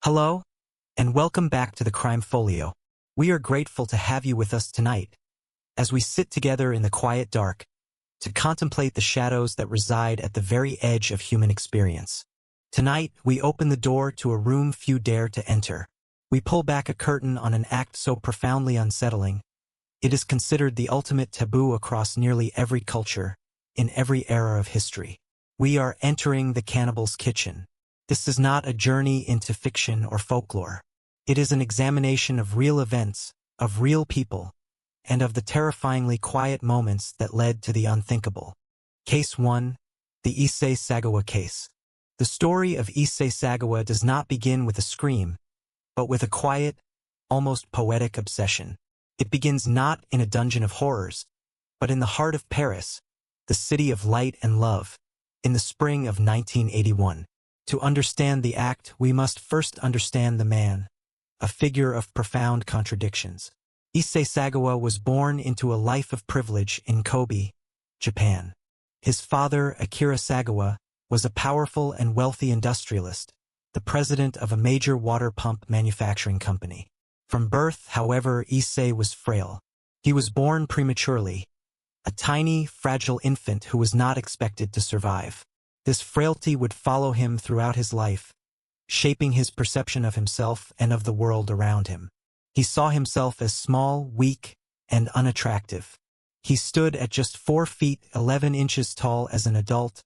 Hello, and welcome back to the Crime Folio. We are grateful to have you with us tonight, as we sit together in the quiet dark, to contemplate the shadows that reside at the very edge of human experience. Tonight, we open the door to a room few dare to enter. We pull back a curtain on an act so profoundly unsettling. It is considered the ultimate taboo across nearly every culture, in every era of history. We are entering the cannibal's kitchen. This is not a journey into fiction or folklore. It is an examination of real events, of real people, and of the terrifyingly quiet moments that led to the unthinkable. Case 1. The Issei Sagawa Case. The story of Issei Sagawa does not begin with a scream, but with a quiet, almost poetic obsession. It begins not in a dungeon of horrors, but in the heart of Paris, the city of light and love, in the spring of 1981. To understand the act, we must first understand the man, a figure of profound contradictions. Issei Sagawa was born into a life of privilege in Kobe, Japan. His father, Akira Sagawa, was a powerful and wealthy industrialist, the president of a major water pump manufacturing company. From birth, however, Issei was frail. He was born prematurely, a tiny, fragile infant who was not expected to survive. This frailty would follow him throughout his life, shaping his perception of himself and of the world around him. He saw himself as small, weak, and unattractive. He stood at just 4 feet 11 inches tall as an adult,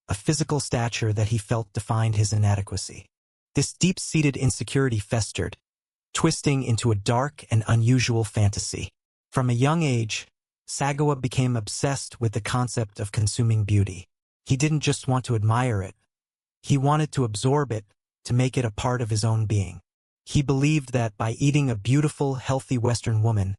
a physical stature that he felt defined his inadequacy. This deep-seated insecurity festered, twisting into a dark and unusual fantasy. From a young age, Sagawa became obsessed with the concept of consuming beauty. He didn't just want to admire it. He wanted to absorb it, to make it a part of his own being. He believed that by eating a beautiful, healthy Western woman,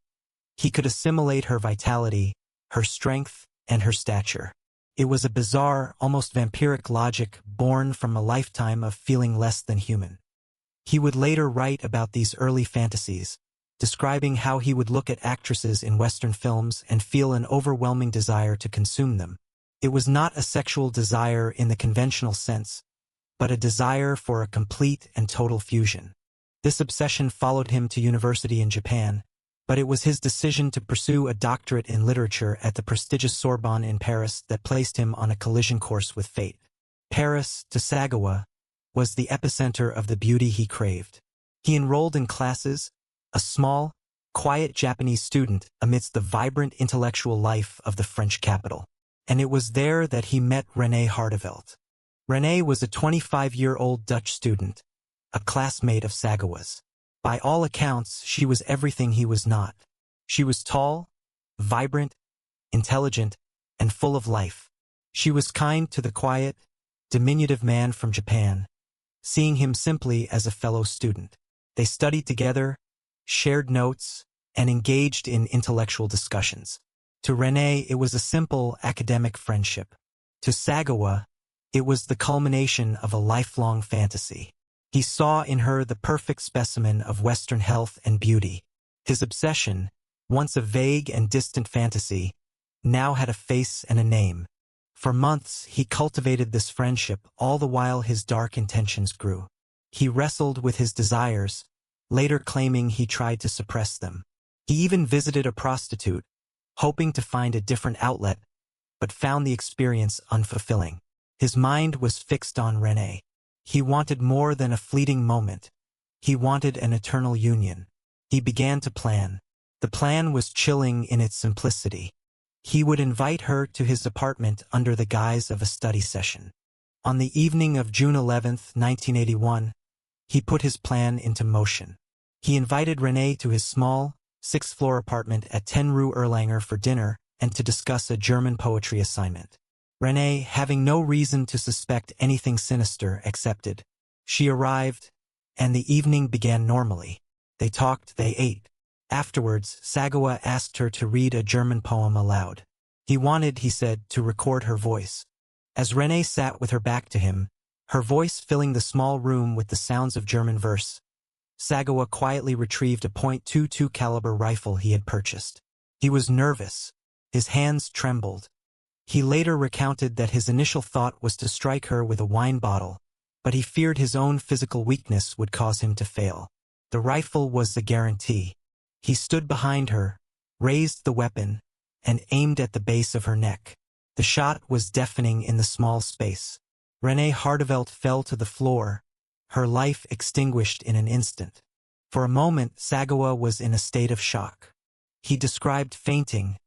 he could assimilate her vitality, her strength, and her stature. It was a bizarre, almost vampiric logic born from a lifetime of feeling less than human. He would later write about these early fantasies, describing how he would look at actresses in Western films and feel an overwhelming desire to consume them. It was not a sexual desire in the conventional sense, but a desire for a complete and total fusion. This obsession followed him to university in Japan, but it was his decision to pursue a doctorate in literature at the prestigious Sorbonne in Paris that placed him on a collision course with fate. Paris, to Sagawa, was the epicenter of the beauty he craved. He enrolled in classes, a small, quiet Japanese student amidst the vibrant intellectual life of the French capital. And it was there that he met René Hardevelt. René was a 25-year-old Dutch student, a classmate of Sagawa's. By all accounts, she was everything he was not. She was tall, vibrant, intelligent, and full of life. She was kind to the quiet, diminutive man from Japan, seeing him simply as a fellow student. They studied together, shared notes, and engaged in intellectual discussions. To René, it was a simple academic friendship. To Sagawa, it was the culmination of a lifelong fantasy. He saw in her the perfect specimen of Western health and beauty. His obsession, once a vague and distant fantasy, now had a face and a name. For months, he cultivated this friendship, all the while his dark intentions grew. He wrestled with his desires, later claiming he tried to suppress them. He even visited a prostitute, hoping to find a different outlet, but found the experience unfulfilling. His mind was fixed on René. He wanted more than a fleeting moment. He wanted an eternal union. He began to plan. The plan was chilling in its simplicity. He would invite her to his apartment under the guise of a study session. On the evening of June 11, 1981, he put his plan into motion. He invited René to his small, 6th-floor apartment at 10 Rue Erlanger for dinner and to discuss a German poetry assignment. René, having no reason to suspect anything sinister, accepted. She arrived, and the evening began normally. They talked, they ate. Afterwards, Sagawa asked her to read a German poem aloud. He wanted, he said, to record her voice. As René sat with her back to him, her voice filling the small room with the sounds of German verse, Sagawa quietly retrieved a .22 caliber rifle he had purchased. He was nervous. His hands trembled. He later recounted that his initial thought was to strike her with a wine bottle, but he feared his own physical weakness would cause him to fail. The rifle was the guarantee. He stood behind her, raised the weapon, and aimed at the base of her neck. The shot was deafening in the small space. Renée Hardevelt fell to the floor, her life extinguished in an instant. For a moment, Sagawa was in a state of shock. He described fainting,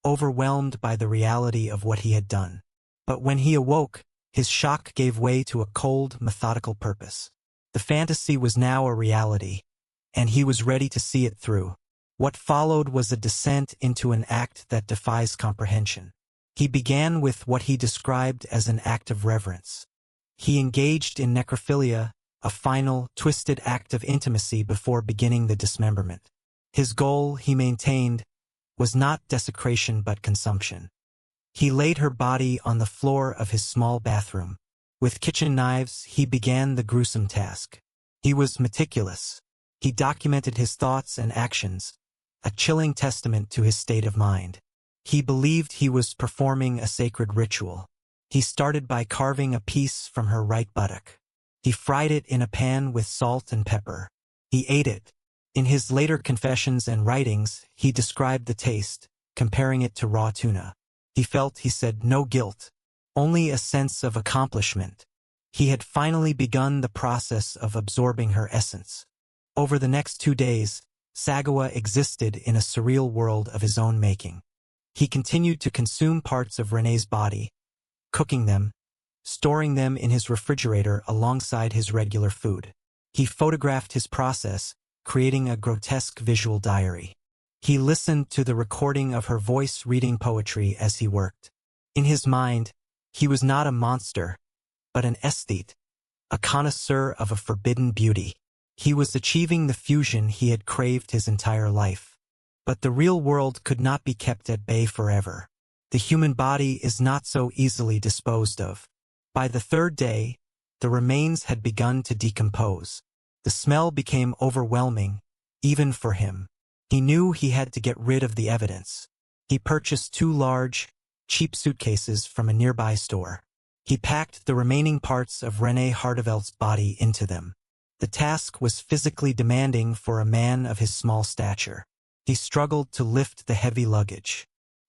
overwhelmed by the reality of what he had done. But when he awoke, his shock gave way to a cold, methodical purpose. The fantasy was now a reality, and he was ready to see it through. What followed was a descent into an act that defies comprehension. He began with what he described as an act of reverence. He engaged in necrophilia, a final, twisted act of intimacy before beginning the dismemberment. His goal, he maintained, was not desecration but consumption. He laid her body on the floor of his small bathroom. With kitchen knives, he began the gruesome task. He was meticulous. He documented his thoughts and actions, a chilling testament to his state of mind. He believed he was performing a sacred ritual. He started by carving a piece from her right buttock. He fried it in a pan with salt and pepper. He ate it. In his later confessions and writings, he described the taste, comparing it to raw tuna. He felt, he said, no guilt, only a sense of accomplishment. He had finally begun the process of absorbing her essence. Over the next 2 days, Sagawa existed in a surreal world of his own making. He continued to consume parts of Renée's body, cooking them, storing them in his refrigerator alongside his regular food. He photographed his process, creating a grotesque visual diary. He listened to the recording of her voice reading poetry as he worked. In his mind, he was not a monster, but an aesthete, a connoisseur of a forbidden beauty. He was achieving the fusion he had craved his entire life. But the real world could not be kept at bay forever. The human body is not so easily disposed of. By the 3rd day, the remains had begun to decompose. The smell became overwhelming, even for him. He knew he had to get rid of the evidence. He purchased 2 large, cheap suitcases from a nearby store. He packed the remaining parts of Renée Hardevelt's body into them. The task was physically demanding for a man of his small stature. He struggled to lift the heavy luggage.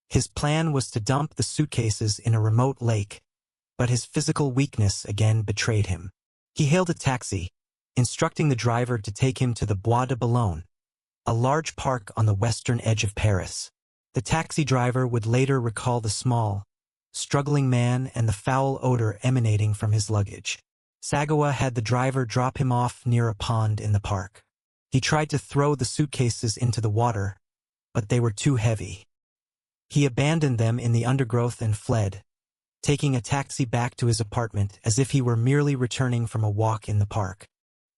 His plan was to dump the suitcases in a remote lake, but his physical weakness again betrayed him. He hailed a taxi, instructing the driver to take him to the Bois de Boulogne, a large park on the western edge of Paris. The taxi driver would later recall the small, struggling man and the foul odor emanating from his luggage. Sagawa had the driver drop him off near a pond in the park. He tried to throw the suitcases into the water, but they were too heavy. He abandoned them in the undergrowth and fled, taking a taxi back to his apartment as if he were merely returning from a walk in the park.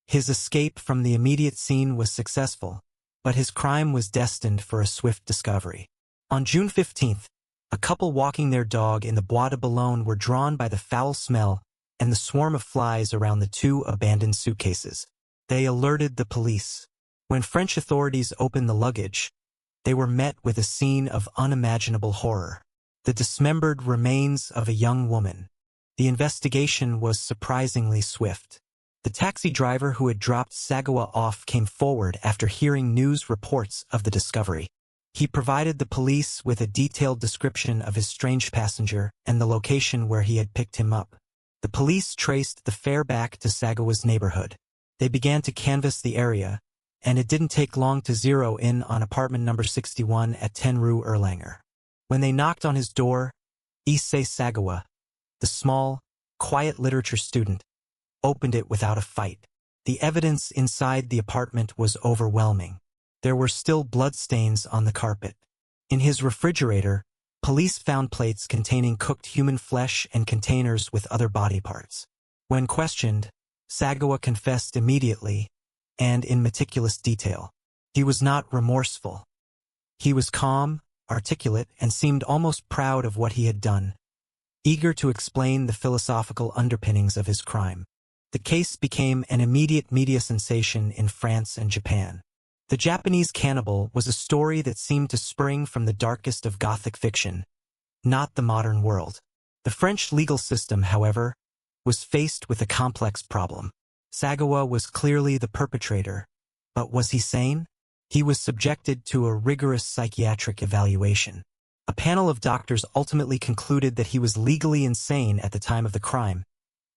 His escape from the immediate scene was successful, but his crime was destined for a swift discovery. On June 15th, a couple walking their dog in the Bois de Boulogne were drawn by the foul smell and the swarm of flies around the 2 abandoned suitcases. They alerted the police. When French authorities opened the luggage, they were met with a scene of unimaginable horror. The dismembered remains of a young woman. The investigation was surprisingly swift. The taxi driver who had dropped Sagawa off came forward after hearing news reports of the discovery. He provided the police with a detailed description of his strange passenger and the location where he had picked him up. The police traced the fare back to Sagawa's neighborhood. They began to canvass the area, and it didn't take long to zero in on apartment number 61 at 10 Rue Erlanger. When they knocked on his door, Issei Sagawa, the small, quiet literature student, opened it without a fight. The evidence inside the apartment was overwhelming. There were still bloodstains on the carpet. In his refrigerator, police found plates containing cooked human flesh and containers with other body parts. When questioned, Sagawa confessed immediately and in meticulous detail. He was not remorseful. He was calm, articulate, and seemed almost proud of what he had done, eager to explain the philosophical underpinnings of his crime. The case became an immediate media sensation in France and Japan. The Japanese Cannibal was a story that seemed to spring from the darkest of Gothic fiction, not the modern world. The French legal system, however, was faced with a complex problem. Sagawa was clearly the perpetrator, but was he sane? He was subjected to a rigorous psychiatric evaluation. A panel of doctors ultimately concluded that he was legally insane at the time of the crime,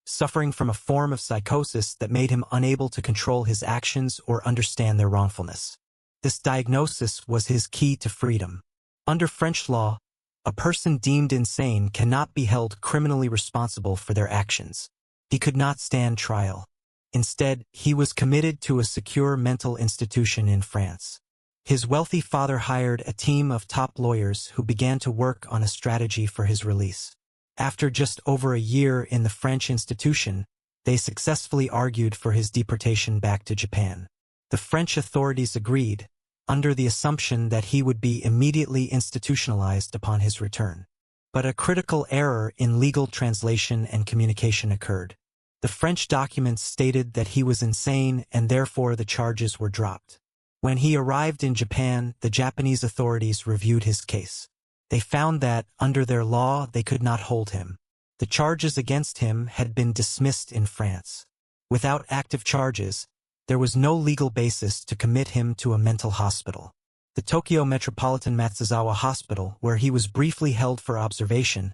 suffering from a form of psychosis that made him unable to control his actions or understand their wrongfulness. This diagnosis was his key to freedom. Under French law, a person deemed insane cannot be held criminally responsible for their actions. He could not stand trial. Instead, he was committed to a secure mental institution in France. His wealthy father hired a team of top lawyers who began to work on a strategy for his release. After just over a year in the French institution, they successfully argued for his deportation back to Japan. The French authorities agreed, under the assumption that he would be immediately institutionalized upon his return. But a critical error in legal translation and communication occurred. The French documents stated that he was insane and therefore the charges were dropped. When he arrived in Japan, the Japanese authorities reviewed his case. They found that, under their law, they could not hold him. The charges against him had been dismissed in France. Without active charges, there was no legal basis to commit him to a mental hospital. The Tokyo Metropolitan Matsuzawa Hospital, where he was briefly held for observation,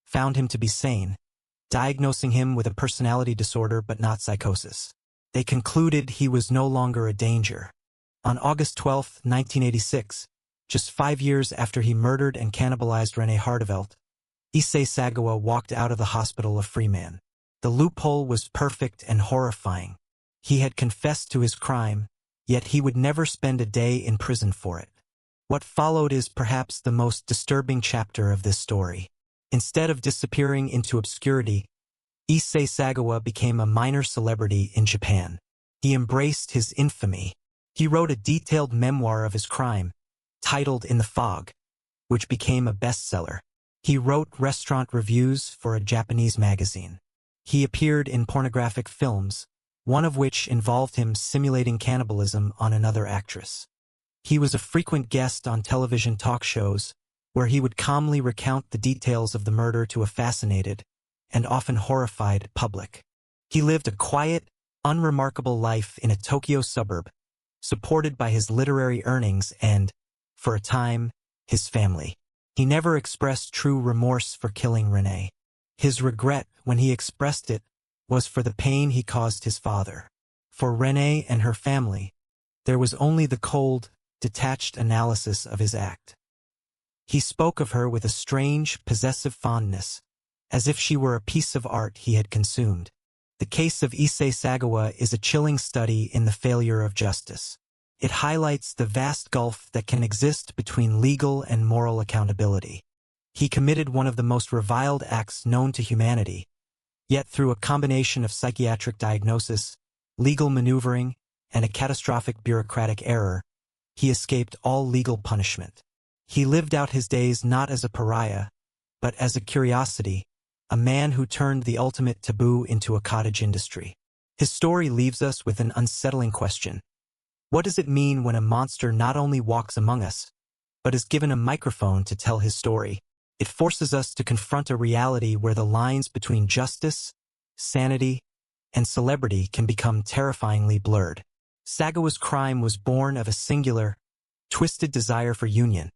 found him to be sane, diagnosing him with a personality disorder but not psychosis. They concluded he was no longer a danger. On August 12, 1986, just 5 years after he murdered and cannibalized René Hardevelt, Issei Sagawa walked out of the hospital a free man. The loophole was perfect and horrifying. He had confessed to his crime, yet he would never spend a day in prison for it. What followed is perhaps the most disturbing chapter of this story. Instead of disappearing into obscurity, Issei Sagawa became a minor celebrity in Japan. He embraced his infamy. He wrote a detailed memoir of his crime, titled In the Fog, which became a bestseller. He wrote restaurant reviews for a Japanese magazine. He appeared in pornographic films, one of which involved him simulating cannibalism on another actress. He was a frequent guest on television talk shows, where he would calmly recount the details of the murder to a fascinated, and often horrified, public. He lived a quiet, unremarkable life in a Tokyo suburb, supported by his literary earnings and, for a time, his family. He never expressed true remorse for killing René. His regret, when he expressed it, was for the pain he caused his father. For René and her family, there was only the cold, detached analysis of his act. He spoke of her with a strange, possessive fondness, as if she were a piece of art he had consumed. The case of Issei Sagawa is a chilling study in the failure of justice. It highlights the vast gulf that can exist between legal and moral accountability. He committed one of the most reviled acts known to humanity, yet through a combination of psychiatric diagnosis, legal maneuvering, and a catastrophic bureaucratic error, he escaped all legal punishment. He lived out his days not as a pariah, but as a curiosity, a man who turned the ultimate taboo into a cottage industry. His story leaves us with an unsettling question. What does it mean when a monster not only walks among us, but is given a microphone to tell his story? It forces us to confront a reality where the lines between justice, sanity, and celebrity can become terrifyingly blurred. Sagawa's crime was born of a singular, twisted desire for union,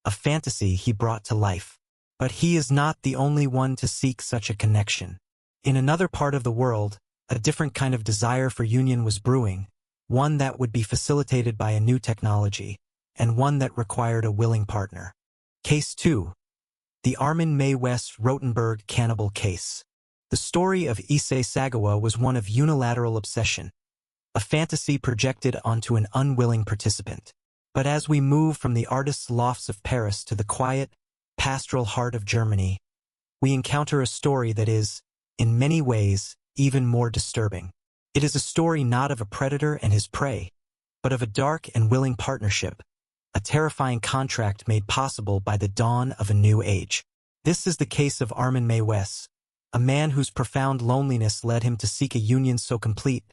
a fantasy he brought to life. But he is not the only one to seek such a connection. In another part of the world, a different kind of desire for union was brewing, one that would be facilitated by a new technology, and one that required a willing partner. Case 2. The Armin Mae West Rotenberg Cannibal Case. The story of Issei Sagawa was one of unilateral obsession, a fantasy projected onto an unwilling participant. But as we move from the artist's lofts of Paris to the quiet, pastoral heart of Germany, we encounter a story that is, in many ways, even more disturbing. It is a story not of a predator and his prey, but of a dark and willing partnership, a terrifying contract made possible by the dawn of a new age. This is the case of Armin Mae West, a man whose profound loneliness led him to seek a union so complete,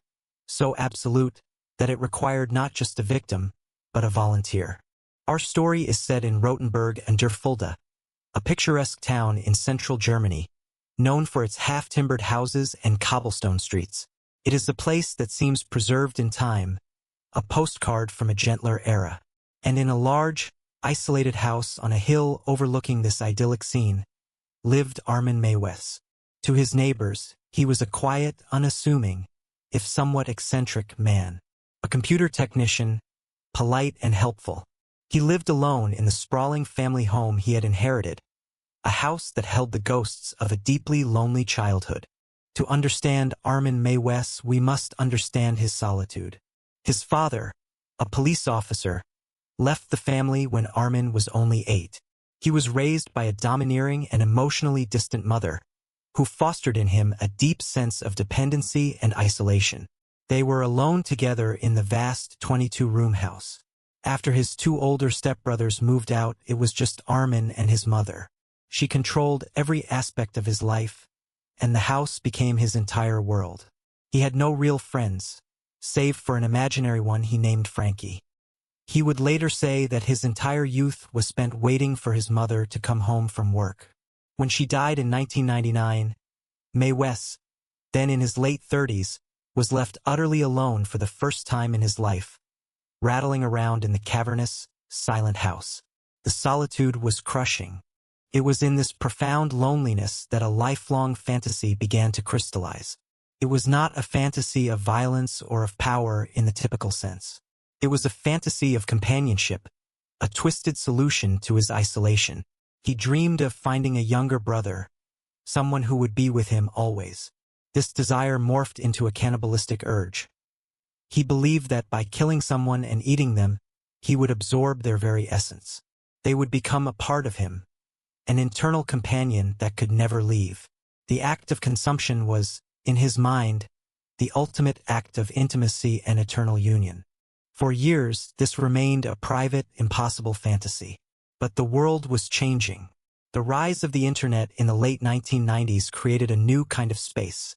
so absolute, that it required not just a victim, but a volunteer. Our story is set in Rotenburg an der Fulda, a picturesque town in central Germany, known for its half-timbered houses and cobblestone streets. It is a place that seems preserved in time, a postcard from a gentler era. And in a large, isolated house on a hill overlooking this idyllic scene, lived Armin Meiwes. To his neighbors, he was a quiet, unassuming, if somewhat eccentric man. A computer technician, polite and helpful. He lived alone in the sprawling family home he had inherited, a house that held the ghosts of a deeply lonely childhood. To understand Armin Meiwes, we must understand his solitude. His father, a police officer, left the family when Armin was only 8. He was raised by a domineering and emotionally distant mother, who fostered in him a deep sense of dependency and isolation. They were alone together in the vast 22-room house. After his 2 older stepbrothers moved out, it was just Armin and his mother. She controlled every aspect of his life, and the house became his entire world. He had no real friends, save for an imaginary one he named Frankie. He would later say that his entire youth was spent waiting for his mother to come home from work. When she died in 1999, Meiwes, then in his late 30s, was left utterly alone for the first time in his life, rattling around in the cavernous, silent house. The solitude was crushing. It was in this profound loneliness that a lifelong fantasy began to crystallize. It was not a fantasy of violence or of power in the typical sense. It was a fantasy of companionship, a twisted solution to his isolation. He dreamed of finding a younger brother, someone who would be with him always. This desire morphed into a cannibalistic urge. He believed that by killing someone and eating them, he would absorb their very essence. They would become a part of him, an internal companion that could never leave. The act of consumption was, in his mind, the ultimate act of intimacy and eternal union. For years, this remained a private, impossible fantasy. But the world was changing. The rise of the internet in the late 1990s created a new kind of space.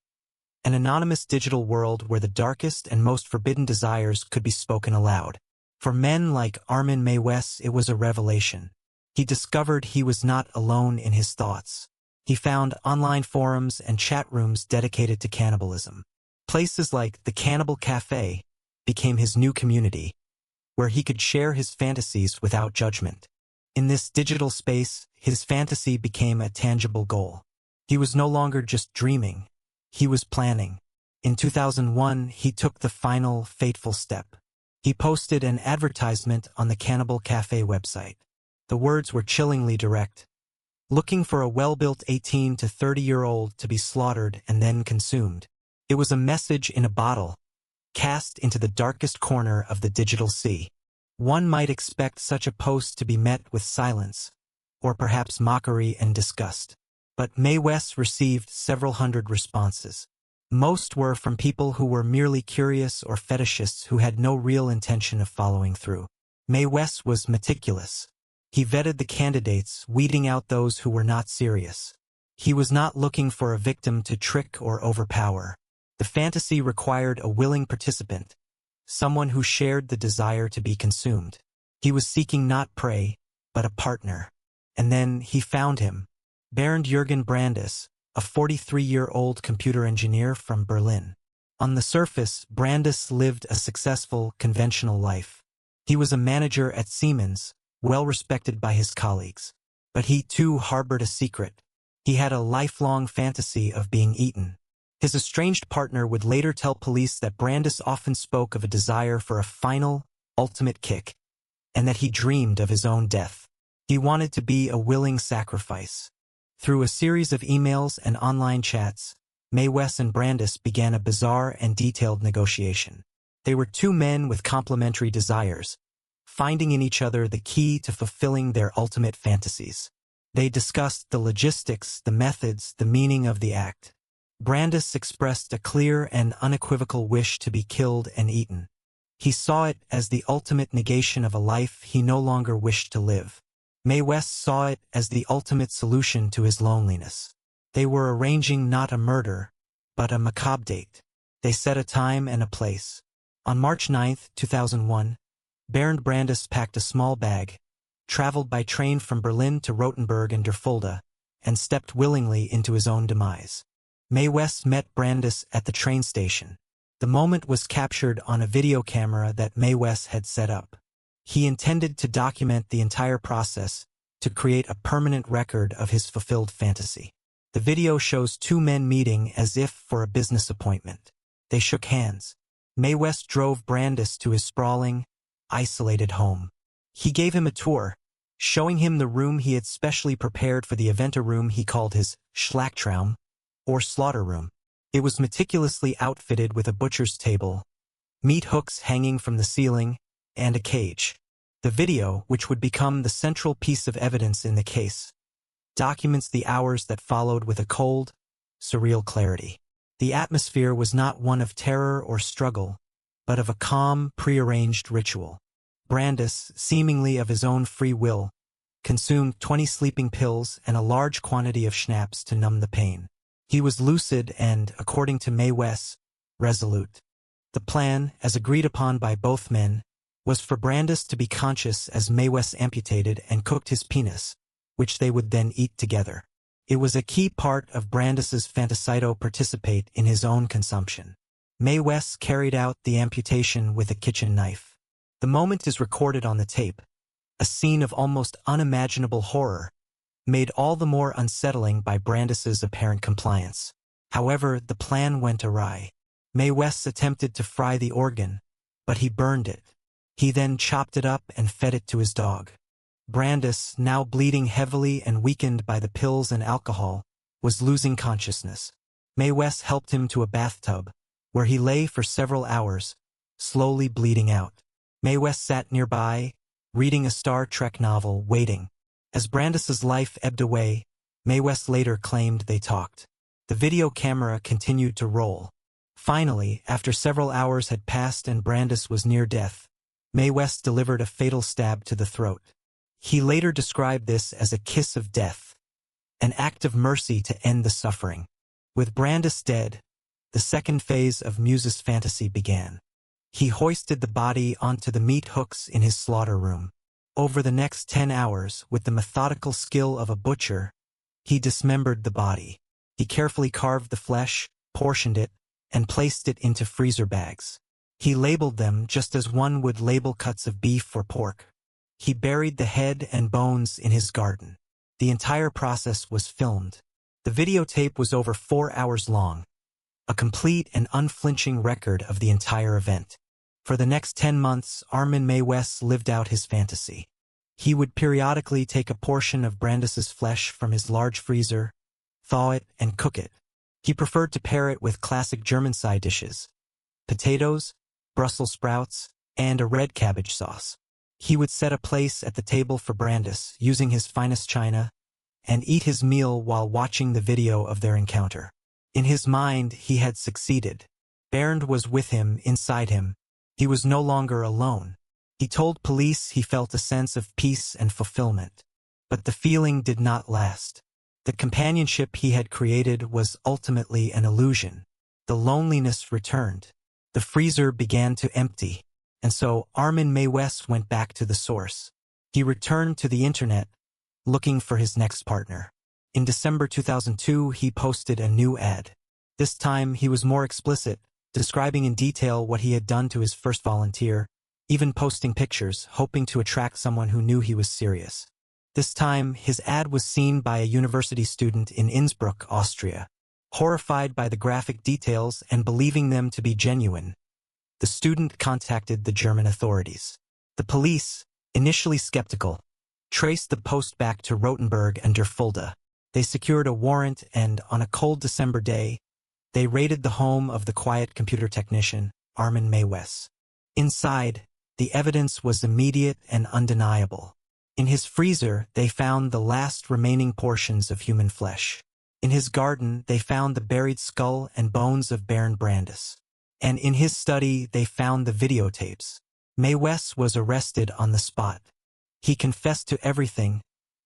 An anonymous digital world where the darkest and most forbidden desires could be spoken aloud. For men like Armin Meiwes, it was a revelation. He discovered he was not alone in his thoughts. He found online forums and chat rooms dedicated to cannibalism. Places like the Cannibal Cafe became his new community, where he could share his fantasies without judgment. In this digital space, his fantasy became a tangible goal. He was no longer just dreaming. He was planning. In 2001, he took the final, fateful step. He posted an advertisement on the Cannibal Cafe website. The words were chillingly direct. Looking for a well-built 18 to 30-year-old to be slaughtered and then consumed. It was a message in a bottle, cast into the darkest corner of the digital sea. One might expect such a post to be met with silence, or perhaps mockery and disgust. But Meiwes received several hundred responses. Most were from people who were merely curious or fetishists who had no real intention of following through. Meiwes was meticulous. He vetted the candidates, weeding out those who were not serious. He was not looking for a victim to trick or overpower. The fantasy required a willing participant, someone who shared the desire to be consumed. He was seeking not prey, but a partner. And then he found him. Bernd Jürgen Brandes, a 43-year-old computer engineer from Berlin. On the surface, Brandes lived a successful, conventional life. He was a manager at Siemens, well respected by his colleagues. But he too harbored a secret. He had a lifelong fantasy of being eaten. His estranged partner would later tell police that Brandes often spoke of a desire for a final, ultimate kick, and that he dreamed of his own death. He wanted to be a willing sacrifice. Through a series of emails and online chats, Meiwes and Brandes began a bizarre and detailed negotiation. They were two men with complementary desires, finding in each other the key to fulfilling their ultimate fantasies. They discussed the logistics, the methods, the meaning of the act. Brandes expressed a clear and unequivocal wish to be killed and eaten. He saw it as the ultimate negation of a life he no longer wished to live. Meiwes saw it as the ultimate solution to his loneliness. They were arranging not a murder, but a macabre date. They set a time and a place. On March 9, 2001, Bernd Brandes packed a small bag, traveled by train from Berlin to Rothenburg and Der Fulda, and stepped willingly into his own demise. Mae West met Brandis at the train station. The moment was captured on a video camera that Mae West had set up. He intended to document the entire process to create a permanent record of his fulfilled fantasy. The video shows two men meeting as if for a business appointment. They shook hands. Mae West drove Brandis to his sprawling, isolated home. He gave him a tour, showing him the room he had specially prepared for the event, a room he called his Schlachtraum, or slaughter room. It was meticulously outfitted with a butcher's table, meat hooks hanging from the ceiling, and a cage. The video, which would become the central piece of evidence in the case, documents the hours that followed with a cold, surreal clarity. The atmosphere was not one of terror or struggle, but of a calm, prearranged ritual. Brandis, seemingly of his own free will, consumed 20 sleeping pills and a large quantity of schnapps to numb the pain. He was lucid and, according to Mae West, resolute. The plan, as agreed upon by both men, was for Brandis to be conscious as Mae West amputated and cooked his penis, which they would then eat together. It was a key part of Brandis's fantasydo participate in his own consumption. Mae West carried out the amputation with a kitchen knife. The moment is recorded on the tape, a scene of almost unimaginable horror, made all the more unsettling by Brandis's apparent compliance. However, the plan went awry. Mae West attempted to fry the organ, but he burned it. He then chopped it up and fed it to his dog. Brandis, now bleeding heavily and weakened by the pills and alcohol, was losing consciousness. Mae West helped him to a bathtub, where he lay for several hours, slowly bleeding out. Mae West sat nearby, reading a Star Trek novel, waiting. As Brandis's life ebbed away, Mae West later claimed they talked. The video camera continued to roll. Finally, after several hours had passed and Brandis was near death, Mae West delivered a fatal stab to the throat. He later described this as a kiss of death, an act of mercy to end the suffering. With Brandis dead, the second phase of Muse's fantasy began. He hoisted the body onto the meat hooks in his slaughter room. Over the next 10 hours, with the methodical skill of a butcher, he dismembered the body. He carefully carved the flesh, portioned it, and placed it into freezer bags. He labeled them just as one would label cuts of beef or pork. He buried the head and bones in his garden. The entire process was filmed. The videotape was over 4 hours long, a complete and unflinching record of the entire event. For the next 10 months, Armin Mae West lived out his fantasy. He would periodically take a portion of Brandis's flesh from his large freezer, thaw it, and cook it. He preferred to pair it with classic German side dishes, potatoes, Brussels sprouts, and a red cabbage sauce. He would set a place at the table for Brandis, using his finest china, and eat his meal while watching the video of their encounter. In his mind, he had succeeded. Bernd was with him, inside him. He was no longer alone. He told police he felt a sense of peace and fulfillment. But the feeling did not last. The companionship he had created was ultimately an illusion. The loneliness returned. The freezer began to empty. And so Armin Mae West went back to the source. He returned to the internet, looking for his next partner. In December 2002, he posted a new ad. This time, he was more explicit, describing in detail what he had done to his first volunteer, even posting pictures, hoping to attract someone who knew he was serious. This time, his ad was seen by a university student in Innsbruck, Austria. Horrified by the graphic details and believing them to be genuine, the student contacted the German authorities. The police, initially skeptical, traced the post back to Rothenburg and Der Fulda. They secured a warrant and, on a cold December day, they raided the home of the quiet computer technician, Armin Mae West. Inside, the evidence was immediate and undeniable. In his freezer, they found the last remaining portions of human flesh. In his garden, they found the buried skull and bones of Bernd Brandis. And in his study, they found the videotapes. Mae West was arrested on the spot. He confessed to everything,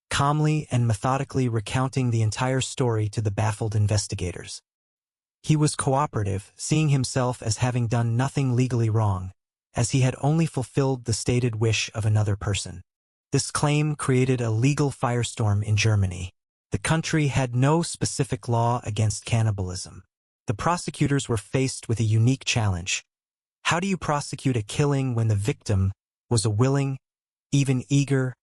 calmly and methodically recounting the entire story to the baffled investigators. He was cooperative, seeing himself as having done nothing legally wrong, as he had only fulfilled the stated wish of another person. This claim created a legal firestorm in Germany. The country had no specific law against cannibalism. The prosecutors were faced with a unique challenge. How do you prosecute a killing when the victim was a willing, even eager,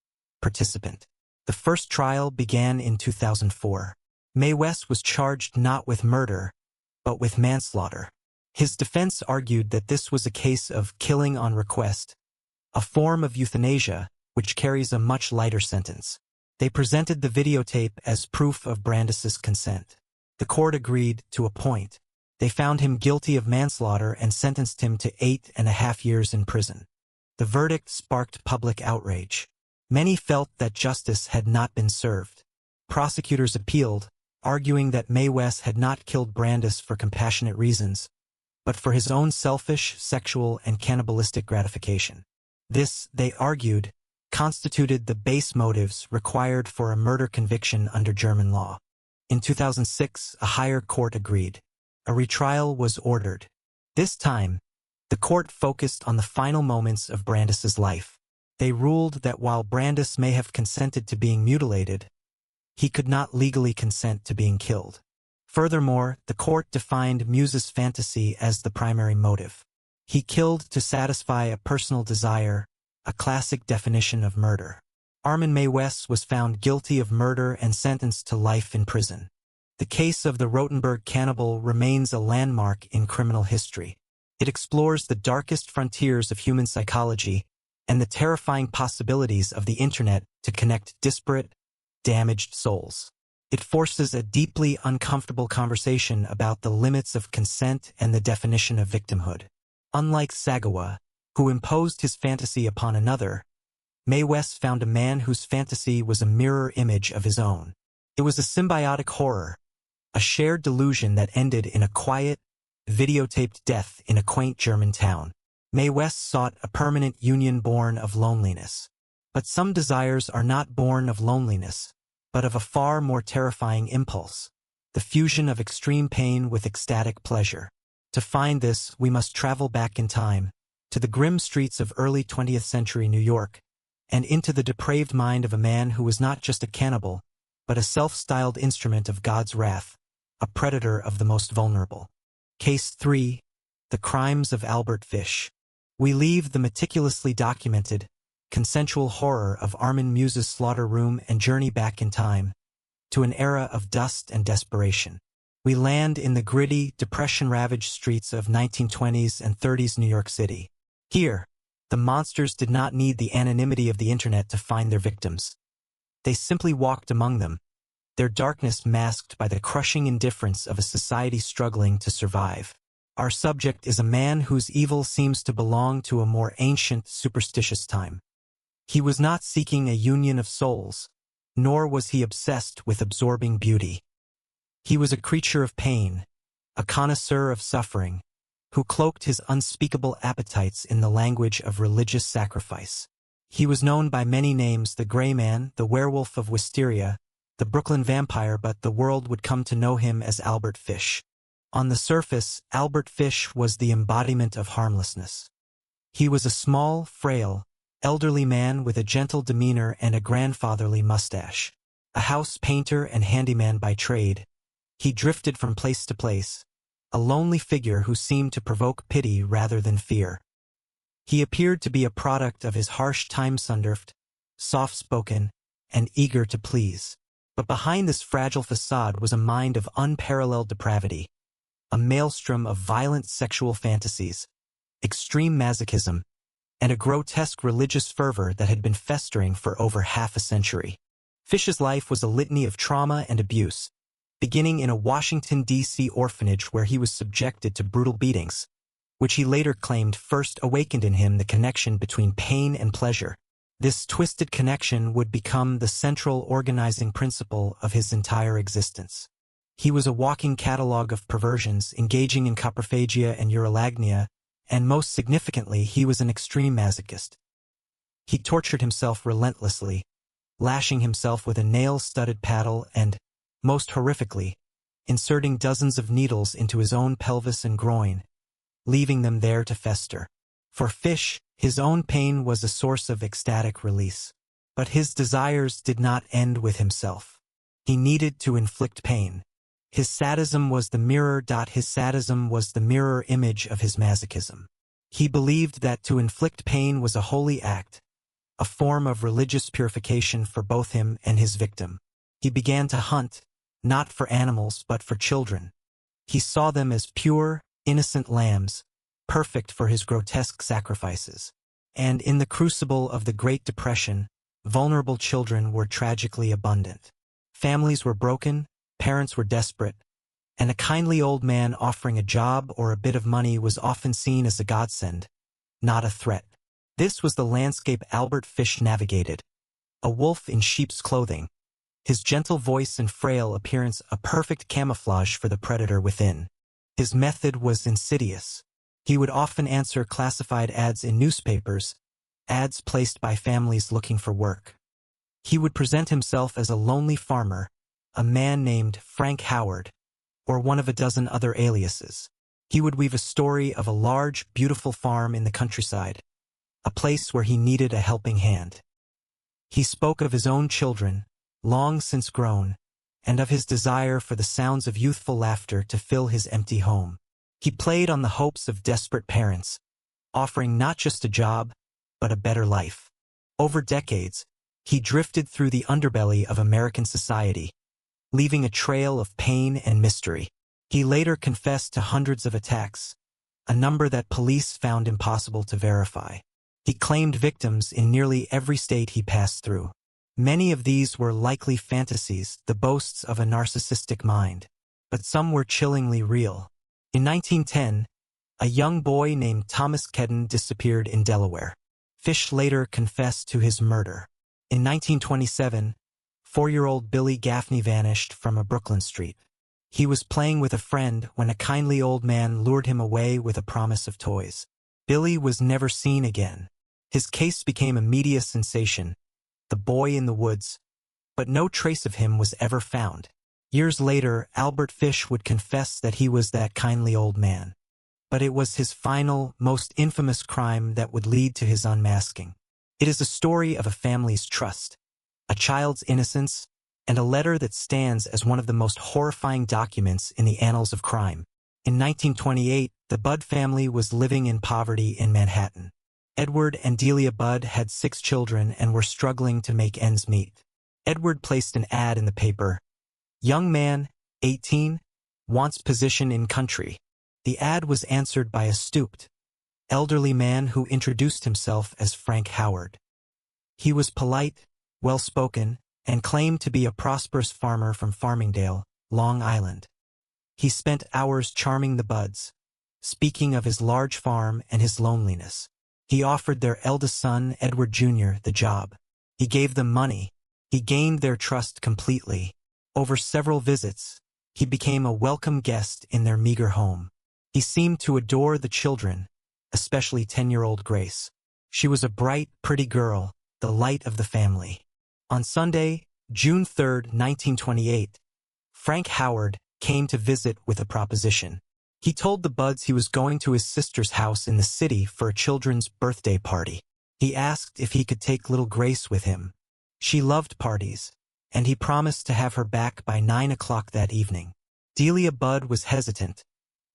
participant? The first trial began in 2004. Mae West was charged not with murder, but with manslaughter. His defense argued that this was a case of killing on request, a form of euthanasia which carries a much lighter sentence. They presented the videotape as proof of Brandis's consent. The court agreed to a point. They found him guilty of manslaughter and sentenced him to 8.5 years in prison. The verdict sparked public outrage. Many felt that justice had not been served. Prosecutors appealed, arguing that Mae West had not killed Brandis for compassionate reasons, but for his own selfish, sexual, and cannibalistic gratification. This, they argued, constituted the base motives required for a murder conviction under German law. In 2006, a higher court agreed. A retrial was ordered. This time, the court focused on the final moments of Brandis's life. They ruled that while Brandis may have consented to being mutilated, he could not legally consent to being killed. Furthermore, the court defined Muse's fantasy as the primary motive. He killed to satisfy a personal desire, a classic definition of murder. Armin Mae West was found guilty of murder and sentenced to life in prison. The case of the Rotenburg cannibal remains a landmark in criminal history. It explores the darkest frontiers of human psychology and the terrifying possibilities of the internet to connect disparate, damaged souls. It forces a deeply uncomfortable conversation about the limits of consent and the definition of victimhood. Unlike Sagawa, who imposed his fantasy upon another, Mae West found a man whose fantasy was a mirror image of his own. It was a symbiotic horror, a shared delusion that ended in a quiet, videotaped death in a quaint German town. Mae West sought a permanent union born of loneliness. But some desires are not born of loneliness, but of a far more terrifying impulse, the fusion of extreme pain with ecstatic pleasure. To find this, we must travel back in time, to the grim streets of early 20th century New York, and into the depraved mind of a man who was not just a cannibal, but a self-styled instrument of God's wrath, a predator of the most vulnerable. Case 3. The Crimes of Albert Fish. We leave the meticulously documented, consensual horror of Armin Muse's slaughter room and journey back in time, to an era of dust and desperation. We land in the gritty, depression-ravaged streets of 1920s and 30s New York City. Here, the monsters did not need the anonymity of the internet to find their victims. They simply walked among them, their darkness masked by the crushing indifference of a society struggling to survive. Our subject is a man whose evil seems to belong to a more ancient, superstitious time. He was not seeking a union of souls, nor was he obsessed with absorbing beauty. He was a creature of pain, a connoisseur of suffering, who cloaked his unspeakable appetites in the language of religious sacrifice. He was known by many names: the Gray Man, the Werewolf of Wisteria, the Brooklyn Vampire, but the world would come to know him as Albert Fish. On the surface, Albert Fish was the embodiment of harmlessness. He was a small, frail, elderly man with a gentle demeanor and a grandfatherly mustache. A house painter and handyman by trade, he drifted from place to place, a lonely figure who seemed to provoke pity rather than fear. He appeared to be a product of his harsh time-sunderft, soft-spoken, and eager to please. But behind this fragile facade was a mind of unparalleled depravity, a maelstrom of violent sexual fantasies, extreme masochism, and a grotesque religious fervor that had been festering for over half a century. Fish's life was a litany of trauma and abuse, beginning in a Washington, D.C. orphanage where he was subjected to brutal beatings, which he later claimed first awakened in him the connection between pain and pleasure. This twisted connection would become the central organizing principle of his entire existence. He was a walking catalog of perversions, engaging in coprophagia and urolagnia, and most significantly, he was an extreme masochist. He tortured himself relentlessly, lashing himself with a nail-studded paddle and, most horrifically, inserting dozens of needles into his own pelvis and groin, leaving them there to fester. For Fish, his own pain was a source of ecstatic release. But his desires did not end with himself. He needed to inflict pain. His sadism was the mirror. His sadism was the mirror image of his masochism. He believed that to inflict pain was a holy act, a form of religious purification for both him and his victim. He began to hunt, not for animals but for children. He saw them as pure, innocent lambs, perfect for his grotesque sacrifices. And in the crucible of the Great Depression, vulnerable children were tragically abundant. Families were broken, parents were desperate, and a kindly old man offering a job or a bit of money was often seen as a godsend, not a threat. This was the landscape Albert Fish navigated, a wolf in sheep's clothing, his gentle voice and frail appearance a perfect camouflage for the predator within. His method was insidious. He would often answer classified ads in newspapers, ads placed by families looking for work. He would present himself as a lonely farmer, a man named Frank Howard, or one of a dozen other aliases. He would weave a story of a large, beautiful farm in the countryside, a place where he needed a helping hand. He spoke of his own children, long since grown, and of his desire for the sounds of youthful laughter to fill his empty home. He played on the hopes of desperate parents, offering not just a job, but a better life. Over decades, he drifted through the underbelly of American society, leaving a trail of pain and mystery. He later confessed to hundreds of attacks, a number that police found impossible to verify. He claimed victims in nearly every state he passed through. Many of these were likely fantasies, the boasts of a narcissistic mind, but some were chillingly real. In 1910, a young boy named Thomas Kedden disappeared in Delaware. Fish later confessed to his murder. In 1927, 4-year-old Billy Gaffney vanished from a Brooklyn street. He was playing with a friend when a kindly old man lured him away with a promise of toys. Billy was never seen again. His case became a media sensation, the boy in the woods, but no trace of him was ever found. Years later, Albert Fish would confess that he was that kindly old man. But it was his final, most infamous crime that would lead to his unmasking. It is a story of a family's trust, a child's innocence, and a letter that stands as one of the most horrifying documents in the annals of crime. In 1928, the Budd family was living in poverty in Manhattan. Edward and Delia Budd had 6 children and were struggling to make ends meet. Edward placed an ad in the paper. "Young man, 18, wants position in country." The ad was answered by a stooped, elderly man who introduced himself as Frank Howard. He was polite, well-spoken, and claimed to be a prosperous farmer from Farmingdale, Long Island. He spent hours charming the Budds, speaking of his large farm and his loneliness. He offered their eldest son, Edward Jr., the job. He gave them money. He gained their trust completely. Over several visits, he became a welcome guest in their meager home. He seemed to adore the children, especially 10-year-old Grace. She was a bright, pretty girl, the light of the family. On Sunday, June 3, 1928, Frank Howard came to visit with a proposition. He told the Budds he was going to his sister's house in the city for a children's birthday party. He asked if he could take little Grace with him. She loved parties, and he promised to have her back by 9 o'clock that evening. Delia Budd was hesitant,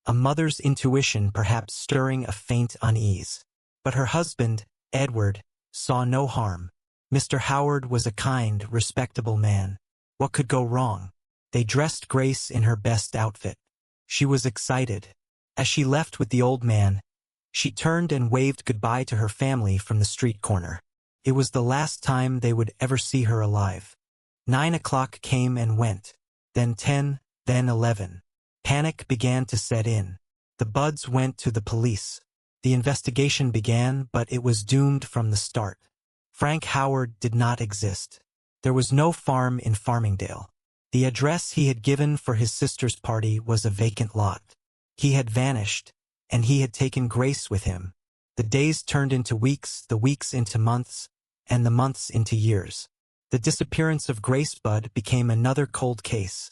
a mother's intuition perhaps stirring a faint unease. But her husband, Edward, saw no harm. Mr. Howard was a kind, respectable man. What could go wrong? They dressed Grace in her best outfit. She was excited. As she left with the old man, she turned and waved goodbye to her family from the street corner. It was the last time they would ever see her alive. 9 o'clock came and went, then 10, then 11. Panic began to set in. The Budds went to the police. The investigation began, but it was doomed from the start. Frank Howard did not exist. There was no farm in Farmingdale. The address he had given for his sister's party was a vacant lot. He had vanished, and he had taken Grace with him. The days turned into weeks, the weeks into months, and the months into years. The disappearance of Grace Budd became another cold case,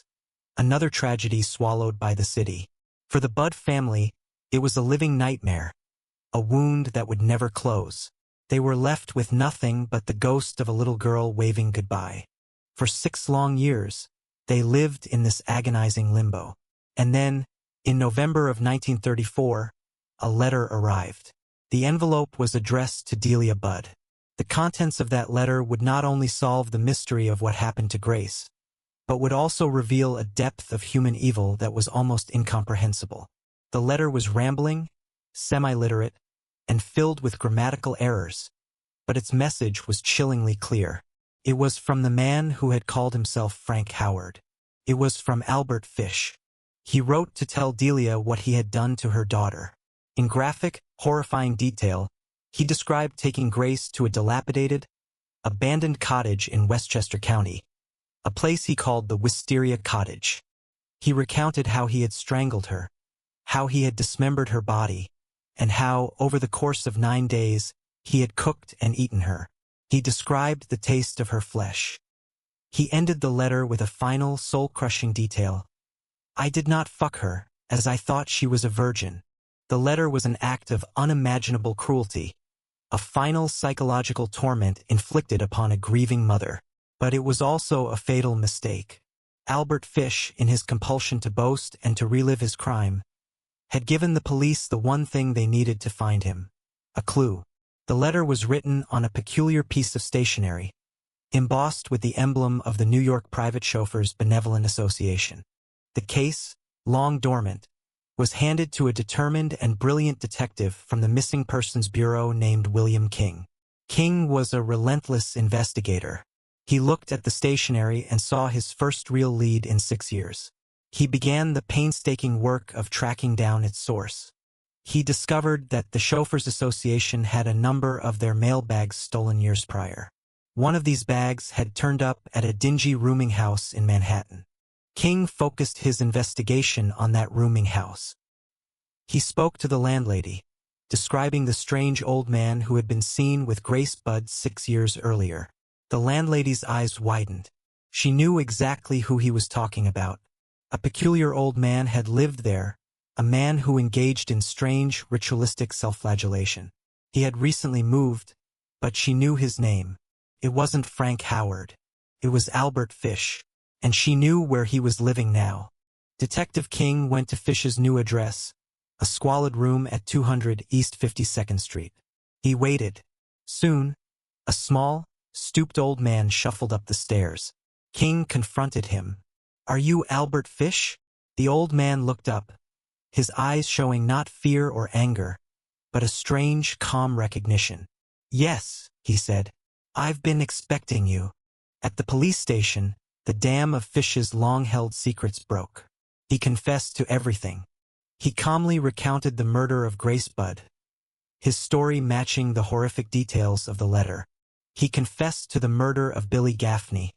another tragedy swallowed by the city. For the Budd family, it was a living nightmare, a wound that would never close. They were left with nothing but the ghost of a little girl waving goodbye. For 6 long years, They lived in this agonizing limbo. And then, in November of 1934, a letter arrived. The envelope was addressed to Delia Budd. The contents of that letter would not only solve the mystery of what happened to Grace, but would also reveal a depth of human evil that was almost incomprehensible. The letter was rambling, semi-literate, and filled with grammatical errors, but its message was chillingly clear. It was from the man who had called himself Frank Howard. It was from Albert Fish. He wrote to tell Delia what he had done to her daughter. In graphic, horrifying detail, he described taking Grace to a dilapidated, abandoned cottage in Westchester County, a place he called the Wisteria Cottage. He recounted how he had strangled her, how he had dismembered her body, and how, over the course of 9 days, he had cooked and eaten her. He described the taste of her flesh. He ended the letter with a final, soul-crushing detail. I did not fuck her, as I thought she was a virgin. The letter was an act of unimaginable cruelty, a final psychological torment inflicted upon a grieving mother. But it was also a fatal mistake. Albert Fish, in his compulsion to boast and to relive his crime, had given the police the one thing they needed to find him: a clue. The letter was written on a peculiar piece of stationery, embossed with the emblem of the New York Private Chauffeurs Benevolent Association. The case, long dormant, was handed to a determined and brilliant detective from the Missing Persons Bureau named William King. King was a relentless investigator. He looked at the stationery and saw his first real lead in 6 years. He began the painstaking work of tracking down its source. He discovered that the Chauffeurs Association had a number of their mailbags stolen years prior. One of these bags had turned up at a dingy rooming house in Manhattan. King focused his investigation on that rooming house. He spoke to the landlady, describing the strange old man who had been seen with Grace Budd 6 years earlier. The landlady's eyes widened. She knew exactly who he was talking about. A peculiar old man had lived there, a man who engaged in strange, ritualistic self-flagellation. He had recently moved, but she knew his name. It wasn't Frank Howard. It was Albert Fish. And she knew where he was living now. Detective King went to Fish's new address, a squalid room at 200 East 52nd Street. He waited. Soon, a small, stooped old man shuffled up the stairs. King confronted him. "Are you Albert Fish?" The old man looked up, his eyes showing not fear or anger, but a strange, calm recognition. "Yes," he said. "I've been expecting you." At the police station, the dam of Fish's long-held secrets broke. He confessed to everything. He calmly recounted the murder of Grace Budd, his story matching the horrific details of the letter. He confessed to the murder of Billy Gaffney,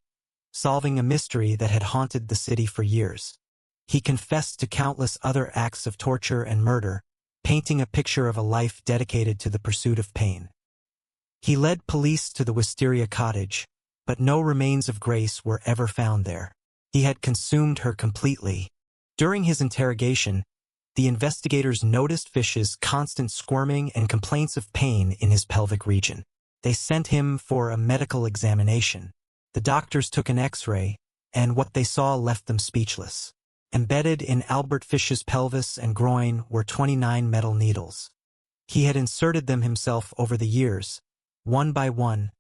solving a mystery that had haunted the city for years. He confessed to countless other acts of torture and murder, painting a picture of a life dedicated to the pursuit of pain. He led police to the Wisteria Cottage, but no remains of Grace were ever found there. He had consumed her completely. During his interrogation, the investigators noticed Fish's constant squirming and complaints of pain in his pelvic region. They sent him for a medical examination. The doctors took an X-ray, and what they saw left them speechless. Embedded in Albert Fish's pelvis and groin were 29 metal needles. He had inserted them himself over the years, one by one,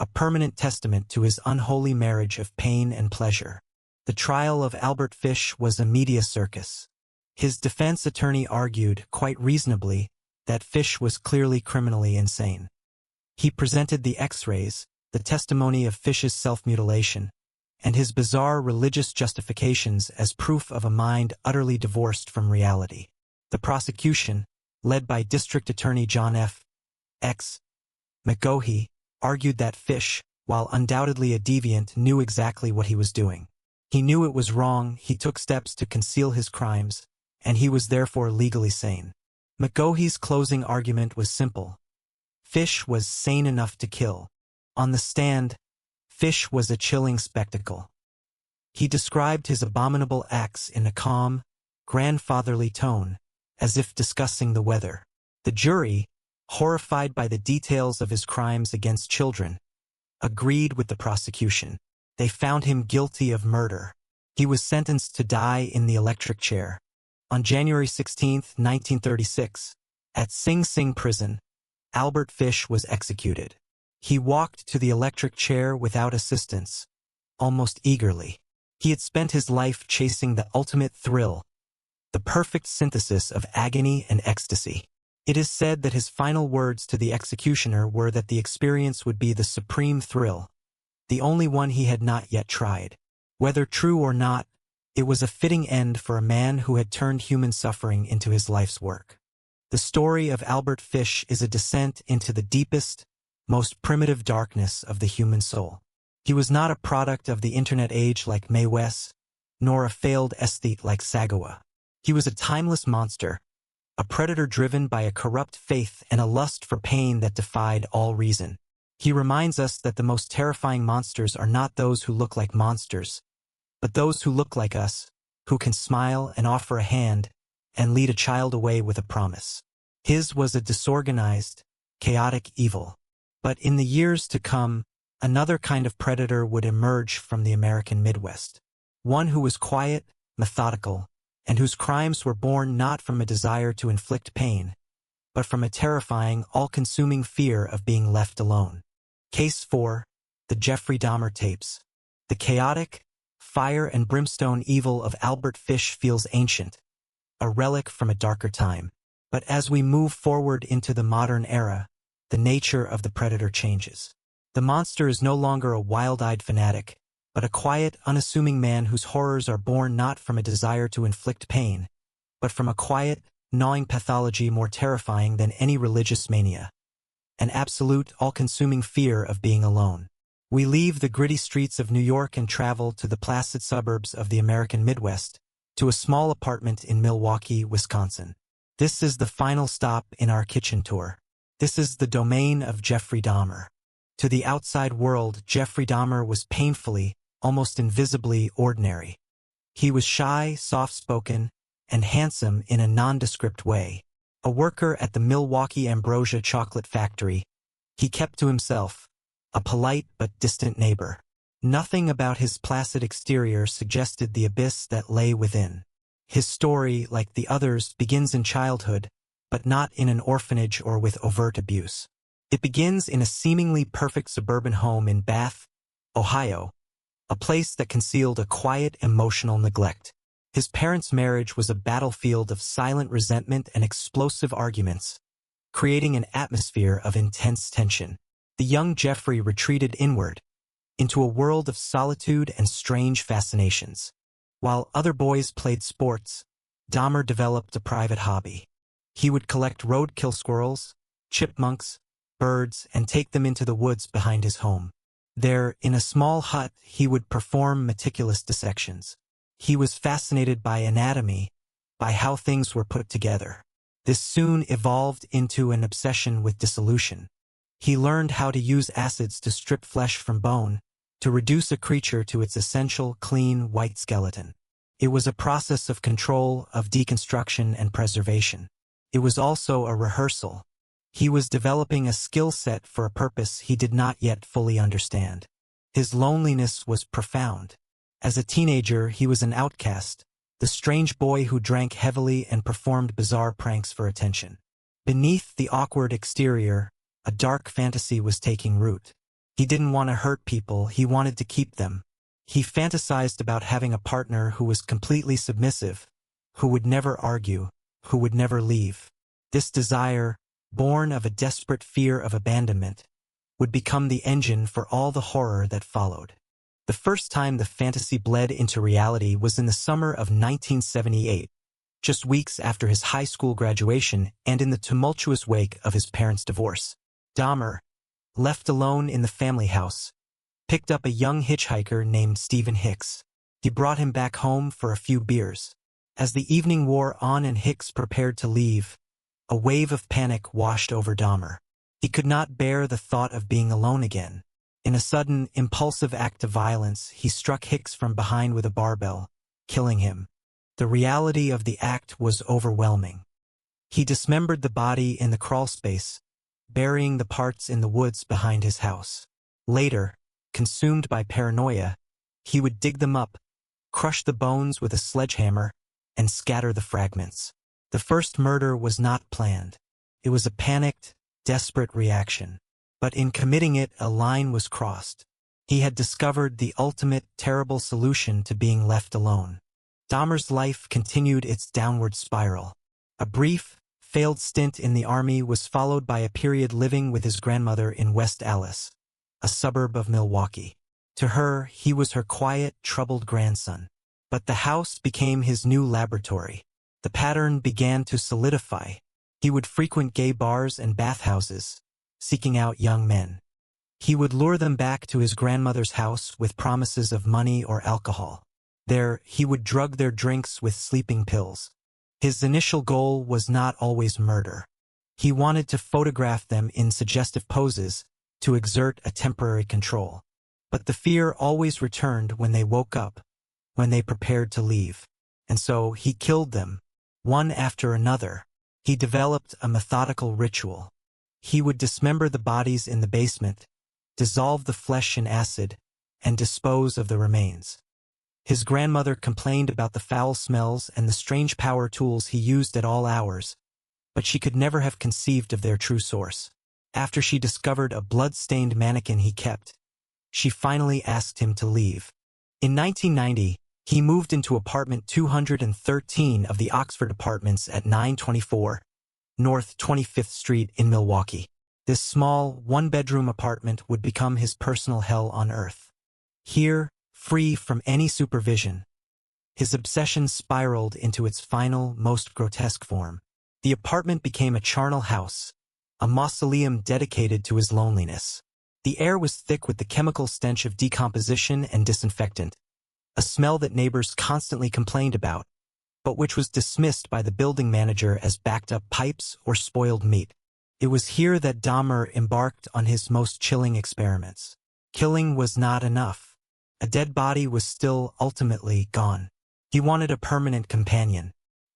a permanent testament to his unholy marriage of pain and pleasure. The trial of Albert Fish was a media circus. His defense attorney argued, quite reasonably, that Fish was clearly criminally insane. He presented the X-rays, the testimony of Fish's self-mutilation, and his bizarre religious justifications as proof of a mind utterly divorced from reality. The prosecution, led by District Attorney John F. X. McGohey, argued that Fish, while undoubtedly a deviant, knew exactly what he was doing. He knew it was wrong, he took steps to conceal his crimes, and he was therefore legally sane. McGohey's closing argument was simple. Fish was sane enough to kill. On the stand, Fish was a chilling spectacle. He described his abominable acts in a calm, grandfatherly tone, as if discussing the weather. The jury, horrified by the details of his crimes against children, agreed with the prosecution. They found him guilty of murder. He was sentenced to die in the electric chair. On January 16, 1936, at Sing Sing prison, Albert Fish was executed. He walked to the electric chair without assistance, almost eagerly. He had spent his life chasing the ultimate thrill, the perfect synthesis of agony and ecstasy. It is said that his final words to the executioner were that the experience would be the supreme thrill, the only one he had not yet tried. Whether true or not, it was a fitting end for a man who had turned human suffering into his life's work. The story of Albert Fish is a descent into the deepest, most primitive darkness of the human soul. He was not a product of the internet age like Mae West, nor a failed aesthete like Sagawa. He was a timeless monster, a predator driven by a corrupt faith and a lust for pain that defied all reason. He reminds us that the most terrifying monsters are not those who look like monsters, but those who look like us, who can smile and offer a hand and lead a child away with a promise. His was a disorganized, chaotic evil. But in the years to come, another kind of predator would emerge from the American Midwest. One who was quiet, methodical, and whose crimes were born not from a desire to inflict pain, but from a terrifying, all-consuming fear of being left alone. Case 4, the Jeffrey Dahmer tapes. The chaotic, fire and brimstone evil of Albert Fish feels ancient, a relic from a darker time. But as we move forward into the modern era, the nature of the predator changes. The monster is no longer a wild-eyed fanatic, but a quiet, unassuming man whose horrors are born not from a desire to inflict pain, but from a quiet, gnawing pathology more terrifying than any religious mania. An absolute, all-consuming fear of being alone. We leave the gritty streets of New York and travel to the placid suburbs of the American Midwest, to a small apartment in Milwaukee, Wisconsin. This is the final stop in our kitchen tour. This is the domain of Jeffrey Dahmer. To the outside world, Jeffrey Dahmer was painfully, almost invisibly ordinary. He was shy, soft-spoken, and handsome in a nondescript way. A worker at the Milwaukee Ambrosia chocolate factory, he kept to himself, a polite but distant neighbor. Nothing about his placid exterior suggested the abyss that lay within. His story, like the others, begins in childhood, but not in an orphanage or with overt abuse. It begins in a seemingly perfect suburban home in Bath, Ohio, a place that concealed a quiet, emotional neglect. His parents' marriage was a battlefield of silent resentment and explosive arguments, creating an atmosphere of intense tension. The young Jeffrey retreated inward, into a world of solitude and strange fascinations. While other boys played sports, Dahmer developed a private hobby. He would collect roadkill squirrels, chipmunks, birds, and take them into the woods behind his home. There, in a small hut, he would perform meticulous dissections. He was fascinated by anatomy, by how things were put together. This soon evolved into an obsession with dissolution. He learned how to use acids to strip flesh from bone, to reduce a creature to its essential, clean, white skeleton. It was a process of control, of deconstruction and preservation. It was also a rehearsal. He was developing a skill set for a purpose he did not yet fully understand. His loneliness was profound. As a teenager, he was an outcast, the strange boy who drank heavily and performed bizarre pranks for attention. Beneath the awkward exterior, a dark fantasy was taking root. He didn't want to hurt people, he wanted to keep them. He fantasized about having a partner who was completely submissive, who would never argue, who would never leave. This desire, born of a desperate fear of abandonment, would become the engine for all the horror that followed. The first time the fantasy bled into reality was in the summer of 1978, just weeks after his high school graduation and in the tumultuous wake of his parents' divorce. Dahmer, left alone in the family house, picked up a young hitchhiker named Stephen Hicks. He brought him back home for a few beers. As the evening wore on and Hicks prepared to leave, a wave of panic washed over Dahmer. He could not bear the thought of being alone again. In a sudden, impulsive act of violence, he struck Hicks from behind with a barbell, killing him. The reality of the act was overwhelming. He dismembered the body in the crawlspace, burying the parts in the woods behind his house. Later, consumed by paranoia, he would dig them up, crush the bones with a sledgehammer, and scatter the fragments. The first murder was not planned. It was a panicked, desperate reaction. But in committing it, a line was crossed. He had discovered the ultimate, terrible solution to being left alone. Dahmer's life continued its downward spiral. A brief, failed stint in the army was followed by a period living with his grandmother in West Allis, a suburb of Milwaukee. To her, he was her quiet, troubled grandson. But the house became his new laboratory. The pattern began to solidify. He would frequent gay bars and bathhouses, seeking out young men. He would lure them back to his grandmother's house with promises of money or alcohol. There, he would drug their drinks with sleeping pills. His initial goal was not always murder. He wanted to photograph them in suggestive poses to exert a temporary control. But the fear always returned when they woke up, when they prepared to leave. And so he killed them, one after another. He developed a methodical ritual. He would dismember the bodies in the basement, dissolve the flesh in acid, and dispose of the remains. His grandmother complained about the foul smells and the strange power tools he used at all hours, but she could never have conceived of their true source. After she discovered a blood-stained mannequin he kept, she finally asked him to leave. In 1990, he moved into apartment 213 of the Oxford Apartments at 924 North 25th Street in Milwaukee. This small, one-bedroom apartment would become his personal hell on earth. Here, free from any supervision, his obsession spiraled into its final, most grotesque form. The apartment became a charnel house, a mausoleum dedicated to his loneliness. The air was thick with the chemical stench of decomposition and disinfectant, a smell that neighbors constantly complained about, but which was dismissed by the building manager as backed-up pipes or spoiled meat. It was here that Dahmer embarked on his most chilling experiments. Killing was not enough. A dead body was still ultimately gone. He wanted a permanent companion.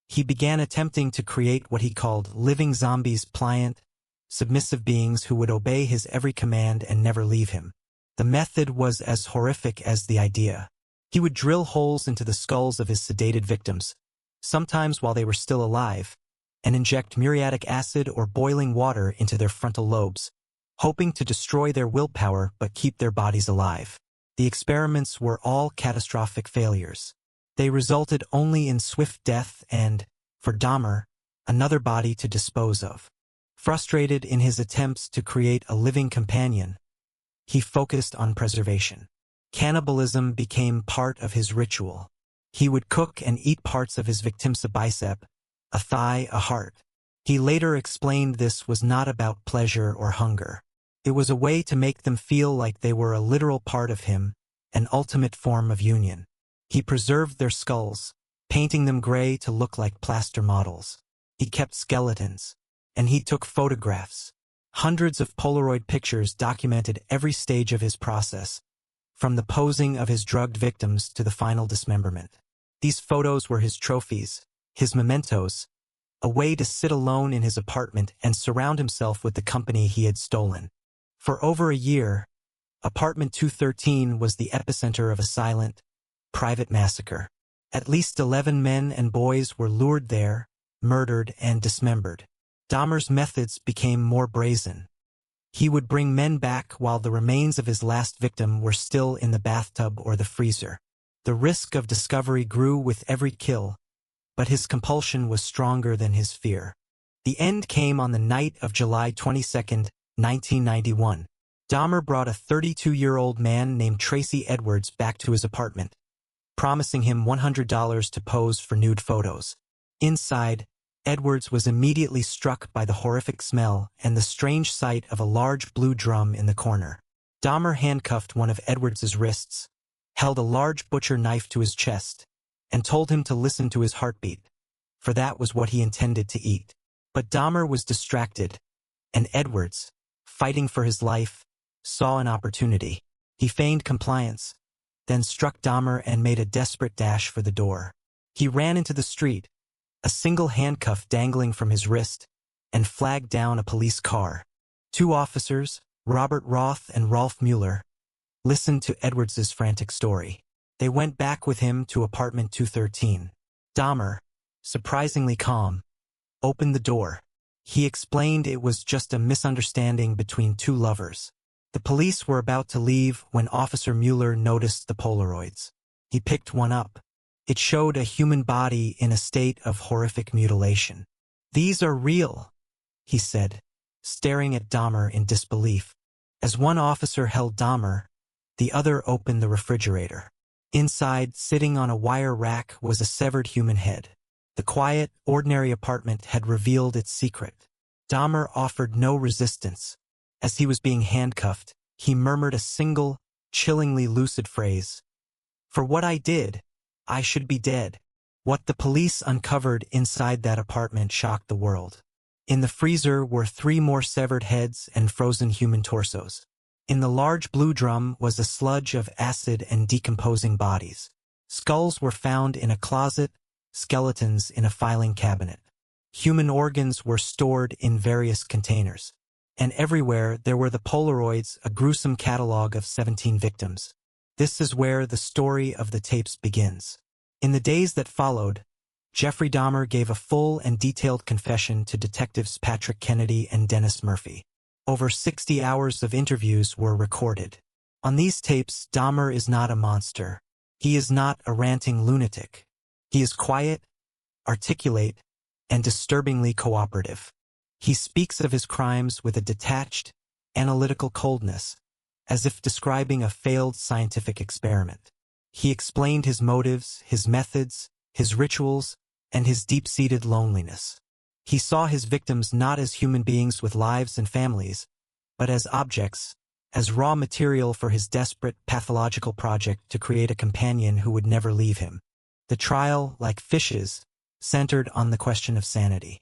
He began attempting to create what he called living zombies, pliant, submissive beings who would obey his every command and never leave him. The method was as horrific as the idea. He would drill holes into the skulls of his sedated victims, sometimes while they were still alive, and inject muriatic acid or boiling water into their frontal lobes, hoping to destroy their willpower but keep their bodies alive. The experiments were all catastrophic failures. They resulted only in swift death and, for Dahmer, another body to dispose of. Frustrated in his attempts to create a living companion, he focused on preservation. Cannibalism became part of his ritual. He would cook and eat parts of his victim's bicep, a thigh, a heart. He later explained this was not about pleasure or hunger. It was a way to make them feel like they were a literal part of him, an ultimate form of union. He preserved their skulls, painting them gray to look like plaster models. He kept skeletons, and he took photographs. Hundreds of Polaroid pictures documented every stage of his process, from the posing of his drugged victims to the final dismemberment. These photos were his trophies, his mementos, a way to sit alone in his apartment and surround himself with the company he had stolen. For over a year, apartment 213 was the epicenter of a silent, private massacre. At least 11 men and boys were lured there, murdered, and dismembered. Dahmer's methods became more brazen. He would bring men back while the remains of his last victim were still in the bathtub or the freezer. The risk of discovery grew with every kill, but his compulsion was stronger than his fear. The end came on the night of July 22, 1991. Dahmer brought a 32-year-old man named Tracy Edwards back to his apartment, promising him $100 to pose for nude photos. Inside, Edwards was immediately struck by the horrific smell and the strange sight of a large blue drum in the corner. Dahmer handcuffed one of Edwards's wrists, held a large butcher knife to his chest, and told him to listen to his heartbeat, for that was what he intended to eat. But Dahmer was distracted, and Edwards, fighting for his life, saw an opportunity. He feigned compliance, then struck Dahmer and made a desperate dash for the door. He ran into the street, a single handcuff dangling from his wrist, and flagged down a police car. Two officers, Robert Roth and Rolf Mueller, listened to Edwards's frantic story. They went back with him to apartment 213. Dahmer, surprisingly calm, opened the door. He explained it was just a misunderstanding between two lovers. The police were about to leave when Officer Mueller noticed the Polaroids. He picked one up. It showed a human body in a state of horrific mutilation. "These are real," he said, staring at Dahmer in disbelief. As one officer held Dahmer, the other opened the refrigerator. Inside, sitting on a wire rack, was a severed human head. The quiet, ordinary apartment had revealed its secret. Dahmer offered no resistance. As he was being handcuffed, he murmured a single, chillingly lucid phrase. "For what I did, I should be dead." What the police uncovered inside that apartment shocked the world. In the freezer were 3 more severed heads and frozen human torsos. In the large blue drum was a sludge of acid and decomposing bodies. Skulls were found in a closet, skeletons in a filing cabinet. Human organs were stored in various containers. And everywhere there were the Polaroids, a gruesome catalog of 17 victims. This is where the story of the tapes begins. In the days that followed, Jeffrey Dahmer gave a full and detailed confession to detectives Patrick Kennedy and Dennis Murphy. Over 60 hours of interviews were recorded. On these tapes, Dahmer is not a monster. He is not a ranting lunatic. He is quiet, articulate, and disturbingly cooperative. He speaks of his crimes with a detached, analytical coldness, as if describing a failed scientific experiment. He explained his motives, his methods, his rituals, and his deep-seated loneliness. He saw his victims not as human beings with lives and families, but as objects, as raw material for his desperate, pathological project to create a companion who would never leave him. The trial, like Fish's, centered on the question of sanity.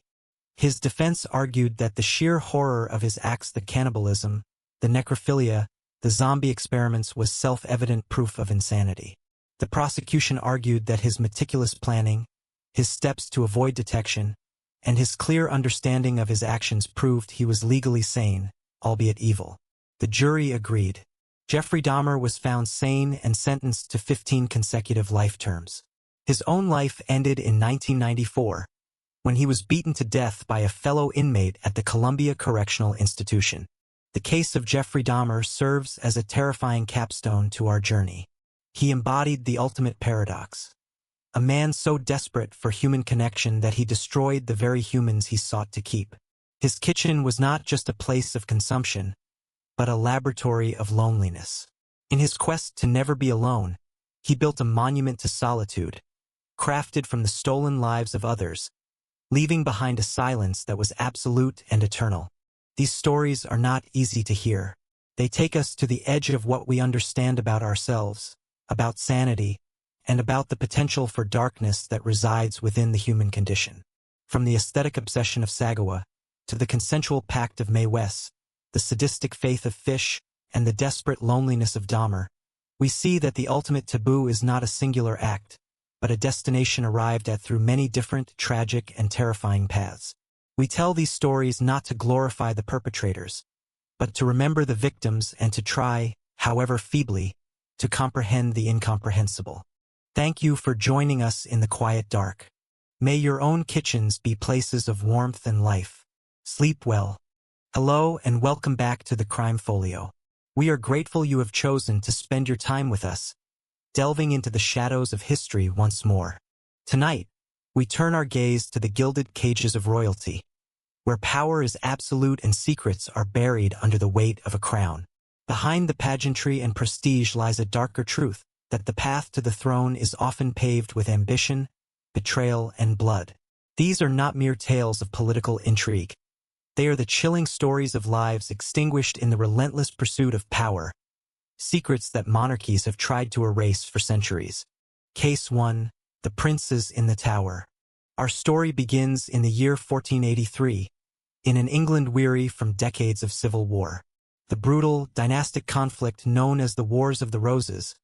His defense argued that the sheer horror of his acts, the cannibalism, the necrophilia, the zombie experiments, was self-evident proof of insanity. The prosecution argued that his meticulous planning, his steps to avoid detection, and his clear understanding of his actions proved he was legally sane, albeit evil. The jury agreed. Jeffrey Dahmer was found sane and sentenced to 15 consecutive life terms. His own life ended in 1994, when he was beaten to death by a fellow inmate at the Columbia Correctional Institution. The case of Jeffrey Dahmer serves as a terrifying capstone to our journey. He embodied the ultimate paradox. A man so desperate for human connection that he destroyed the very humans he sought to keep. His kitchen was not just a place of consumption, but a laboratory of loneliness. In his quest to never be alone, he built a monument to solitude, crafted from the stolen lives of others, leaving behind a silence that was absolute and eternal. These stories are not easy to hear. They take us to the edge of what we understand about ourselves, about sanity, and about the potential for darkness that resides within the human condition. From the aesthetic obsession of Sagawa, to the consensual pact of Mae West, the sadistic faith of Fish, and the desperate loneliness of Dahmer, we see that the ultimate taboo is not a singular act, but a destination arrived at through many different, tragic, and terrifying paths. We tell these stories not to glorify the perpetrators, but to remember the victims and to try, however feebly, to comprehend the incomprehensible. Thank you for joining us in the quiet dark. May your own kitchens be places of warmth and life. Sleep well. Hello and welcome back to the Crime Folio. We are grateful you have chosen to spend your time with us, delving into the shadows of history once more. Tonight, we turn our gaze to the gilded cages of royalty, where power is absolute and secrets are buried under the weight of a crown. Behind the pageantry and prestige lies a darker truth, that the path to the throne is often paved with ambition, betrayal, and blood. These are not mere tales of political intrigue. They are the chilling stories of lives extinguished in the relentless pursuit of power, secrets that monarchies have tried to erase for centuries. Case 1. The Princes in the Tower. Our story begins in the year 1483, in an England weary from decades of civil war. The brutal, dynastic conflict known as the Wars of the Roses,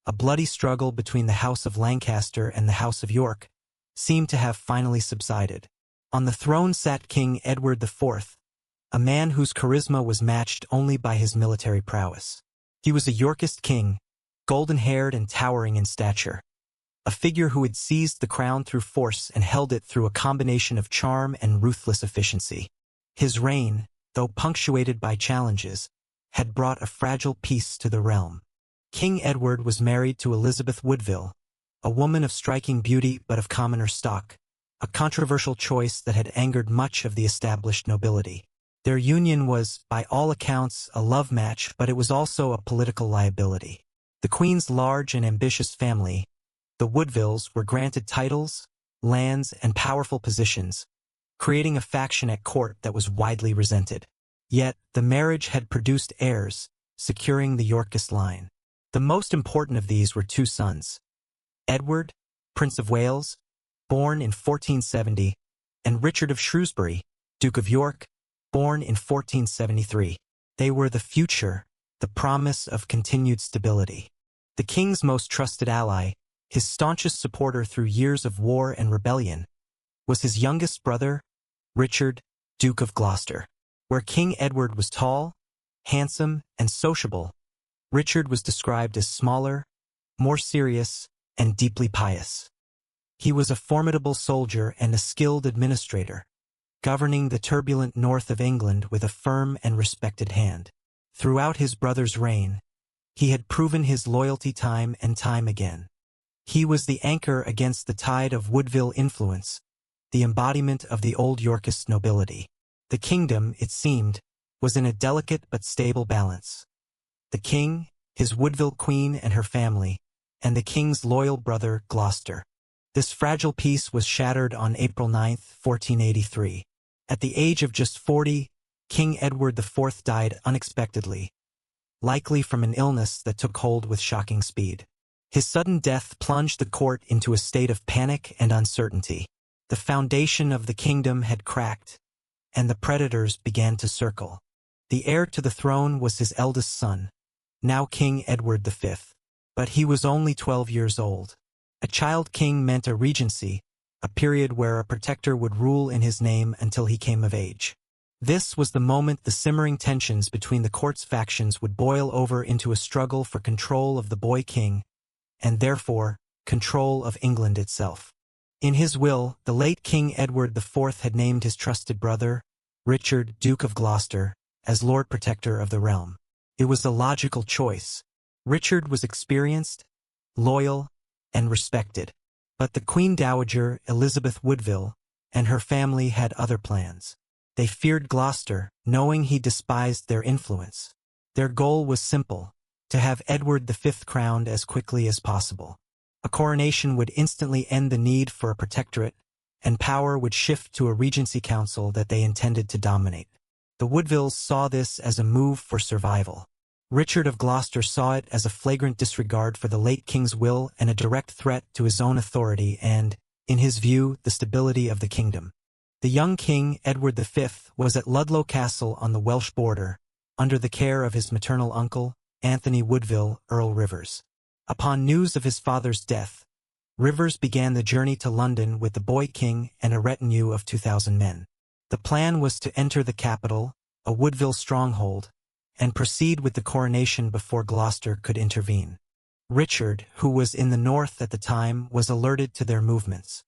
a bloody struggle between the House of Lancaster and the House of York, seemed to have finally subsided. On the throne sat King Edward IV, a man whose charisma was matched only by his military prowess. He was a Yorkist king, golden-haired and towering in stature. A figure who had seized the crown through force and held it through a combination of charm and ruthless efficiency. His reign, though punctuated by challenges, had brought a fragile peace to the realm. King Edward was married to Elizabeth Woodville, a woman of striking beauty but of commoner stock, a controversial choice that had angered much of the established nobility. Their union was, by all accounts, a love match, but it was also a political liability. The Queen's large and ambitious family, the Woodvilles, were granted titles, lands, and powerful positions, creating a faction at court that was widely resented. Yet, the marriage had produced heirs, securing the Yorkist line. The most important of these were two sons: Edward, Prince of Wales, born in 1470, and Richard of Shrewsbury, Duke of York, born in 1473. They were the future, the promise of continued stability. The king's most trusted ally, his staunchest supporter through years of war and rebellion, was his youngest brother, Richard, Duke of Gloucester. Where King Edward was tall, handsome, and sociable, Richard was described as smaller, more serious, and deeply pious. He was a formidable soldier and a skilled administrator, governing the turbulent north of England with a firm and respected hand. Throughout his brother's reign, he had proven his loyalty time and time again. He was the anchor against the tide of Woodville influence, the embodiment of the old Yorkist nobility. The kingdom, it seemed, was in a delicate but stable balance. The king, his Woodville queen and her family, and the king's loyal brother, Gloucester. This fragile peace was shattered on April 9, 1483. At the age of just 40, King Edward IV died unexpectedly, likely from an illness that took hold with shocking speed. His sudden death plunged the court into a state of panic and uncertainty. The foundation of the kingdom had cracked, and the predators began to circle. The heir to the throne was his eldest son, now King Edward V. But he was only 12 years old. A child king meant a regency, a period where a protector would rule in his name until he came of age. This was the moment the simmering tensions between the court's factions would boil over into a struggle for control of the boy king, and therefore, control of England itself. In his will, the late King Edward IV had named his trusted brother, Richard, Duke of Gloucester, as Lord Protector of the realm. It was the logical choice. Richard was experienced, loyal, and respected. But the Queen Dowager, Elizabeth Woodville, and her family had other plans. They feared Gloucester, knowing he despised their influence. Their goal was simple: to have Edward V crowned as quickly as possible. A coronation would instantly end the need for a protectorate, and power would shift to a regency council that they intended to dominate. The Woodvilles saw this as a move for survival. Richard of Gloucester saw it as a flagrant disregard for the late king's will and a direct threat to his own authority and, in his view, the stability of the kingdom. The young king, Edward V, was at Ludlow Castle on the Welsh border, under the care of his maternal uncle, Anthony Woodville, Earl Rivers. Upon news of his father's death, Rivers began the journey to London with the boy king and a retinue of 2,000 men. The plan was to enter the capital, a Woodville stronghold, and proceed with the coronation before Gloucester could intervene. Richard, who was in the north at the time, was alerted to their movements.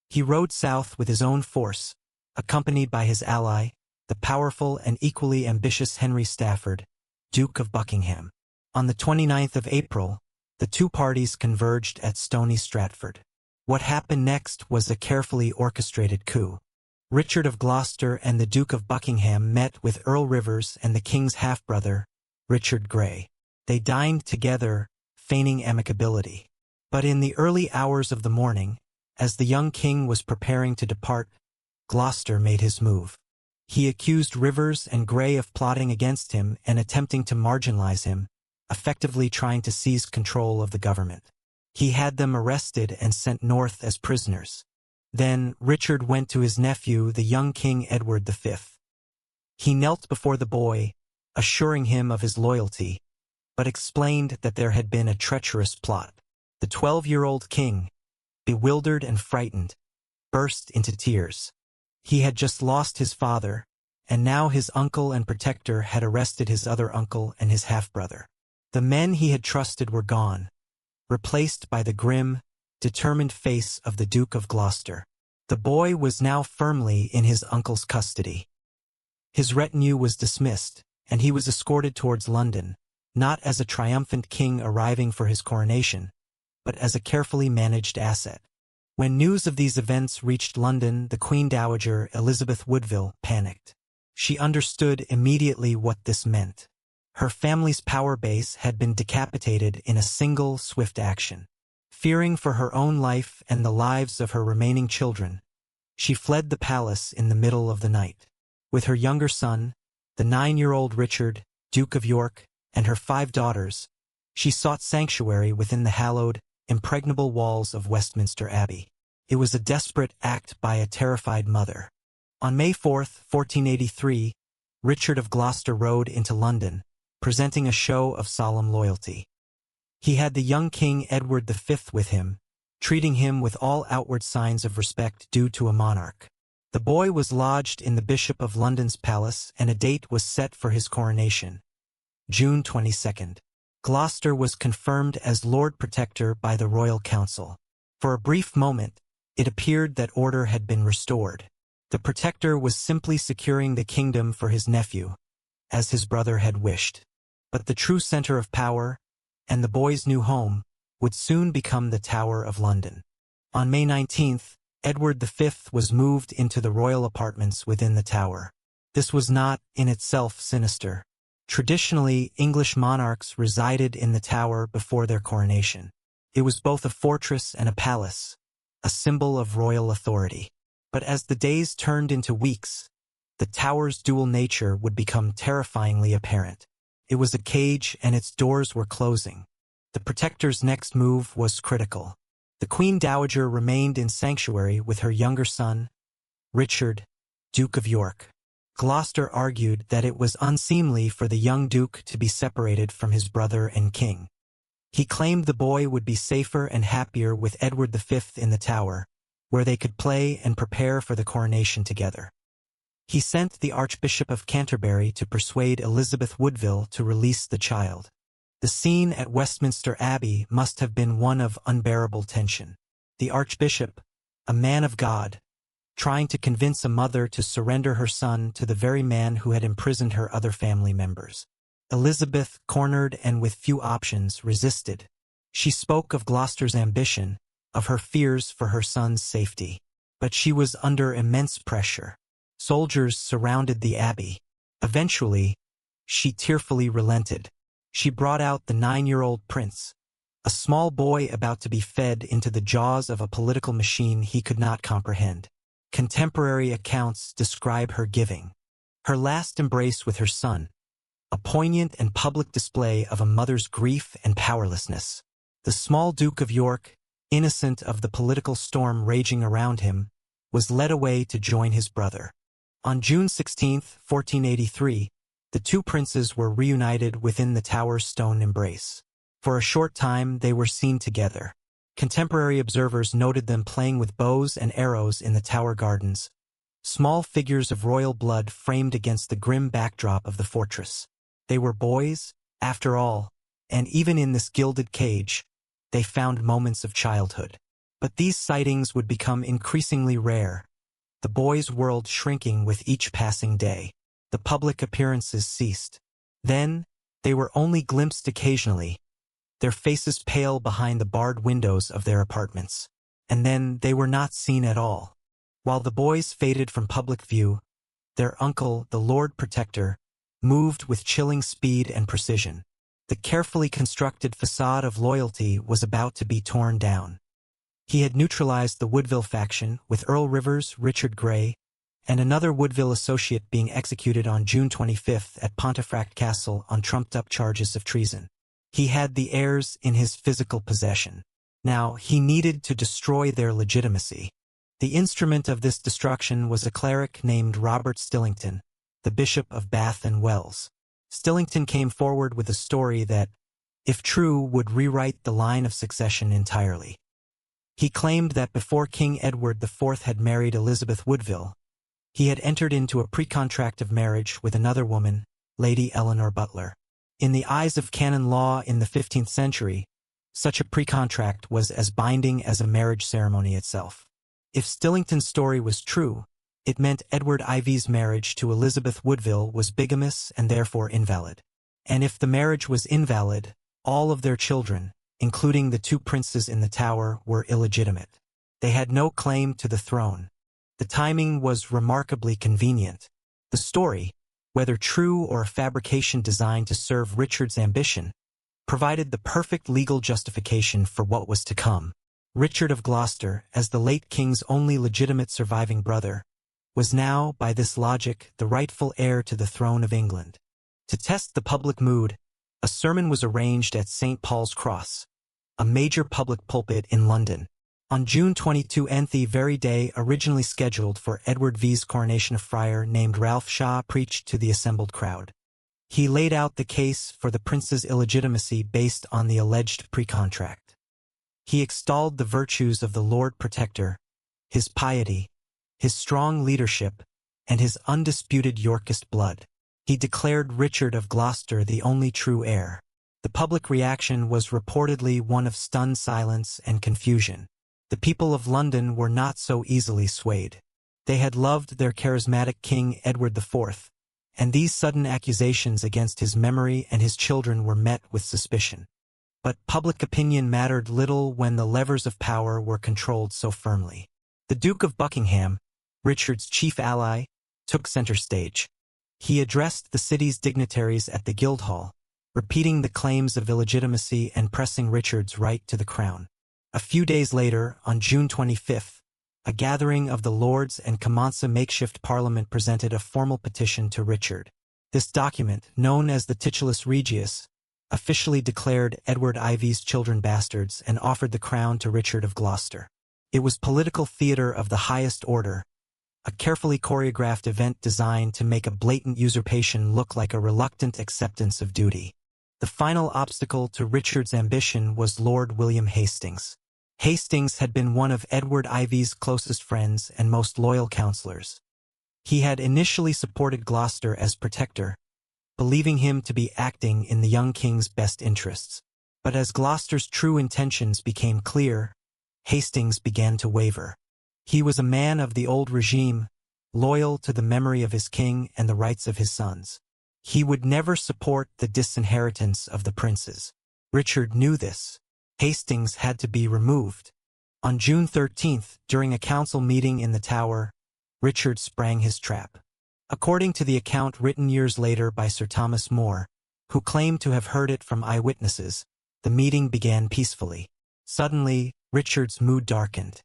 He rode south with his own force, accompanied by his ally, the powerful and equally ambitious Henry Stafford, Duke of Buckingham. On the 29th of April, the two parties converged at Stony Stratford. What happened next was a carefully orchestrated coup. Richard of Gloucester and the Duke of Buckingham met with Earl Rivers and the king's half-brother, Richard Grey. They dined together, feigning amicability. But in the early hours of the morning, as the young king was preparing to depart, Gloucester made his move. He accused Rivers and Grey of plotting against him and attempting to marginalize him, effectively trying to seize control of the government. He had them arrested and sent north as prisoners. Then Richard went to his nephew, the young King Edward V. He knelt before the boy, assuring him of his loyalty, but explained that there had been a treacherous plot. The 12-year-old king, bewildered and frightened, burst into tears. He had just lost his father, and now his uncle and protector had arrested his other uncle and his half-brother. The men he had trusted were gone, replaced by the grim, determined face of the Duke of Gloucester. The boy was now firmly in his uncle's custody. His retinue was dismissed, and he was escorted towards London, not as a triumphant king arriving for his coronation, but as a carefully managed asset. When news of these events reached London, the Queen Dowager Elizabeth Woodville panicked. She understood immediately what this meant. Her family's power base had been decapitated in a single swift action. Fearing for her own life and the lives of her remaining children, she fled the palace in the middle of the night. With her younger son, the 9-year-old Richard, Duke of York, and her 5 daughters, she sought sanctuary within the hallowed, impregnable walls of Westminster Abbey. It was a desperate act by a terrified mother. On May 4, 1483, Richard of Gloucester rode into London, presenting a show of solemn loyalty. He had the young King Edward V with him, treating him with all outward signs of respect due to a monarch. The boy was lodged in the Bishop of London's palace, and a date was set for his coronation, June 22. Gloucester was confirmed as Lord Protector by the Royal Council. For a brief moment, it appeared that order had been restored. The Protector was simply securing the kingdom for his nephew, as his brother had wished. But the true center of power, and the boy's new home, would soon become the Tower of London. On May 19, Edward V was moved into the royal apartments within the tower. This was not, in itself, sinister. Traditionally, English monarchs resided in the tower before their coronation. It was both a fortress and a palace, a symbol of royal authority. But as the days turned into weeks, the tower's dual nature would become terrifyingly apparent. It was a cage, and its doors were closing. The Protector's next move was critical. The Queen Dowager remained in sanctuary with her younger son, Richard, Duke of York. Gloucester argued that it was unseemly for the young duke to be separated from his brother and king. He claimed the boy would be safer and happier with Edward V in the Tower, where they could play and prepare for the coronation together. He sent the Archbishop of Canterbury to persuade Elizabeth Woodville to release the child. The scene at Westminster Abbey must have been one of unbearable tension. The Archbishop, a man of God, trying to convince a mother to surrender her son to the very man who had imprisoned her other family members. Elizabeth, cornered and with few options, resisted. She spoke of Gloucester's ambition, of her fears for her son's safety. But she was under immense pressure. Soldiers surrounded the abbey. Eventually, she tearfully relented. She brought out the 9-year-old prince, a small boy about to be fed into the jaws of a political machine he could not comprehend. Contemporary accounts describe her giving her last embrace with her son, a poignant and public display of a mother's grief and powerlessness. The small Duke of York, innocent of the political storm raging around him, was led away to join his brother. On June 16, 1483, the two princes were reunited within the tower's stone embrace. For a short time they were seen together. Contemporary observers noted them playing with bows and arrows in the tower gardens, small figures of royal blood framed against the grim backdrop of the fortress. They were boys, after all, and even in this gilded cage, they found moments of childhood. But these sightings would become increasingly rare, the boys' world shrinking with each passing day. The public appearances ceased. Then, they were only glimpsed occasionally, their faces pale behind the barred windows of their apartments. And then they were not seen at all. While the boys faded from public view, their uncle, the Lord Protector, moved with chilling speed and precision. The carefully constructed facade of loyalty was about to be torn down. He had neutralized the Woodville faction, with Earl Rivers, Richard Grey, and another Woodville associate being executed on June 25 at Pontefract Castle on trumped-up charges of treason. He had the heirs in his physical possession. Now, he needed to destroy their legitimacy. The instrument of this destruction was a cleric named Robert Stillington, the Bishop of Bath and Wells. Stillington came forward with a story that, if true, would rewrite the line of succession entirely. He claimed that before King Edward IV had married Elizabeth Woodville, he had entered into a pre-contract of marriage with another woman, Lady Eleanor Butler. In the eyes of canon law in the 15th century, such a pre-contract was as binding as a marriage ceremony itself. If Stillington's story was true, it meant Edward Ivy's marriage to Elizabeth Woodville was bigamous and therefore invalid. And if the marriage was invalid, all of their children, including the two princes in the Tower, were illegitimate. They had no claim to the throne. The timing was remarkably convenient. The story, whether true or a fabrication designed to serve Richard's ambition, provided the perfect legal justification for what was to come. Richard of Gloucester, as the late king's only legitimate surviving brother, was now, by this logic, the rightful heir to the throne of England. To test the public mood, a sermon was arranged at St. Paul's Cross, a major public pulpit in London, on June 22, the very day originally scheduled for Edward V's coronation. A friar named Ralph Shaw preached to the assembled crowd. He laid out the case for the prince's illegitimacy based on the alleged pre-contract. He extolled the virtues of the Lord Protector, his piety, his strong leadership, and his undisputed Yorkist blood. He declared Richard of Gloucester the only true heir. The public reaction was reportedly one of stunned silence and confusion. The people of London were not so easily swayed. They had loved their charismatic King Edward IV, and these sudden accusations against his memory and his children were met with suspicion. But public opinion mattered little when the levers of power were controlled so firmly. The Duke of Buckingham, Richard's chief ally, took center stage. He addressed the city's dignitaries at the Guildhall, repeating the claims of illegitimacy and pressing Richard's right to the crown. A few days later, on June 25, a gathering of the Lords and Commons makeshift parliament presented a formal petition to Richard. This document, known as the Titulus Regius, officially declared Edward Ivy's children bastards and offered the crown to Richard of Gloucester. It was political theater of the highest order, a carefully choreographed event designed to make a blatant usurpation look like a reluctant acceptance of duty. The final obstacle to Richard's ambition was Lord William Hastings. Hastings had been one of Edward Ivy's closest friends and most loyal counselors. He had initially supported Gloucester as protector, believing him to be acting in the young king's best interests. But as Gloucester's true intentions became clear, Hastings began to waver. He was a man of the old regime, loyal to the memory of his king and the rights of his sons. He would never support the disinheritance of the princes. Richard knew this. Hastings had to be removed. On June 13, during a council meeting in the Tower, Richard sprang his trap. According to the account written years later by Sir Thomas More, who claimed to have heard it from eyewitnesses, the meeting began peacefully. Suddenly, Richard's mood darkened.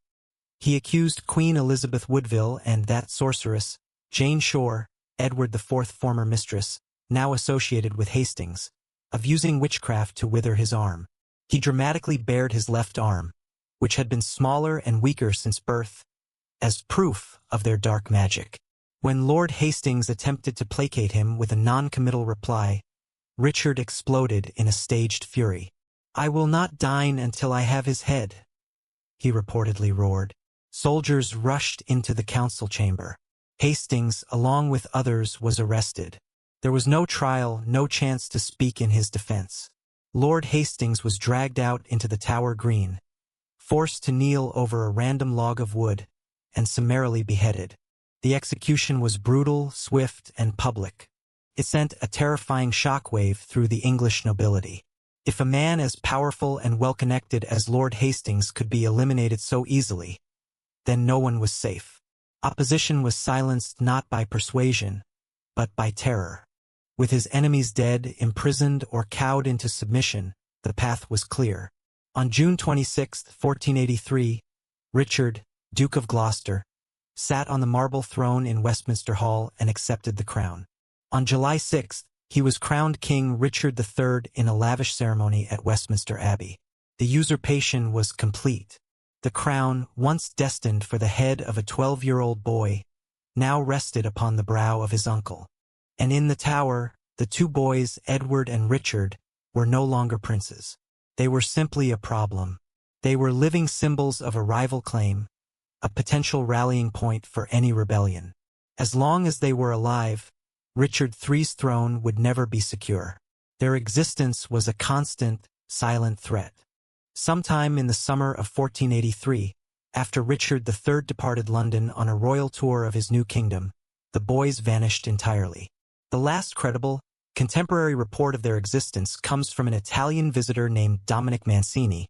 He accused Queen Elizabeth Woodville and that sorceress, Jane Shore, Edward IV's former mistress, now associated with Hastings, of using witchcraft to wither his arm. He dramatically bared his left arm, which had been smaller and weaker since birth, as proof of their dark magic. When Lord Hastings attempted to placate him with a non-committal reply, Richard exploded in a staged fury. "I will not dine until I have his head," he reportedly roared. Soldiers rushed into the council chamber. Hastings, along with others, was arrested. There was no trial, no chance to speak in his defense. Lord Hastings was dragged out into the Tower Green, forced to kneel over a random log of wood, and summarily beheaded. The execution was brutal, swift, and public. It sent a terrifying shockwave through the English nobility. If a man as powerful and well-connected as Lord Hastings could be eliminated so easily, then no one was safe. Opposition was silenced not by persuasion, but by terror. With his enemies dead, imprisoned, or cowed into submission, the path was clear. On June 26, 1483, Richard, Duke of Gloucester, sat on the marble throne in Westminster Hall and accepted the crown. On July 6, he was crowned King Richard III in a lavish ceremony at Westminster Abbey. The usurpation was complete. The crown, once destined for the head of a 12-year-old boy, now rested upon the brow of his uncle. And in the Tower, the two boys, Edward and Richard, were no longer princes. They were simply a problem. They were living symbols of a rival claim, a potential rallying point for any rebellion. As long as they were alive, Richard III's throne would never be secure. Their existence was a constant, silent threat. Sometime in the summer of 1483, after Richard III departed London on a royal tour of his new kingdom, the boys vanished entirely. The last credible, contemporary report of their existence comes from an Italian visitor named Dominic Mancini,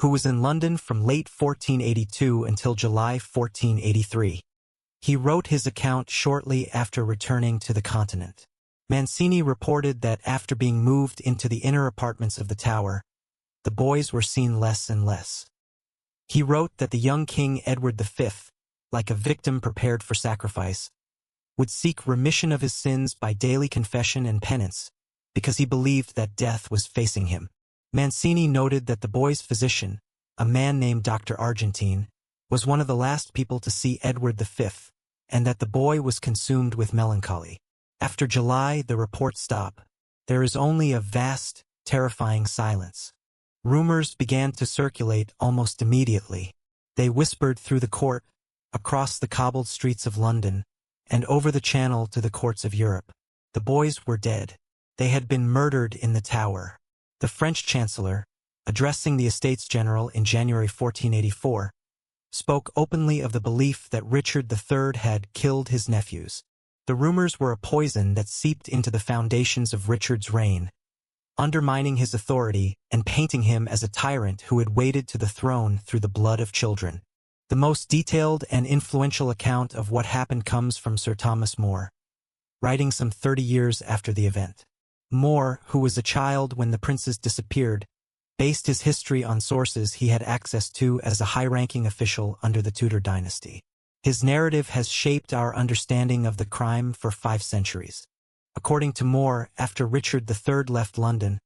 who was in London from late 1482 until July 1483. He wrote his account shortly after returning to the continent. Mancini reported that after being moved into the inner apartments of the tower, the boys were seen less and less. He wrote that the young King Edward V, like a victim prepared for sacrifice, would seek remission of his sins by daily confession and penance, because he believed that death was facing him. Mancini noted that the boy's physician, a man named Dr. Argentine, was one of the last people to see Edward V, and that the boy was consumed with melancholy. After July, the reports stop. There is only a vast, terrifying silence. Rumors began to circulate almost immediately. They whispered through the court, across the cobbled streets of London, and over the Channel to the courts of Europe. The boys were dead. They had been murdered in the tower. The French Chancellor, addressing the Estates General in January 1484, spoke openly of the belief that Richard III had killed his nephews. The rumors were a poison that seeped into the foundations of Richard's reign, undermining his authority and painting him as a tyrant who had waded to the throne through the blood of children. The most detailed and influential account of what happened comes from Sir Thomas More, writing some 30 years after the event. More, who was a child when the princes disappeared, based his history on sources he had access to as a high-ranking official under the Tudor dynasty. His narrative has shaped our understanding of the crime for 5 centuries. According to More, after Richard III left London,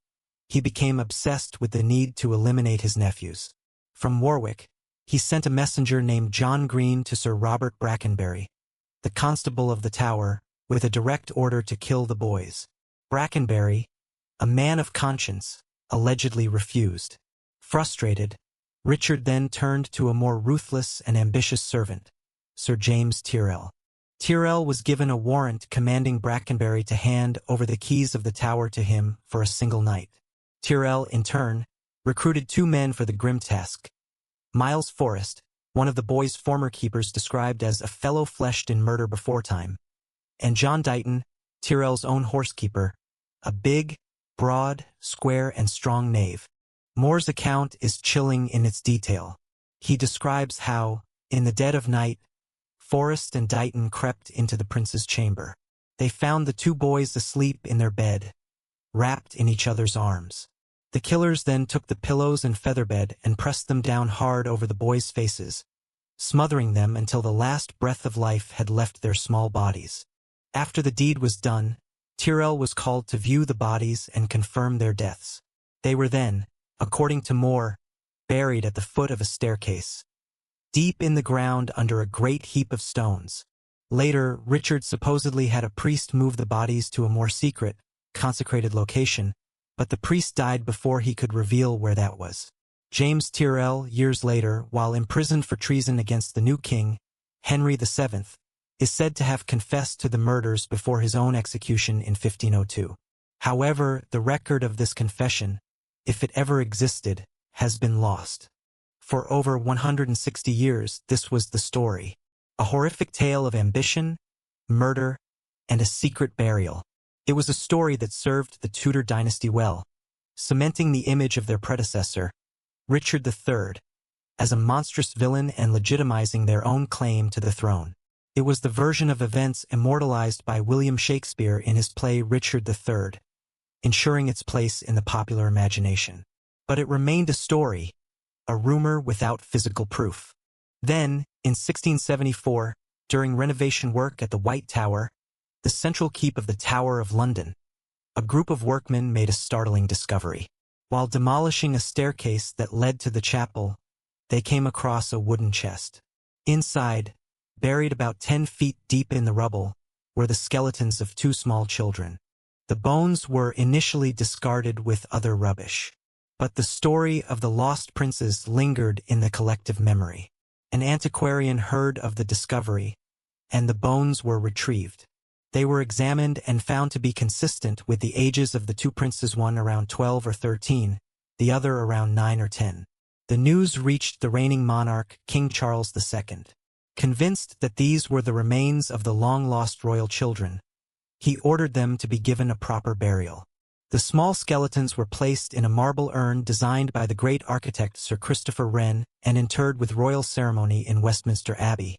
he became obsessed with the need to eliminate his nephews. From Warwick, he sent a messenger named John Green to Sir Robert Brackenbury, the constable of the Tower, with a direct order to kill the boys. Brackenbury, a man of conscience, allegedly refused. Frustrated, Richard then turned to a more ruthless and ambitious servant, Sir James Tyrrell. Tyrrell was given a warrant commanding Brackenbury to hand over the keys of the Tower to him for a single night. Tyrrell, in turn, recruited 2 men for the grim task. Miles Forrest, one of the boys' former keepers described as a fellow fleshed in murder beforetime, and John Dighton, Tyrrell's own horsekeeper, a big, broad, square, and strong knave. More's account is chilling in its detail. He describes how, in the dead of night, Forrest and Dighton crept into the prince's chamber. They found the 2 boys asleep in their bed, wrapped in each other's arms. The killers then took the pillows and featherbed and pressed them down hard over the boys' faces, smothering them until the last breath of life had left their small bodies. After the deed was done, Tyrrell was called to view the bodies and confirm their deaths. They were then, according to More, buried at the foot of a staircase, deep in the ground under a great heap of stones. Later, Richard supposedly had a priest move the bodies to a more secret, consecrated location, but the priest died before he could reveal where that was. James Tyrrell, years later, while imprisoned for treason against the new king, Henry VII, is said to have confessed to the murders before his own execution in 1502. However, the record of this confession, if it ever existed, has been lost. For over 160 years, this was the story. A horrific tale of ambition, murder, and a secret burial. It was a story that served the Tudor dynasty well, cementing the image of their predecessor, Richard III, as a monstrous villain and legitimizing their own claim to the throne. It was the version of events immortalized by William Shakespeare in his play Richard III, ensuring its place in the popular imagination. But it remained a story, a rumor without physical proof. Then, in 1674, during renovation work at the White Tower, the central keep of the Tower of London, a group of workmen made a startling discovery. While demolishing a staircase that led to the chapel, they came across a wooden chest. Inside, buried about 10 feet deep in the rubble, were the skeletons of 2 small children. The bones were initially discarded with other rubbish. But the story of the lost princes lingered in the collective memory. An antiquarian heard of the discovery, and the bones were retrieved. They were examined and found to be consistent with the ages of the two princes, one around 12 or 13, the other around 9 or 10. The news reached the reigning monarch, King Charles II. Convinced that these were the remains of the long-lost royal children, he ordered them to be given a proper burial. The small skeletons were placed in a marble urn designed by the great architect Sir Christopher Wren and interred with royal ceremony in Westminster Abbey,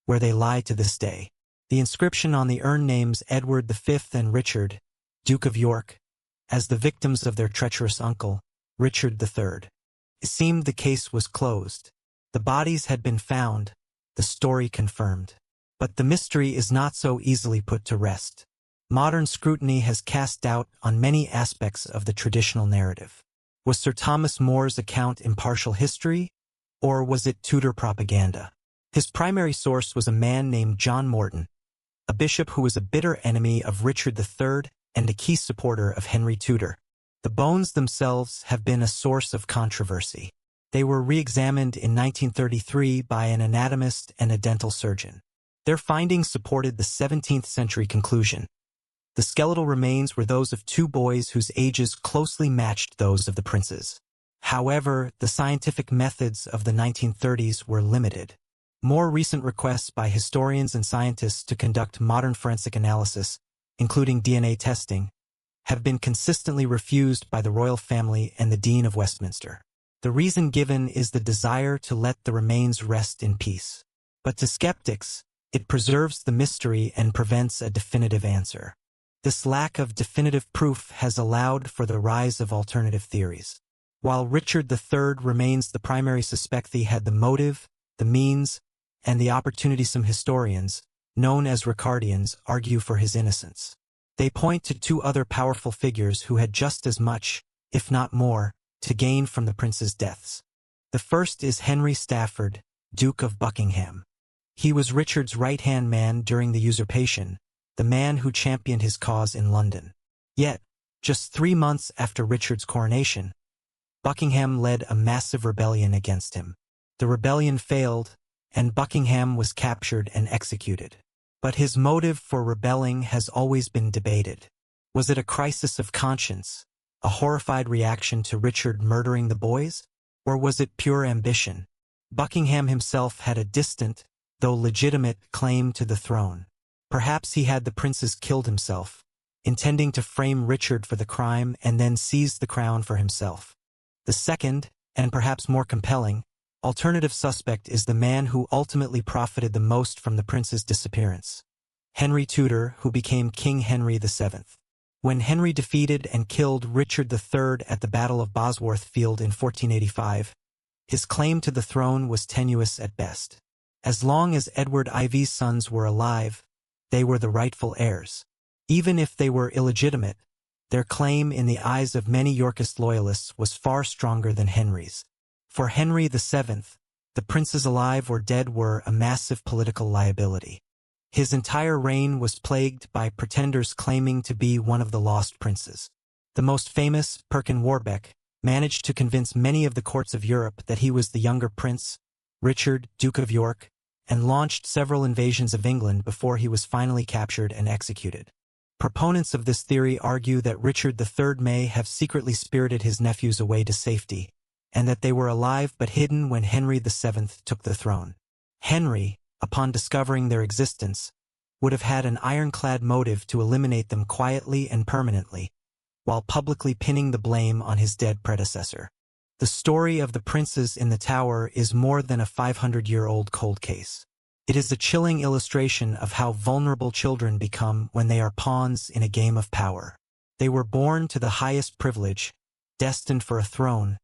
where they lie to this day. The inscription on the urn names Edward V and Richard, Duke of York, as the victims of their treacherous uncle, Richard III. It seemed the case was closed. The bodies had been found, the story confirmed. But the mystery is not so easily put to rest. Modern scrutiny has cast doubt on many aspects of the traditional narrative. Was Sir Thomas More's account impartial history, or was it Tudor propaganda? His primary source was a man named John Morton, a bishop who was a bitter enemy of Richard III and a key supporter of Henry Tudor. The bones themselves have been a source of controversy. They were re-examined in 1933 by an anatomist and a dental surgeon. Their findings supported the 17th century conclusion. The skeletal remains were those of two boys whose ages closely matched those of the princes. However, the scientific methods of the 1930s were limited. More recent requests by historians and scientists to conduct modern forensic analysis, including DNA testing, have been consistently refused by the royal family and the Dean of Westminster. The reason given is the desire to let the remains rest in peace. But to skeptics, it preserves the mystery and prevents a definitive answer. This lack of definitive proof has allowed for the rise of alternative theories. While Richard III remains the primary suspect, he had the motive, the means, and the opportunity. Some historians, known as Ricardians, argue for his innocence. They point to two other powerful figures who had just as much, if not more, to gain from the princes' deaths. The first is Henry Stafford, Duke of Buckingham. He was Richard's right-hand man during the usurpation, the man who championed his cause in London. Yet, just 3 months after Richard's coronation, Buckingham led a massive rebellion against him. The rebellion failed, and Buckingham was captured and executed. But his motive for rebelling has always been debated. Was it a crisis of conscience, a horrified reaction to Richard murdering the boys, or was it pure ambition? Buckingham himself had a distant, though legitimate, claim to the throne. Perhaps he had the princes killed himself, intending to frame Richard for the crime and then seize the crown for himself. The second, and perhaps more compelling, alternative suspect is the man who ultimately profited the most from the prince's disappearance. Henry Tudor, who became King Henry VII. When Henry defeated and killed Richard III at the Battle of Bosworth Field in 1485, his claim to the throne was tenuous at best. As long as Edward IV's sons were alive, they were the rightful heirs. Even if they were illegitimate, their claim in the eyes of many Yorkist loyalists was far stronger than Henry's. For Henry VII, the princes alive or dead were a massive political liability. His entire reign was plagued by pretenders claiming to be one of the lost princes. The most famous, Perkin Warbeck, managed to convince many of the courts of Europe that he was the younger prince, Richard, Duke of York, and launched several invasions of England before he was finally captured and executed. Proponents of this theory argue that Richard III may have secretly spirited his nephews away to safety, and that they were alive but hidden when Henry VII took the throne. Henry, upon discovering their existence, would have had an ironclad motive to eliminate them quietly and permanently, while publicly pinning the blame on his dead predecessor. The story of the princes in the Tower is more than a 500-year-old cold case. It is a chilling illustration of how vulnerable children become when they are pawns in a game of power. They were born to the highest privilege, destined for a throne,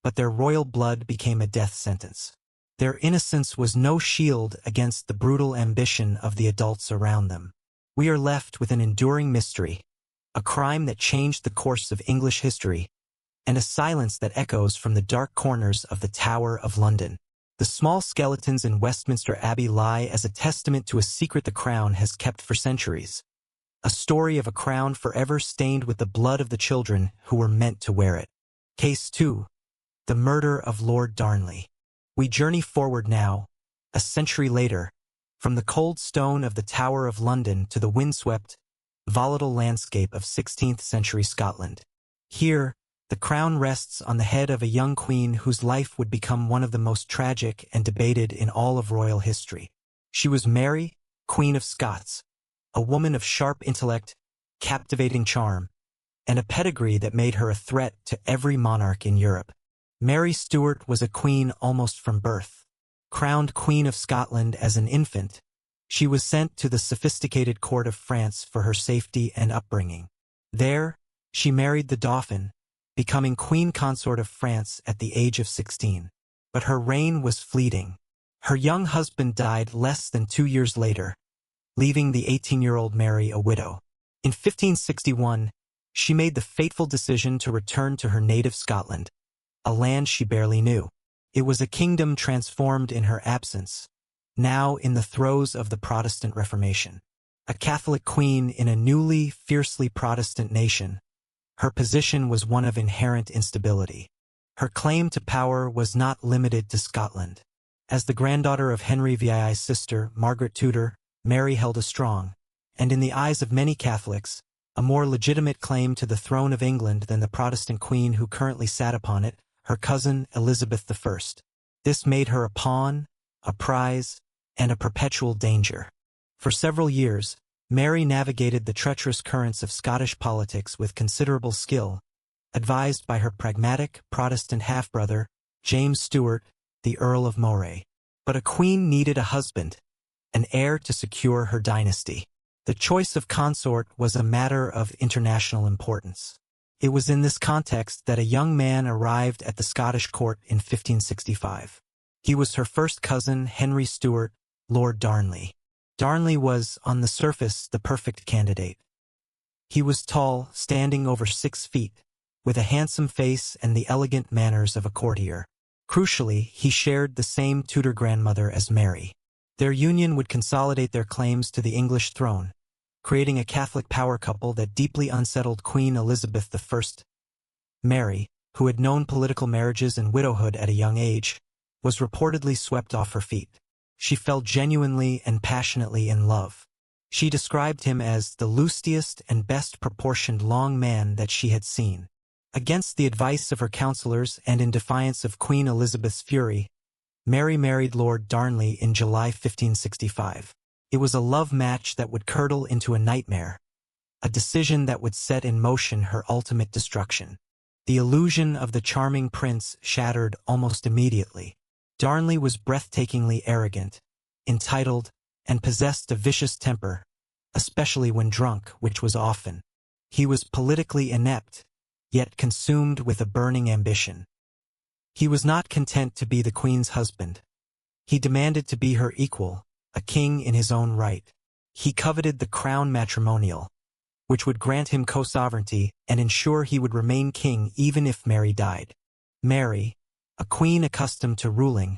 but their royal blood became a death sentence. Their innocence was no shield against the brutal ambition of the adults around them. We are left with an enduring mystery, a crime that changed the course of English history, and a silence that echoes from the dark corners of the Tower of London. The small skeletons in Westminster Abbey lie as a testament to a secret the crown has kept for centuries. A story of a crown forever stained with the blood of the children who were meant to wear it. Case 2. The murder of Lord Darnley. We journey forward now, a century later, from the cold stone of the Tower of London to the windswept, volatile landscape of 16th-century Scotland. Here, the crown rests on the head of a young queen whose life would become one of the most tragic and debated in all of royal history. She was Mary, Queen of Scots, a woman of sharp intellect, captivating charm, and a pedigree that made her a threat to every monarch in Europe. Mary Stuart was a queen almost from birth. Crowned Queen of Scotland as an infant, she was sent to the sophisticated court of France for her safety and upbringing. There, she married the Dauphin, becoming Queen Consort of France at the age of 16. But her reign was fleeting. Her young husband died less than 2 years later, leaving the 18-year-old Mary a widow. In 1561, she made the fateful decision to return to her native Scotland, a land she barely knew. It was a kingdom transformed in her absence, now in the throes of the Protestant Reformation. A Catholic queen in a newly, fiercely Protestant nation, her position was one of inherent instability. Her claim to power was not limited to Scotland. As the granddaughter of Henry VII's sister, Margaret Tudor, Mary held a strong, and in the eyes of many Catholics, a more legitimate claim to the throne of England than the Protestant queen who currently sat upon it, her cousin Elizabeth I. This made her a pawn, a prize, and a perpetual danger. For several years, Mary navigated the treacherous currents of Scottish politics with considerable skill, advised by her pragmatic Protestant half-brother, James Stuart, the Earl of Moray. But a queen needed a husband, an heir to secure her dynasty. The choice of consort was a matter of international importance. It was in this context that a young man arrived at the Scottish court in 1565. He was her first cousin, Henry Stuart, Lord Darnley. Darnley was, on the surface, the perfect candidate. He was tall, standing over 6 feet, with a handsome face and the elegant manners of a courtier. Crucially, he shared the same Tudor grandmother as Mary. Their union would consolidate their claims to the English throne, creating a Catholic power couple that deeply unsettled Queen Elizabeth I. Mary, who had known political marriages and widowhood at a young age, was reportedly swept off her feet. She fell genuinely and passionately in love. She described him as the lustiest and best-proportioned long man that she had seen. Against the advice of her counselors and in defiance of Queen Elizabeth's fury, Mary married Lord Darnley in July 1565. It was a love match that would curdle into a nightmare, a decision that would set in motion her ultimate destruction. The illusion of the charming prince shattered almost immediately. Darnley was breathtakingly arrogant, entitled, and possessed a vicious temper, especially when drunk, which was often. He was politically inept, yet consumed with a burning ambition. He was not content to be the queen's husband. He demanded to be her equal, a king in his own right. He coveted the crown matrimonial, which would grant him co-sovereignty and ensure he would remain king even if Mary died. Mary, a queen accustomed to ruling,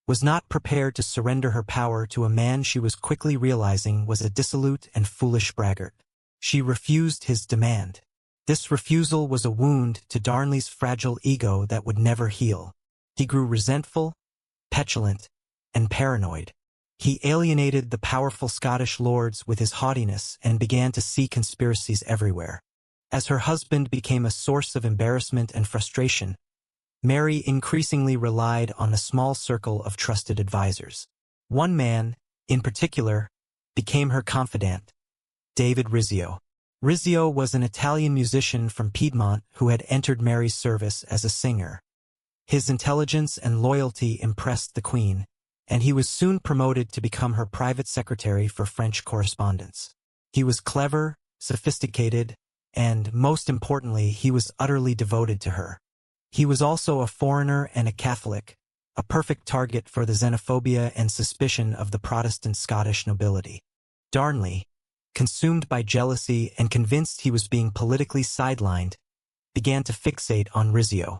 was not prepared to surrender her power to a man she was quickly realizing was a dissolute and foolish braggart. She refused his demand. This refusal was a wound to Darnley's fragile ego that would never heal. He grew resentful, petulant, and paranoid. He alienated the powerful Scottish lords with his haughtiness and began to see conspiracies everywhere. As her husband became a source of embarrassment and frustration, Mary increasingly relied on a small circle of trusted advisors. One man, in particular, became her confidant, David Rizzio. Rizzio was an Italian musician from Piedmont who had entered Mary's service as a singer. His intelligence and loyalty impressed the queen, and he was soon promoted to become her private secretary for French correspondence. He was clever, sophisticated, and, most importantly, he was utterly devoted to her. He was also a foreigner and a Catholic, a perfect target for the xenophobia and suspicion of the Protestant Scottish nobility. Darnley, consumed by jealousy and convinced he was being politically sidelined, began to fixate on Rizzio.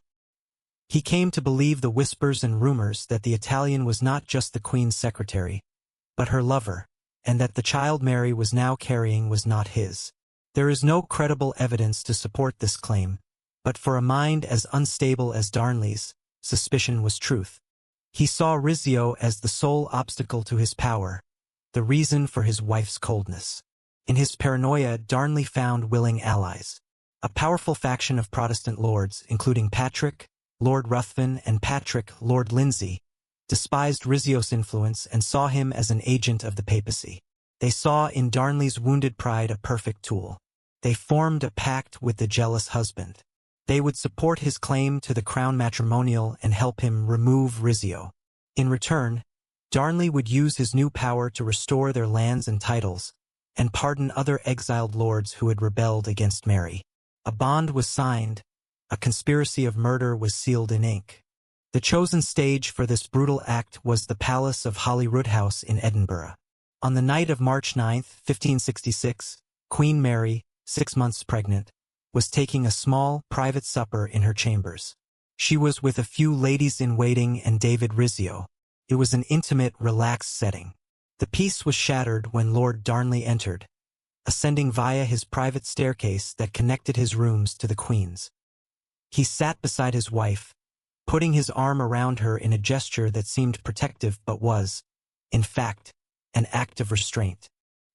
He came to believe the whispers and rumors that the Italian was not just the queen's secretary, but her lover, and that the child Mary was now carrying was not his. There is no credible evidence to support this claim, but for a mind as unstable as Darnley's, suspicion was truth. He saw Rizzio as the sole obstacle to his power, the reason for his wife's coldness. In his paranoia, Darnley found willing allies. A powerful faction of Protestant lords, including Patrick, Lord Ruthven, and Patrick, Lord Lindsay, despised Rizzio's influence and saw him as an agent of the papacy. They saw in Darnley's wounded pride a perfect tool. They formed a pact with the jealous husband. They would support his claim to the crown matrimonial and help him remove Rizzio. In return, Darnley would use his new power to restore their lands and titles, and pardon other exiled lords who had rebelled against Mary. A bond was signed, a conspiracy of murder was sealed in ink. The chosen stage for this brutal act was the palace of Holyrood House in Edinburgh. On the night of March 9, 1566, Queen Mary, 6 months pregnant, was taking a small, private supper in her chambers. She was with a few ladies-in-waiting and David Rizzio. It was an intimate, relaxed setting. The peace was shattered when Lord Darnley entered, ascending via his private staircase that connected his rooms to the Queen's. He sat beside his wife, putting his arm around her in a gesture that seemed protective but was, in fact, an act of restraint.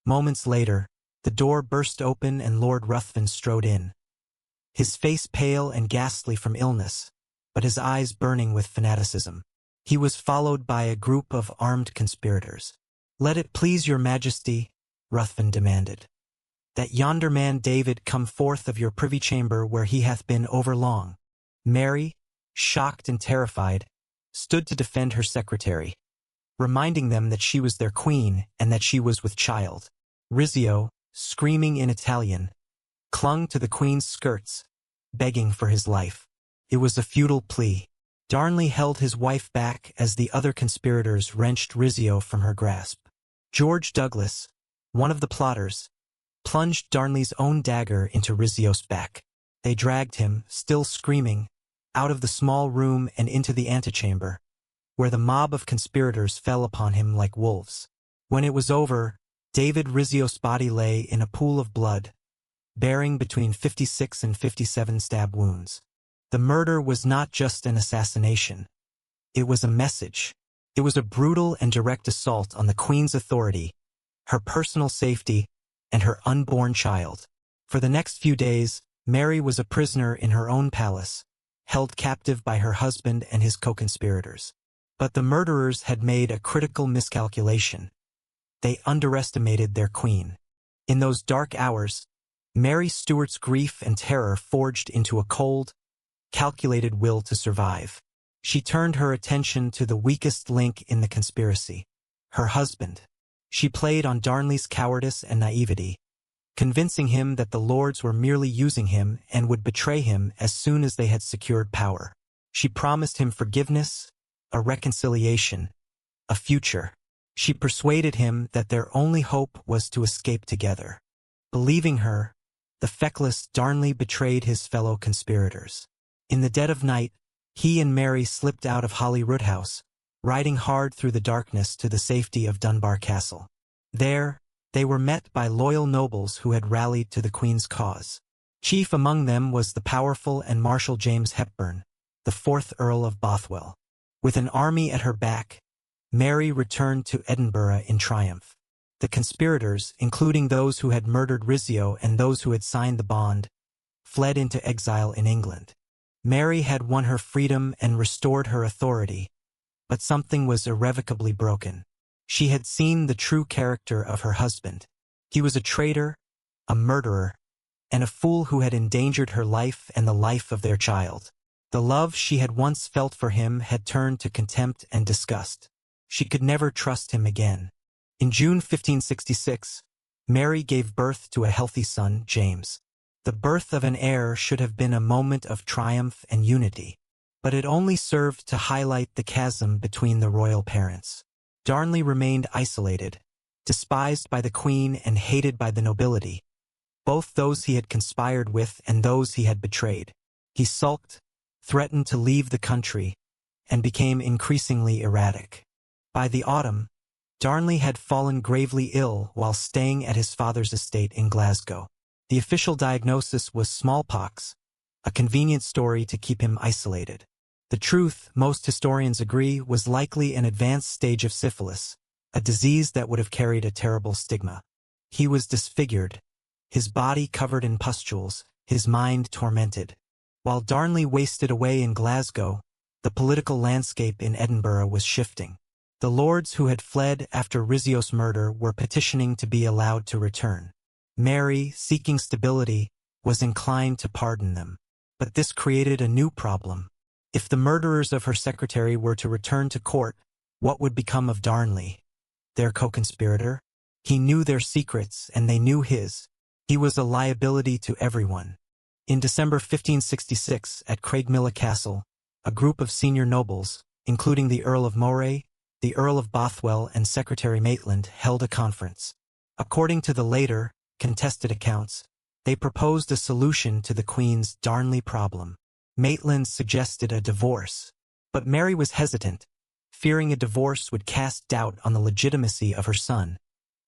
Moments later, the door burst open and Lord Ruthven strode in. His face pale and ghastly from illness, but his eyes burning with fanaticism. He was followed by a group of armed conspirators. "Let it please your majesty," Ruthven demanded, "that yonder man David come forth of your privy chamber where he hath been overlong." Mary, shocked and terrified, stood to defend her secretary, reminding them that she was their queen and that she was with child. Rizzio, screaming in Italian, clung to the queen's skirts, begging for his life. It was a futile plea. Darnley held his wife back as the other conspirators wrenched Rizzio from her grasp. George Douglas, one of the plotters, plunged Darnley's own dagger into Rizzio's back. They dragged him, still screaming, out of the small room and into the antechamber, where the mob of conspirators fell upon him like wolves. When it was over, David Rizzio's body lay in a pool of blood, bearing between 56 and 57 stab wounds. The murder was not just an assassination. It was a message. It was a brutal and direct assault on the Queen's authority, her personal safety, and her unborn child. For the next few days, Mary was a prisoner in her own palace, held captive by her husband and his co-conspirators. But the murderers had made a critical miscalculation. They underestimated their queen. In those dark hours, Mary Stuart's grief and terror forged into a cold, calculated will to survive. She turned her attention to the weakest link in the conspiracy, her husband. She played on Darnley's cowardice and naivety, convincing him that the lords were merely using him and would betray him as soon as they had secured power. She promised him forgiveness, a reconciliation, a future. She persuaded him that their only hope was to escape together. Believing her, the feckless Darnley betrayed his fellow conspirators. In the dead of night, he and Mary slipped out of Holyrood House, riding hard through the darkness to the safety of Dunbar Castle. There, they were met by loyal nobles who had rallied to the Queen's cause. Chief among them was the powerful and martial James Hepburn, the 4th Earl of Bothwell. With an army at her back, Mary returned to Edinburgh in triumph. The conspirators, including those who had murdered Rizzio and those who had signed the bond, fled into exile in England. Mary had won her freedom and restored her authority, but something was irrevocably broken. She had seen the true character of her husband. He was a traitor, a murderer, and a fool who had endangered her life and the life of their child. The love she had once felt for him had turned to contempt and disgust. She could never trust him again. In June 1566, Mary gave birth to a healthy son, James. The birth of an heir should have been a moment of triumph and unity, but it only served to highlight the chasm between the royal parents. Darnley remained isolated, despised by the Queen and hated by the nobility, both those he had conspired with and those he had betrayed. He sulked, threatened to leave the country, and became increasingly erratic. By the autumn, Darnley had fallen gravely ill while staying at his father's estate in Glasgow. The official diagnosis was smallpox, a convenient story to keep him isolated. The truth, most historians agree, was likely an advanced stage of syphilis, a disease that would have carried a terrible stigma. He was disfigured, his body covered in pustules, his mind tormented. While Darnley wasted away in Glasgow, the political landscape in Edinburgh was shifting. The lords who had fled after Rizzio's murder were petitioning to be allowed to return. Mary, seeking stability, was inclined to pardon them. But this created a new problem. If the murderers of her secretary were to return to court, what would become of Darnley, their co-conspirator? He knew their secrets, and they knew his. He was a liability to everyone. In December 1566, at Craigmillar Castle, a group of senior nobles, including the Earl of Moray, the Earl of Bothwell, and Secretary Maitland, held a conference. According to the later, contested accounts, they proposed a solution to the Queen's Darnley problem. Maitland suggested a divorce, but Mary was hesitant, fearing a divorce would cast doubt on the legitimacy of her son,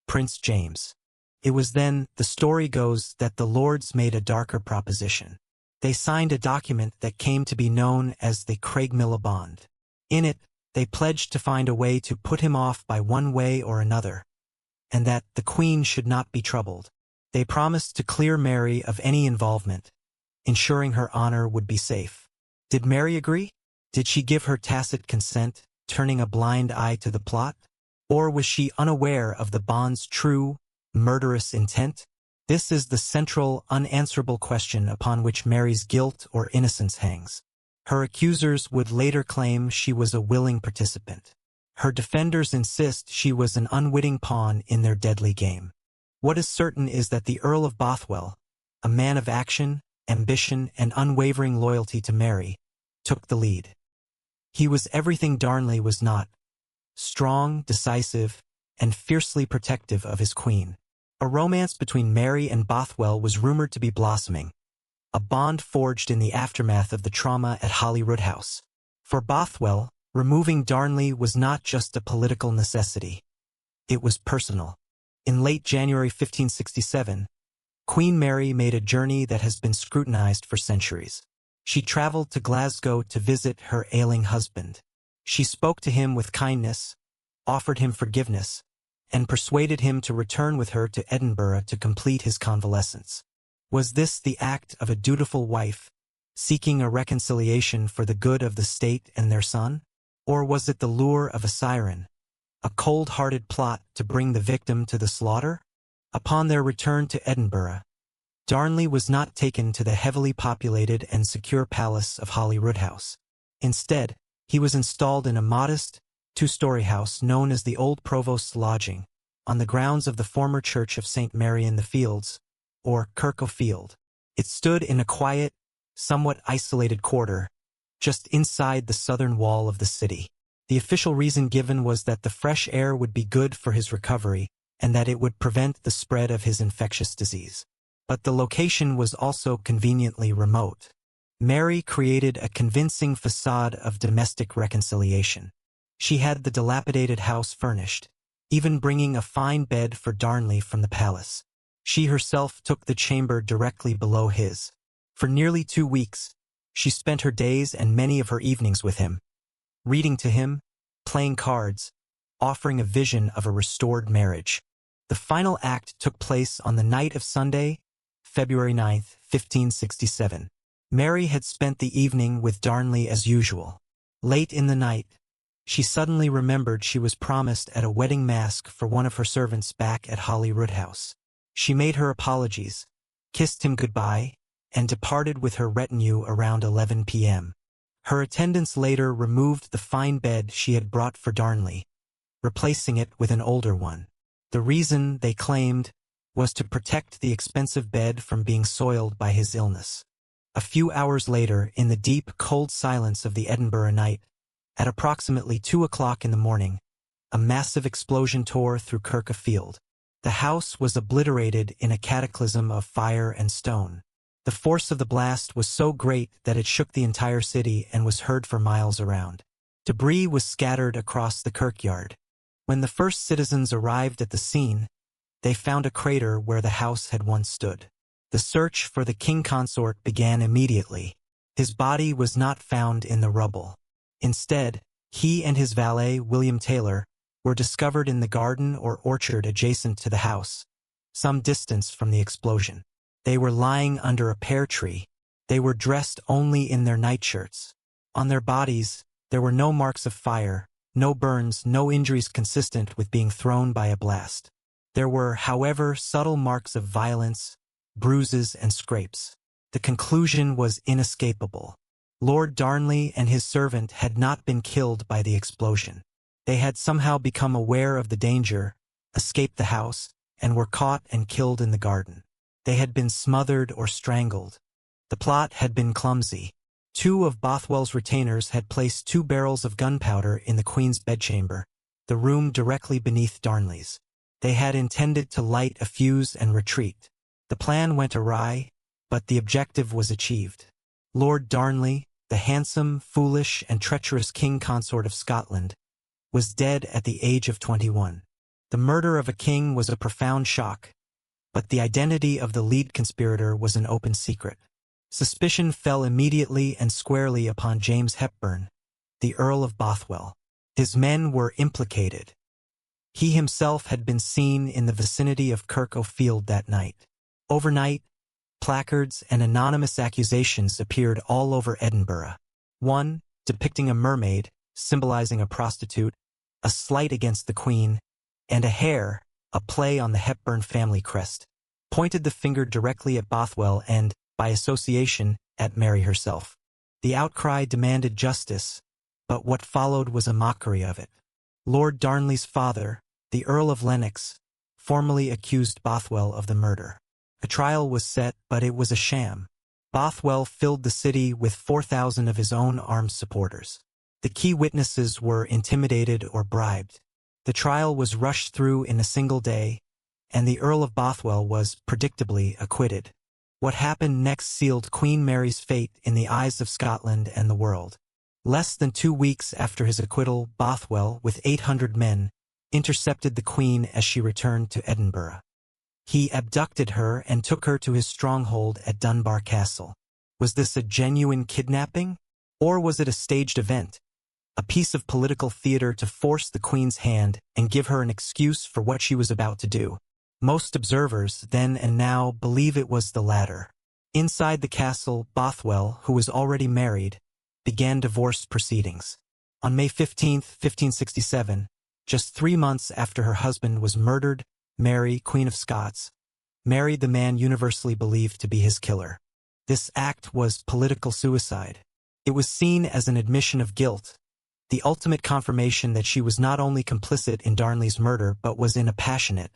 Prince James. It was then, the story goes, that the lords made a darker proposition. They signed a document that came to be known as the Craigmillar Bond. In it, they pledged to find a way to put him off by one way or another, and that the Queen should not be troubled. They promised to clear Mary of any involvement, ensuring her honor would be safe. Did Mary agree? Did she give her tacit consent, turning a blind eye to the plot? Or was she unaware of the bond's true, murderous intent? This is the central, unanswerable question upon which Mary's guilt or innocence hangs. Her accusers would later claim she was a willing participant. Her defenders insist she was an unwitting pawn in their deadly game. What is certain is that the Earl of Bothwell, a man of action, ambition, and unwavering loyalty to Mary, took the lead. He was everything Darnley was not: strong, decisive, and fiercely protective of his queen. A romance between Mary and Bothwell was rumored to be blossoming, a bond forged in the aftermath of the trauma at Holyrood House. For Bothwell, removing Darnley was not just a political necessity. It was personal. In late January 1567, Queen Mary made a journey that has been scrutinized for centuries. She traveled to Glasgow to visit her ailing husband. She spoke to him with kindness, offered him forgiveness, and persuaded him to return with her to Edinburgh to complete his convalescence. Was this the act of a dutiful wife, seeking a reconciliation for the good of the state and their son? Or was it the lure of a siren, a cold-hearted plot to bring the victim to the slaughter? Upon their return to Edinburgh, Darnley was not taken to the heavily populated and secure palace of Holyrood House. Instead, he was installed in a modest, two-story house known as the Old Provost's Lodging, on the grounds of the former church of St. Mary in the Fields, or Kirk o' Field. It stood in a quiet, somewhat isolated quarter, just inside the southern wall of the city. The official reason given was that the fresh air would be good for his recovery, and that it would prevent the spread of his infectious disease. But the location was also conveniently remote. Mary created a convincing facade of domestic reconciliation. She had the dilapidated house furnished, even bringing a fine bed for Darnley from the palace. She herself took the chamber directly below his. For nearly 2 weeks, she spent her days and many of her evenings with him, reading to him, playing cards, offering a vision of a restored marriage. The final act took place on the night of Sunday, February 9, 1567. Mary had spent the evening with Darnley as usual. Late in the night, she suddenly remembered she was promised at a wedding masque for one of her servants back at Holyrood House. She made her apologies, kissed him goodbye, and departed with her retinue around 11 p.m. Her attendants later removed the fine bed she had brought for Darnley, replacing it with an older one. The reason, they claimed, was to protect the expensive bed from being soiled by his illness. A few hours later, in the deep, cold silence of the Edinburgh night, at approximately 2 o'clock in the morning, a massive explosion tore through Kirk o' Field. The house was obliterated in a cataclysm of fire and stone. The force of the blast was so great that it shook the entire city and was heard for miles around. Debris was scattered across the kirkyard. When the first citizens arrived at the scene, they found a crater where the house had once stood. The search for the king consort began immediately. His body was not found in the rubble. Instead, he and his valet, William Taylor, were discovered in the garden or orchard adjacent to the house, some distance from the explosion. They were lying under a pear tree. They were dressed only in their nightshirts. On their bodies, there were no marks of fire, no burns, no injuries consistent with being thrown by a blast. There were, however, subtle marks of violence, bruises and scrapes. The conclusion was inescapable. Lord Darnley and his servant had not been killed by the explosion. They had somehow become aware of the danger, escaped the house, and were caught and killed in the garden. They had been smothered or strangled. The plot had been clumsy. 2 of Bothwell's retainers had placed 2 barrels of gunpowder in the Queen's bedchamber, the room directly beneath Darnley's. They had intended to light a fuse and retreat. The plan went awry, but the objective was achieved. Lord Darnley, the handsome, foolish, and treacherous king consort of Scotland, was dead at the age of 21. The murder of a king was a profound shock, but the identity of the lead conspirator was an open secret. Suspicion fell immediately and squarely upon James Hepburn, the Earl of Bothwell. His men were implicated. He himself had been seen in the vicinity of Kirk O'Field that night. Overnight, placards and anonymous accusations appeared all over Edinburgh. One, depicting a mermaid, symbolizing a prostitute, a slight against the Queen, and a hare, a play on the Hepburn family crest, pointed the finger directly at Bothwell and, by association, at Mary herself. The outcry demanded justice, but what followed was a mockery of it. Lord Darnley's father, the Earl of Lennox, formally accused Bothwell of the murder. A trial was set, but it was a sham. Bothwell filled the city with 4,000 of his own armed supporters. The key witnesses were intimidated or bribed. The trial was rushed through in a single day, and the Earl of Bothwell was, predictably, acquitted. What happened next sealed Queen Mary's fate in the eyes of Scotland and the world. Less than 2 weeks after his acquittal, Bothwell, with 800 men, intercepted the Queen as she returned to Edinburgh. He abducted her and took her to his stronghold at Dunbar Castle. Was this a genuine kidnapping? Or was it a staged event? A piece of political theater to force the Queen's hand and give her an excuse for what she was about to do? Most observers, then and now, believe it was the latter. Inside the castle, Bothwell, who was already married, began divorce proceedings. On May 15, 1567, just 3 months after her husband was murdered, Mary, Queen of Scots, married the man universally believed to be his killer. This act was political suicide. It was seen as an admission of guilt, the ultimate confirmation that she was not only complicit in Darnley's murder but was in a passionate,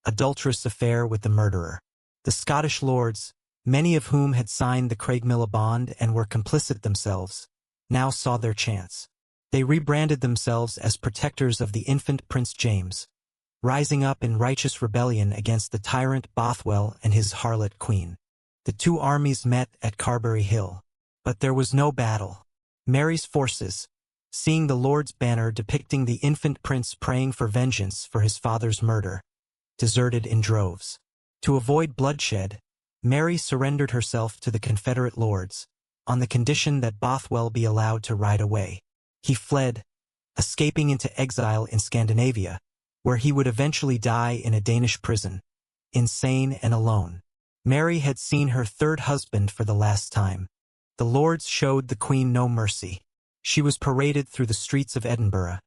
adulterous affair with the murderer. The Scottish lords, many of whom had signed the Craigmillar Bond and were complicit themselves, now saw their chance. They rebranded themselves as protectors of the infant Prince James, rising up in righteous rebellion against the tyrant Bothwell and his harlot queen. The 2 armies met at Carberry Hill, but there was no battle. Mary's forces, seeing the Lord's banner depicting the infant prince praying for vengeance for his father's murder, deserted in droves. To avoid bloodshed, Mary surrendered herself to the Confederate lords, on the condition that Bothwell be allowed to ride away. He fled, escaping into exile in Scandinavia, where he would eventually die in a Danish prison, insane and alone. Mary had seen her 3rd husband for the last time. The lords showed the Queen no mercy. She was paraded through the streets of Edinburgh,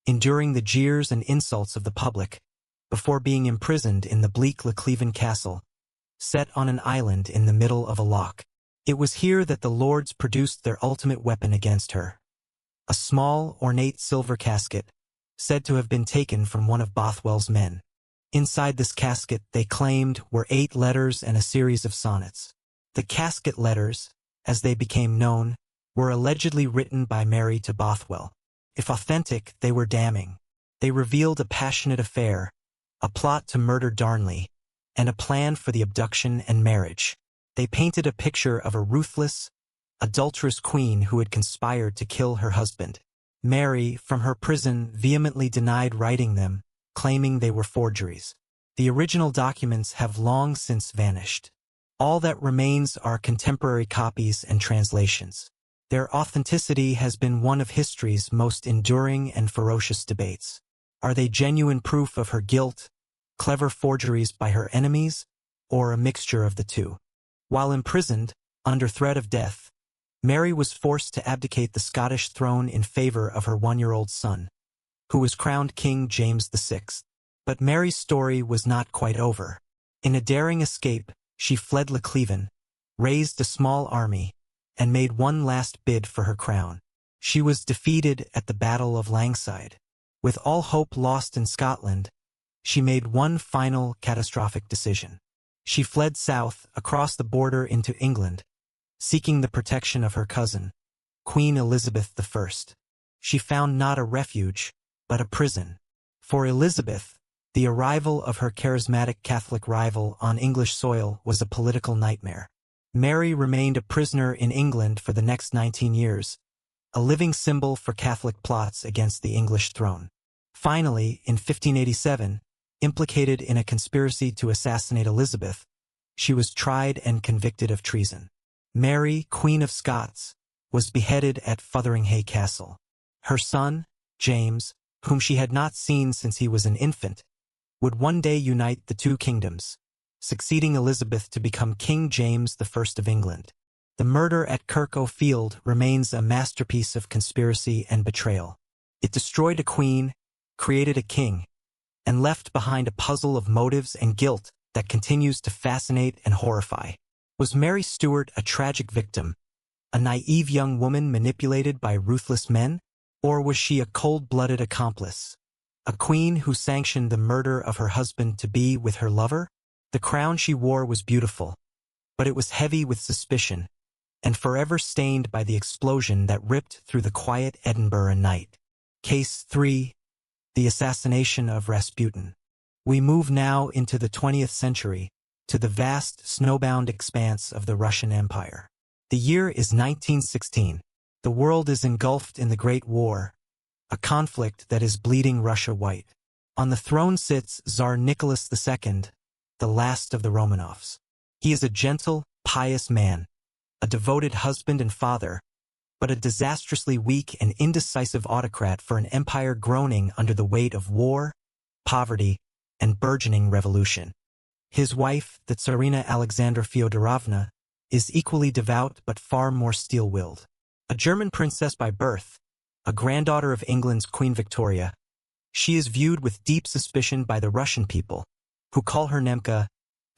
enduring the jeers and insults of the public, before being imprisoned in the bleak Lechleven Castle, set on an island in the middle of a loch. It was here that the lords produced their ultimate weapon against her. A small, ornate silver casket, said to have been taken from one of Bothwell's men. Inside this casket, they claimed, were 8 letters and a series of sonnets. The casket letters, as they became known, were allegedly written by Mary to Bothwell. If authentic, they were damning. They revealed a passionate affair, a plot to murder Darnley, and a plan for the abduction and marriage. They painted a picture of a ruthless, adulterous queen who had conspired to kill her husband. Mary, from her prison, vehemently denied writing them, claiming they were forgeries. The original documents have long since vanished. All that remains are contemporary copies and translations. Their authenticity has been one of history's most enduring and ferocious debates. Are they genuine proof of her guilt, clever forgeries by her enemies, or a mixture of the two? While imprisoned, under threat of death, Mary was forced to abdicate the Scottish throne in favor of her 1-year-old son, who was crowned King James VI. But Mary's story was not quite over. In a daring escape, she fled Cleven, raised a small army, and made one last bid for her crown. She was defeated at the Battle of Langside. With all hope lost in Scotland, she made one final catastrophic decision. She fled south across the border into England, seeking the protection of her cousin, Queen Elizabeth I. She found not a refuge, but a prison. For Elizabeth, the arrival of her charismatic Catholic rival on English soil was a political nightmare. Mary remained a prisoner in England for the next 19 years, a living symbol for Catholic plots against the English throne. Finally, in 1587, implicated in a conspiracy to assassinate Elizabeth, she was tried and convicted of treason. Mary, Queen of Scots, was beheaded at Fotheringhay Castle. Her son, James, whom she had not seen since he was an infant, would one day unite the two kingdoms, succeeding Elizabeth to become King James I of England. The murder at Kirk O'Field remains a masterpiece of conspiracy and betrayal. It destroyed a queen, created a king, and left behind a puzzle of motives and guilt that continues to fascinate and horrify. Was Mary Stuart a tragic victim, a naive young woman manipulated by ruthless men, or was she a cold-blooded accomplice, a queen who sanctioned the murder of her husband to be with her lover? The crown she wore was beautiful, but it was heavy with suspicion, and forever stained by the explosion that ripped through the quiet Edinburgh night. Case 3. The Assassination of Rasputin. We move now into the 20th century, to the vast, snowbound expanse of the Russian Empire. The year is 1916. The world is engulfed in the Great War, a conflict that is bleeding Russia white. On the throne sits Tsar Nicholas II, the last of the Romanovs. He is a gentle, pious man, a devoted husband and father, but a disastrously weak and indecisive autocrat for an empire groaning under the weight of war, poverty, and burgeoning revolution. His wife, the Tsarina Alexandra Fyodorovna, is equally devout but far more steel-willed. A German princess by birth, a granddaughter of England's Queen Victoria, she is viewed with deep suspicion by the Russian people, who call her Nemka,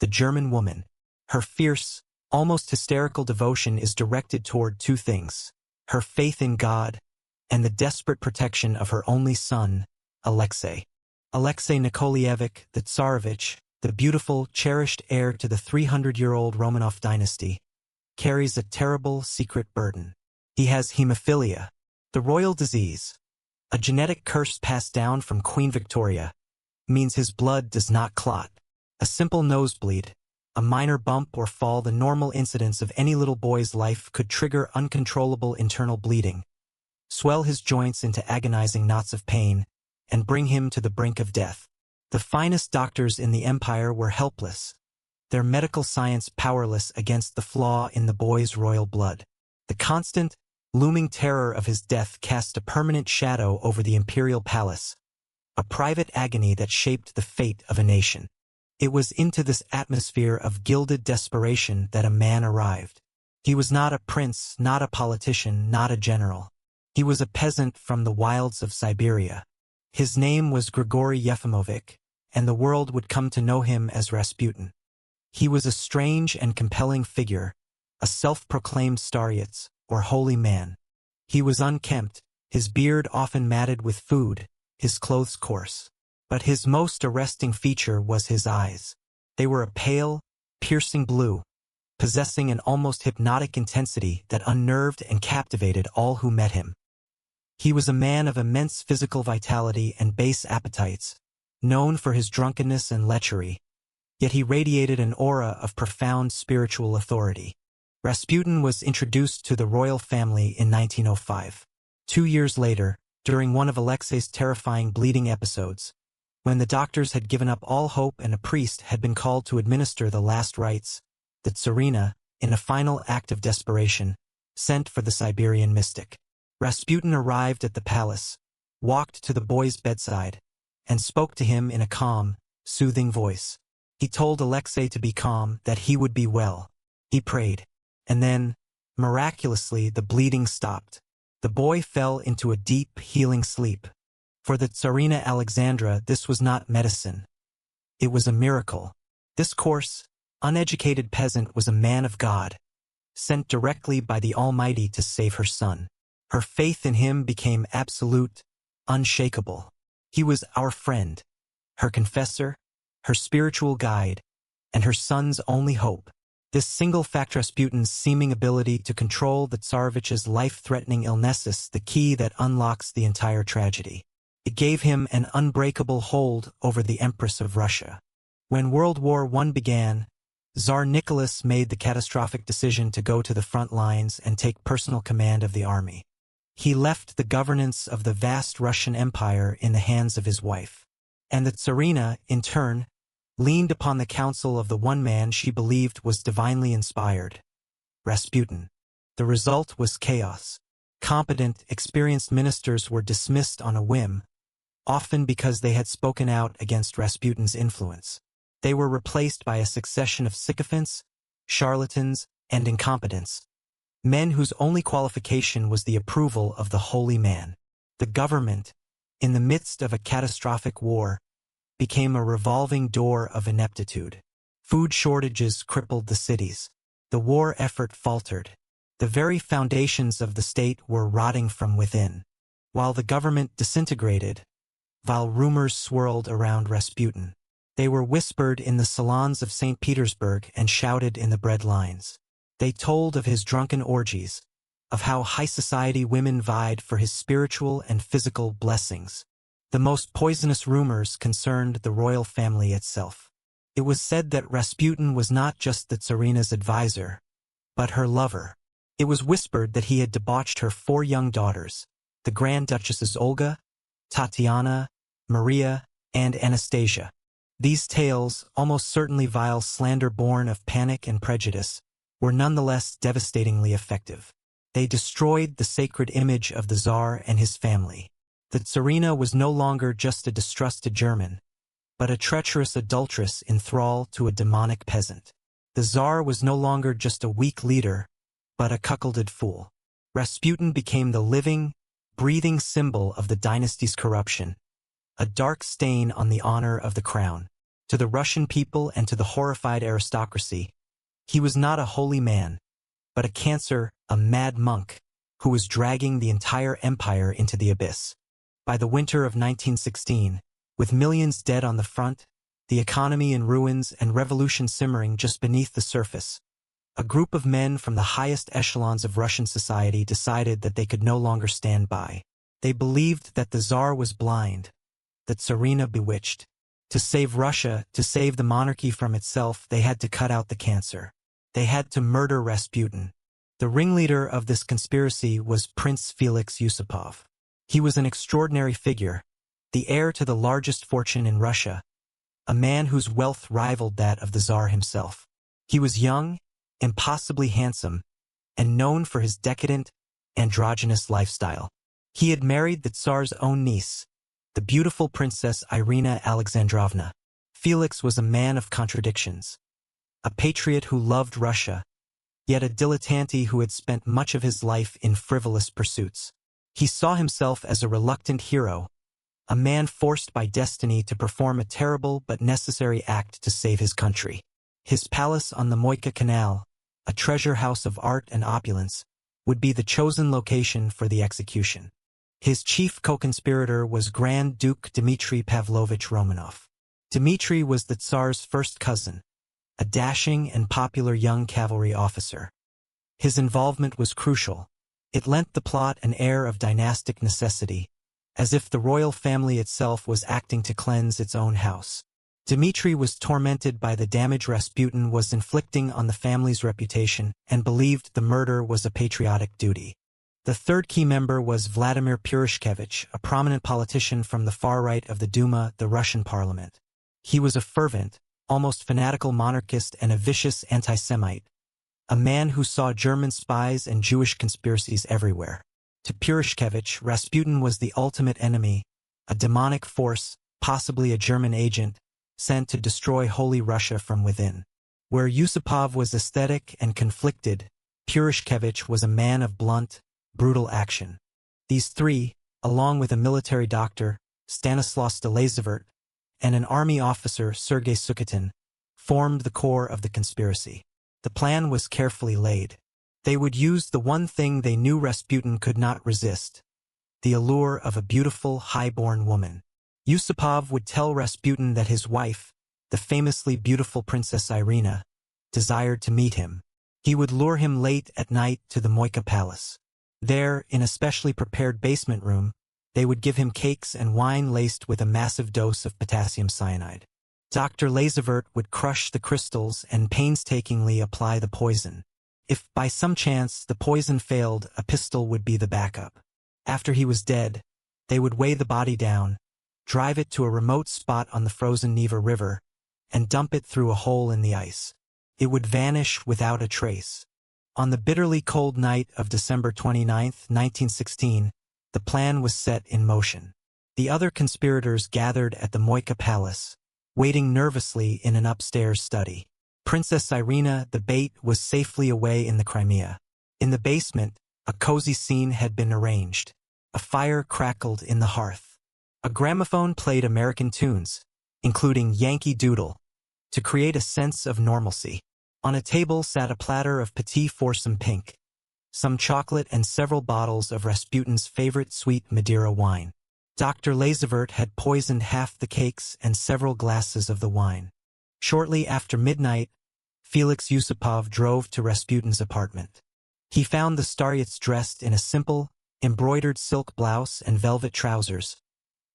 the German woman. Her fierce, almost hysterical devotion is directed toward two things: her faith in God and the desperate protection of her only son, Alexei. Alexei Nikolaevich, the Tsarevich, the beautiful, cherished heir to the 300-year-old Romanov dynasty, carries a terrible secret burden. He has hemophilia, the royal disease, a genetic curse passed down from Queen Victoria, means his blood does not clot. A simple nosebleed, a minor bump or fall, the normal incidents of any little boy's life, could trigger uncontrollable internal bleeding, swell his joints into agonizing knots of pain, and bring him to the brink of death. The finest doctors in the empire were helpless, their medical science powerless against the flaw in the boy's royal blood. The constant, looming terror of his death cast a permanent shadow over the imperial palace, a private agony that shaped the fate of a nation. It was into this atmosphere of gilded desperation that a man arrived. He was not a prince, not a politician, not a general. He was a peasant from the wilds of Siberia. His name was Grigory Yefimovich, and the world would come to know him as Rasputin. He was a strange and compelling figure, a self-proclaimed starets, or holy man. He was unkempt, his beard often matted with food, his clothes coarse. But his most arresting feature was his eyes. They were a pale, piercing blue, possessing an almost hypnotic intensity that unnerved and captivated all who met him. He was a man of immense physical vitality and base appetites, known for his drunkenness and lechery, yet he radiated an aura of profound spiritual authority. Rasputin was introduced to the royal family in 1905. 2 years later, during one of Alexei's terrifying bleeding episodes, when the doctors had given up all hope and a priest had been called to administer the last rites, the Tsarina, in a final act of desperation, sent for the Siberian mystic. Rasputin arrived at the palace, walked to the boy's bedside, and spoke to him in a calm, soothing voice. He told Alexei to be calm, that he would be well. He prayed. And then, miraculously, the bleeding stopped. The boy fell into a deep, healing sleep. For the Tsarina Alexandra, this was not medicine. It was a miracle. This coarse, uneducated peasant was a man of God, sent directly by the Almighty to save her son. Her faith in him became absolute, unshakable. He was our friend, her confessor, her spiritual guide, and her son's only hope. This single fact, Rasputin's seeming ability to control the Tsarevich's life-threatening illnesses, the key that unlocks the entire tragedy. It gave him an unbreakable hold over the Empress of Russia. When World War I began, Tsar Nicholas made the catastrophic decision to go to the front lines and take personal command of the army. He left the governance of the vast Russian Empire in the hands of his wife. And the Tsarina, in turn, leaned upon the counsel of the one man she believed was divinely inspired, Rasputin. The result was chaos. Competent, experienced ministers were dismissed on a whim, often because they had spoken out against Rasputin's influence. They were replaced by a succession of sycophants, charlatans, and incompetents, men whose only qualification was the approval of the holy man. The government, in the midst of a catastrophic war, became a revolving door of ineptitude. Food shortages crippled the cities. The war effort faltered. The very foundations of the state were rotting from within. While the government disintegrated, while rumors swirled around Rasputin, they were whispered in the salons of St. Petersburg and shouted in the bread lines. They told of his drunken orgies, of how high society women vied for his spiritual and physical blessings. The most poisonous rumors concerned the royal family itself. It was said that Rasputin was not just the Tsarina's advisor, but her lover. It was whispered that he had debauched her 4 young daughters, the Grand Duchesses Olga, Tatiana, Maria, and Anastasia. These tales, almost certainly vile slander born of panic and prejudice, were nonetheless devastatingly effective. They destroyed the sacred image of the Tsar and his family. The Tsarina was no longer just a distrusted German, but a treacherous adulteress in thrall to a demonic peasant. The Tsar was no longer just a weak leader, but a cuckolded fool. Rasputin became the living, breathing symbol of the dynasty's corruption, a dark stain on the honor of the crown. To the Russian people and to the horrified aristocracy, he was not a holy man, but a cancer, a mad monk, who was dragging the entire empire into the abyss. By the winter of 1916, with millions dead on the front, the economy in ruins and revolution simmering just beneath the surface, a group of men from the highest echelons of Russian society decided that they could no longer stand by. They believed that the Tsar was blind, that Tsarina bewitched. To save Russia, to save the monarchy from itself, they had to cut out the cancer. They had to murder Rasputin. The ringleader of this conspiracy was Prince Felix Yusupov. He was an extraordinary figure, the heir to the largest fortune in Russia, a man whose wealth rivaled that of the Tsar himself. He was young, impossibly handsome, and known for his decadent, androgynous lifestyle. He had married the Tsar's own niece, the beautiful Princess Irina Alexandrovna. Felix was a man of contradictions, a patriot who loved Russia, yet a dilettante who had spent much of his life in frivolous pursuits. He saw himself as a reluctant hero, a man forced by destiny to perform a terrible but necessary act to save his country. His palace on the Moika Canal, a treasure house of art and opulence, would be the chosen location for the execution. His chief co-conspirator was Grand Duke Dmitry Pavlovich Romanov. Dmitry was the Tsar's first cousin, a dashing and popular young cavalry officer. His involvement was crucial. It lent the plot an air of dynastic necessity, as if the royal family itself was acting to cleanse its own house. Dmitry was tormented by the damage Rasputin was inflicting on the family's reputation and believed the murder was a patriotic duty. The third key member was Vladimir Purishkevich, a prominent politician from the far right of the Duma, the Russian parliament. He was a fervent, almost fanatical monarchist and a vicious anti-Semite, a man who saw German spies and Jewish conspiracies everywhere. To Purishkevich, Rasputin was the ultimate enemy, a demonic force, possibly a German agent, sent to destroy Holy Russia from within. Where Yusupov was aesthetic and conflicted, Purishkevich was a man of blunt, brutal action. These three, along with a military doctor, Stanislaus Delazevert, and an army officer, Sergei Sukitin, formed the core of the conspiracy. The plan was carefully laid. They would use the one thing they knew Rasputin could not resist: the allure of a beautiful, high-born woman. Yusupov would tell Rasputin that his wife, the famously beautiful Princess Irina, desired to meet him. He would lure him late at night to the Moika Palace. There, in a specially prepared basement room, they would give him cakes and wine laced with a massive dose of potassium cyanide. Dr. Lazevert would crush the crystals and painstakingly apply the poison. If, by some chance, the poison failed, a pistol would be the backup. After he was dead, they would weigh the body down, drive it to a remote spot on the frozen Neva River, and dump it through a hole in the ice. It would vanish without a trace. On the bitterly cold night of December 29, 1916, the plan was set in motion. The other conspirators gathered at the Moika Palace, waiting nervously in an upstairs study. Princess Irina, the bait, was safely away in the Crimea. In the basement, a cozy scene had been arranged. A fire crackled in the hearth. A gramophone played American tunes, including Yankee Doodle, to create a sense of normalcy. On a table sat a platter of petit foursome pink, some chocolate and several bottles of Rasputin's favorite sweet Madeira wine. Dr. Lazevert had poisoned half the cakes and several glasses of the wine. Shortly after midnight, Felix Yusupov drove to Rasputin's apartment. He found the Staryets dressed in a simple, embroidered silk blouse and velvet trousers,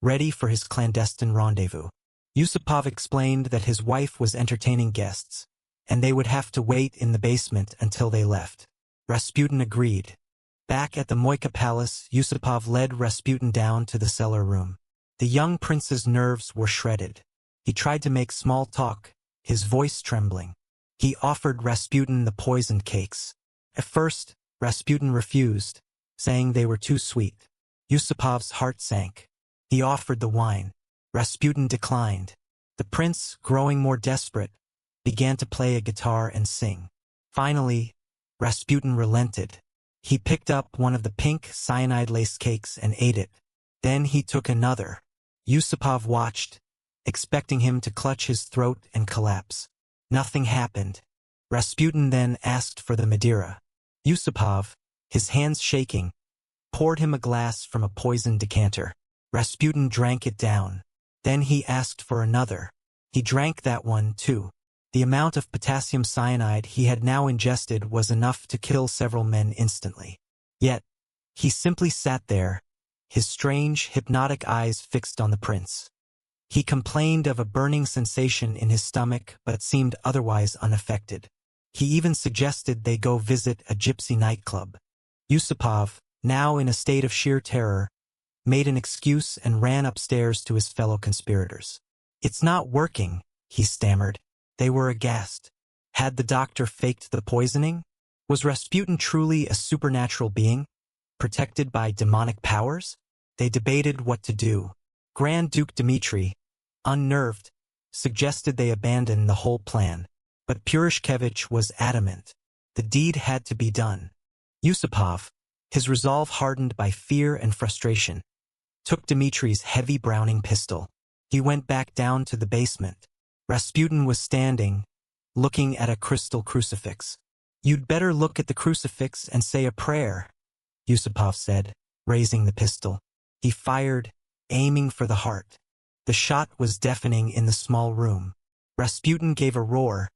ready for his clandestine rendezvous. Yusupov explained that his wife was entertaining guests, and they would have to wait in the basement until they left. Rasputin agreed. Back at the Moika Palace, Yusupov led Rasputin down to the cellar room. The young prince's nerves were shredded. He tried to make small talk, his voice trembling. He offered Rasputin the poisoned cakes. At first, Rasputin refused, saying they were too sweet. Yusupov's heart sank. He offered the wine. Rasputin declined. The prince, growing more desperate, began to play a guitar and sing. Finally, Rasputin relented. He picked up one of the pink cyanide-laced cakes and ate it. Then he took another. Yusupov watched, expecting him to clutch his throat and collapse. Nothing happened. Rasputin then asked for the Madeira. Yusupov, his hands shaking, poured him a glass from a poisoned decanter. Rasputin drank it down. Then he asked for another. He drank that one too. The amount of potassium cyanide he had now ingested was enough to kill several men instantly. Yet, he simply sat there, his strange, hypnotic eyes fixed on the prince. He complained of a burning sensation in his stomach but seemed otherwise unaffected. He even suggested they go visit a gypsy nightclub. Yusupov, now in a state of sheer terror, made an excuse and ran upstairs to his fellow conspirators. "It's not working," he stammered. They were aghast. Had the doctor faked the poisoning? Was Rasputin truly a supernatural being, protected by demonic powers? They debated what to do. Grand Duke Dmitri, unnerved, suggested they abandon the whole plan. But Purishkevich was adamant. The deed had to be done. Yusupov, his resolve hardened by fear and frustration, took Dmitri's heavy Browning pistol. He went back down to the basement. Rasputin was standing, looking at a crystal crucifix. "You'd better look at the crucifix and say a prayer," Yusupov said, raising the pistol. He fired, aiming for the heart. The shot was deafening in the small room. Rasputin gave a roar,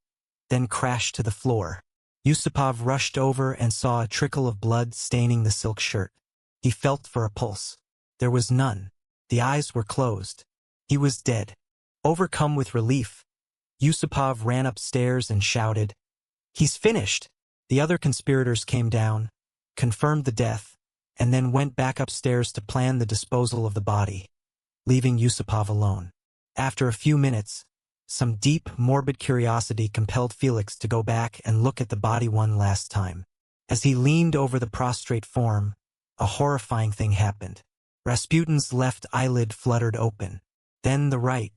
then crashed to the floor. Yusupov rushed over and saw a trickle of blood staining the silk shirt. He felt for a pulse. There was none. The eyes were closed. He was dead. Overcome with relief, Yusupov ran upstairs and shouted, "He's finished!" The other conspirators came down, confirmed the death, and then went back upstairs to plan the disposal of the body, leaving Yusupov alone. After a few minutes, some deep, morbid curiosity compelled Felix to go back and look at the body one last time. As he leaned over the prostrate form, a horrifying thing happened. Rasputin's left eyelid fluttered open. then the right.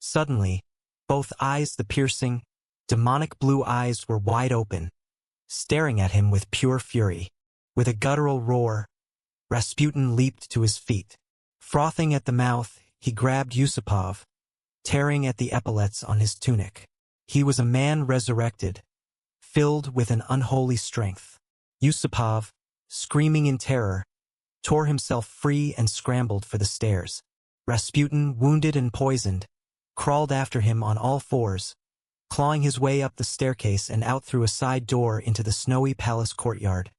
Suddenly, both eyes, the piercing, demonic blue eyes, were wide open, staring at him with pure fury. With a guttural roar, Rasputin leaped to his feet. Frothing at the mouth, he grabbed Yusupov, tearing at the epaulets on his tunic. He was a man resurrected, filled with an unholy strength. Yusupov, screaming in terror, tore himself free and scrambled for the stairs. Rasputin, wounded and poisoned, crawled after him on all fours, clawing his way up the staircase and out through a side door into the snowy palace courtyard,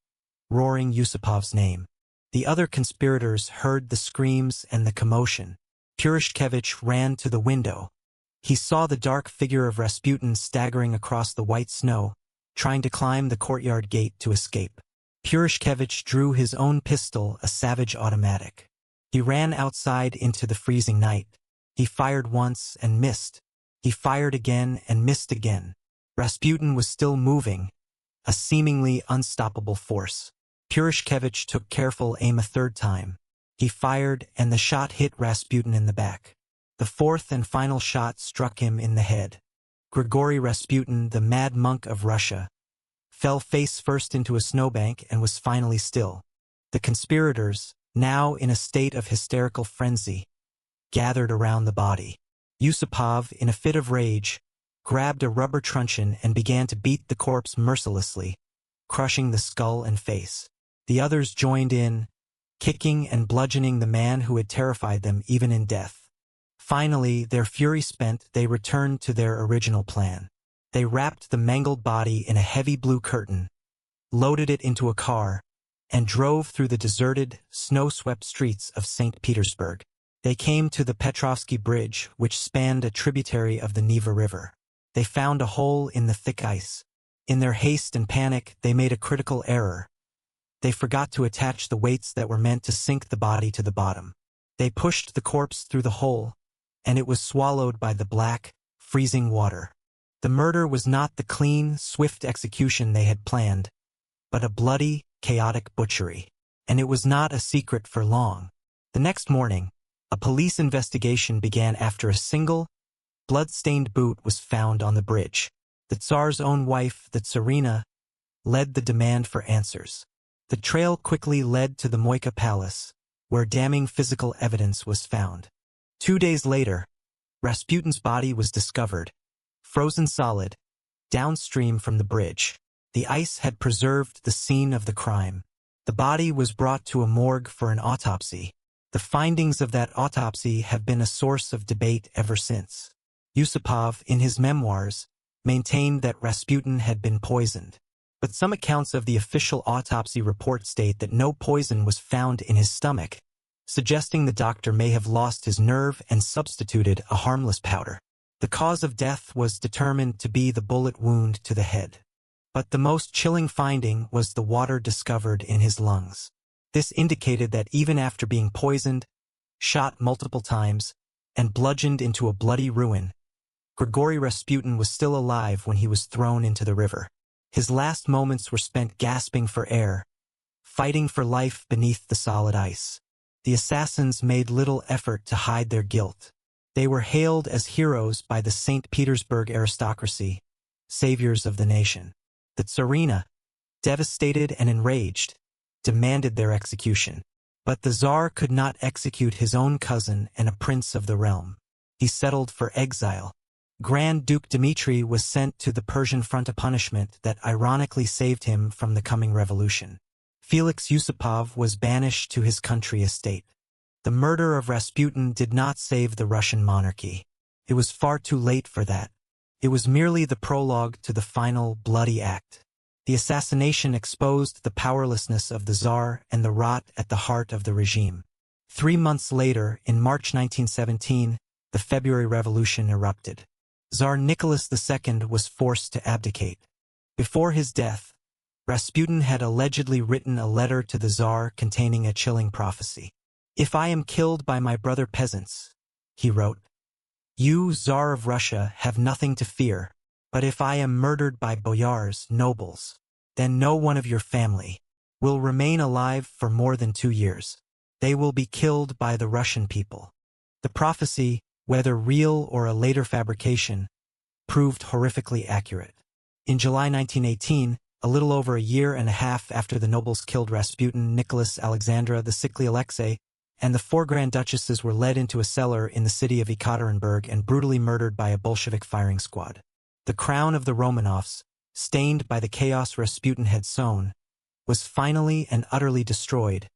roaring Yusupov's name. The other conspirators heard the screams and the commotion. Purishkevich ran to the window. He saw the dark figure of Rasputin staggering across the white snow, trying to climb the courtyard gate to escape. Purishkevich drew his own pistol, a savage automatic. He ran outside into the freezing night. He fired once and missed. He fired again and missed again. Rasputin was still moving, a seemingly unstoppable force. Purishkevich took careful aim a third time. He fired, and the shot hit Rasputin in the back. The fourth and final shot struck him in the head. Grigory Rasputin, the mad monk of Russia, fell face first into a snowbank and was finally still. The conspirators, now in a state of hysterical frenzy, gathered around the body. Yusupov, in a fit of rage, grabbed a rubber truncheon and began to beat the corpse mercilessly, crushing the skull and face. The others joined in, kicking and bludgeoning the man who had terrified them even in death. Finally, their fury spent, they returned to their original plan. They wrapped the mangled body in a heavy blue curtain, loaded it into a car, and drove through the deserted, snow-swept streets of St. Petersburg. They came to the Petrovsky Bridge, which spanned a tributary of the Neva River. They found a hole in the thick ice. In their haste and panic, they made a critical error. They forgot to attach the weights that were meant to sink the body to the bottom. They pushed the corpse through the hole, and it was swallowed by the black, freezing water. The murder was not the clean, swift execution they had planned, but a bloody, chaotic butchery. And it was not a secret for long. The next morning, a police investigation began after a single, blood-stained boot was found on the bridge. The Tsar's own wife, the Tsarina, led the demand for answers. The trail quickly led to the Moika Palace, where damning physical evidence was found. 2 days later, Rasputin's body was discovered, frozen solid, downstream from the bridge. The ice had preserved the scene of the crime. The body was brought to a morgue for an autopsy. The findings of that autopsy have been a source of debate ever since. Yusupov, in his memoirs, maintained that Rasputin had been poisoned. But some accounts of the official autopsy report state that no poison was found in his stomach, suggesting the doctor may have lost his nerve and substituted a harmless powder. The cause of death was determined to be the bullet wound to the head. But the most chilling finding was the water discovered in his lungs. This indicated that even after being poisoned, shot multiple times, and bludgeoned into a bloody ruin, Grigory Rasputin was still alive when he was thrown into the river. His last moments were spent gasping for air, fighting for life beneath the solid ice. The assassins made little effort to hide their guilt. They were hailed as heroes by the St. Petersburg aristocracy, saviors of the nation. The Tsarina, devastated and enraged, demanded their execution. But the Tsar could not execute his own cousin and a prince of the realm. He settled for exile. Grand Duke Dmitry was sent to the Persian front, a punishment that ironically saved him from the coming revolution. Felix Yusupov was banished to his country estate. The murder of Rasputin did not save the Russian monarchy. It was far too late for that. It was merely the prologue to the final bloody act. The assassination exposed the powerlessness of the Tsar and the rot at the heart of the regime. 3 months later, in March 1917, the February Revolution erupted. Tsar Nicholas II was forced to abdicate. Before his death, Rasputin had allegedly written a letter to the Tsar containing a chilling prophecy. "If I am killed by my brother peasants," he wrote, "you, Tsar of Russia, have nothing to fear, but if I am murdered by boyars, nobles, then no one of your family will remain alive for more than 2 years. They will be killed by the Russian people." The prophecy, whether real or a later fabrication, proved horrifically accurate. In July 1918, a little over a year and a half after the nobles killed Rasputin, Nicholas, Alexandra, the sickly Alexei, and the 4 Grand Duchesses were led into a cellar in the city of Ekaterinburg and brutally murdered by a Bolshevik firing squad. The crown of the Romanovs, stained by the chaos Rasputin had sown, was finally and utterly destroyed,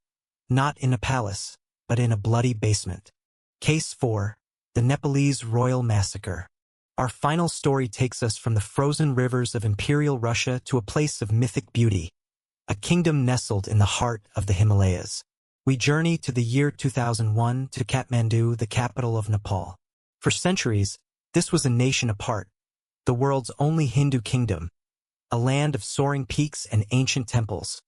not in a palace, but in a bloody basement. Case 4. The Nepalese Royal Massacre. Our final story takes us from the frozen rivers of Imperial Russia to a place of mythic beauty, a kingdom nestled in the heart of the Himalayas. We journey to the year 2001 to Kathmandu, the capital of Nepal. For centuries, this was a nation apart, the world's only Hindu kingdom, a land of soaring peaks and ancient temples,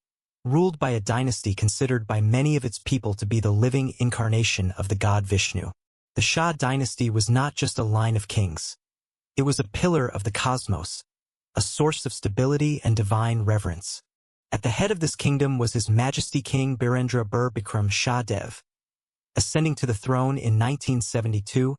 ruled by a dynasty considered by many of its people to be the living incarnation of the god Vishnu. The Shah dynasty was not just a line of kings. It was a pillar of the cosmos, a source of stability and divine reverence. At the head of this kingdom was His Majesty King Birendra Bir Bikram Shah Dev. Ascending to the throne in 1972,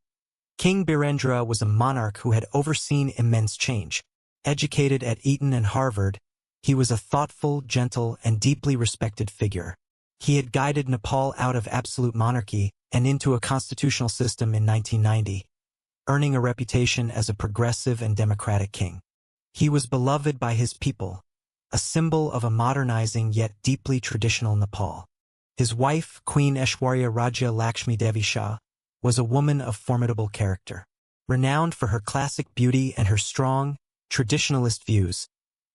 King Birendra was a monarch who had overseen immense change. Educated at Eton and Harvard, he was a thoughtful, gentle, and deeply respected figure. He had guided Nepal out of absolute monarchy and into a constitutional system in 1990, earning a reputation as a progressive and democratic king. He was beloved by his people, a symbol of a modernizing yet deeply traditional Nepal. His wife, Queen Aishwarya Raja Lakshmi Devi Shah, was a woman of formidable character. Renowned for her classic beauty and her strong, traditionalist views,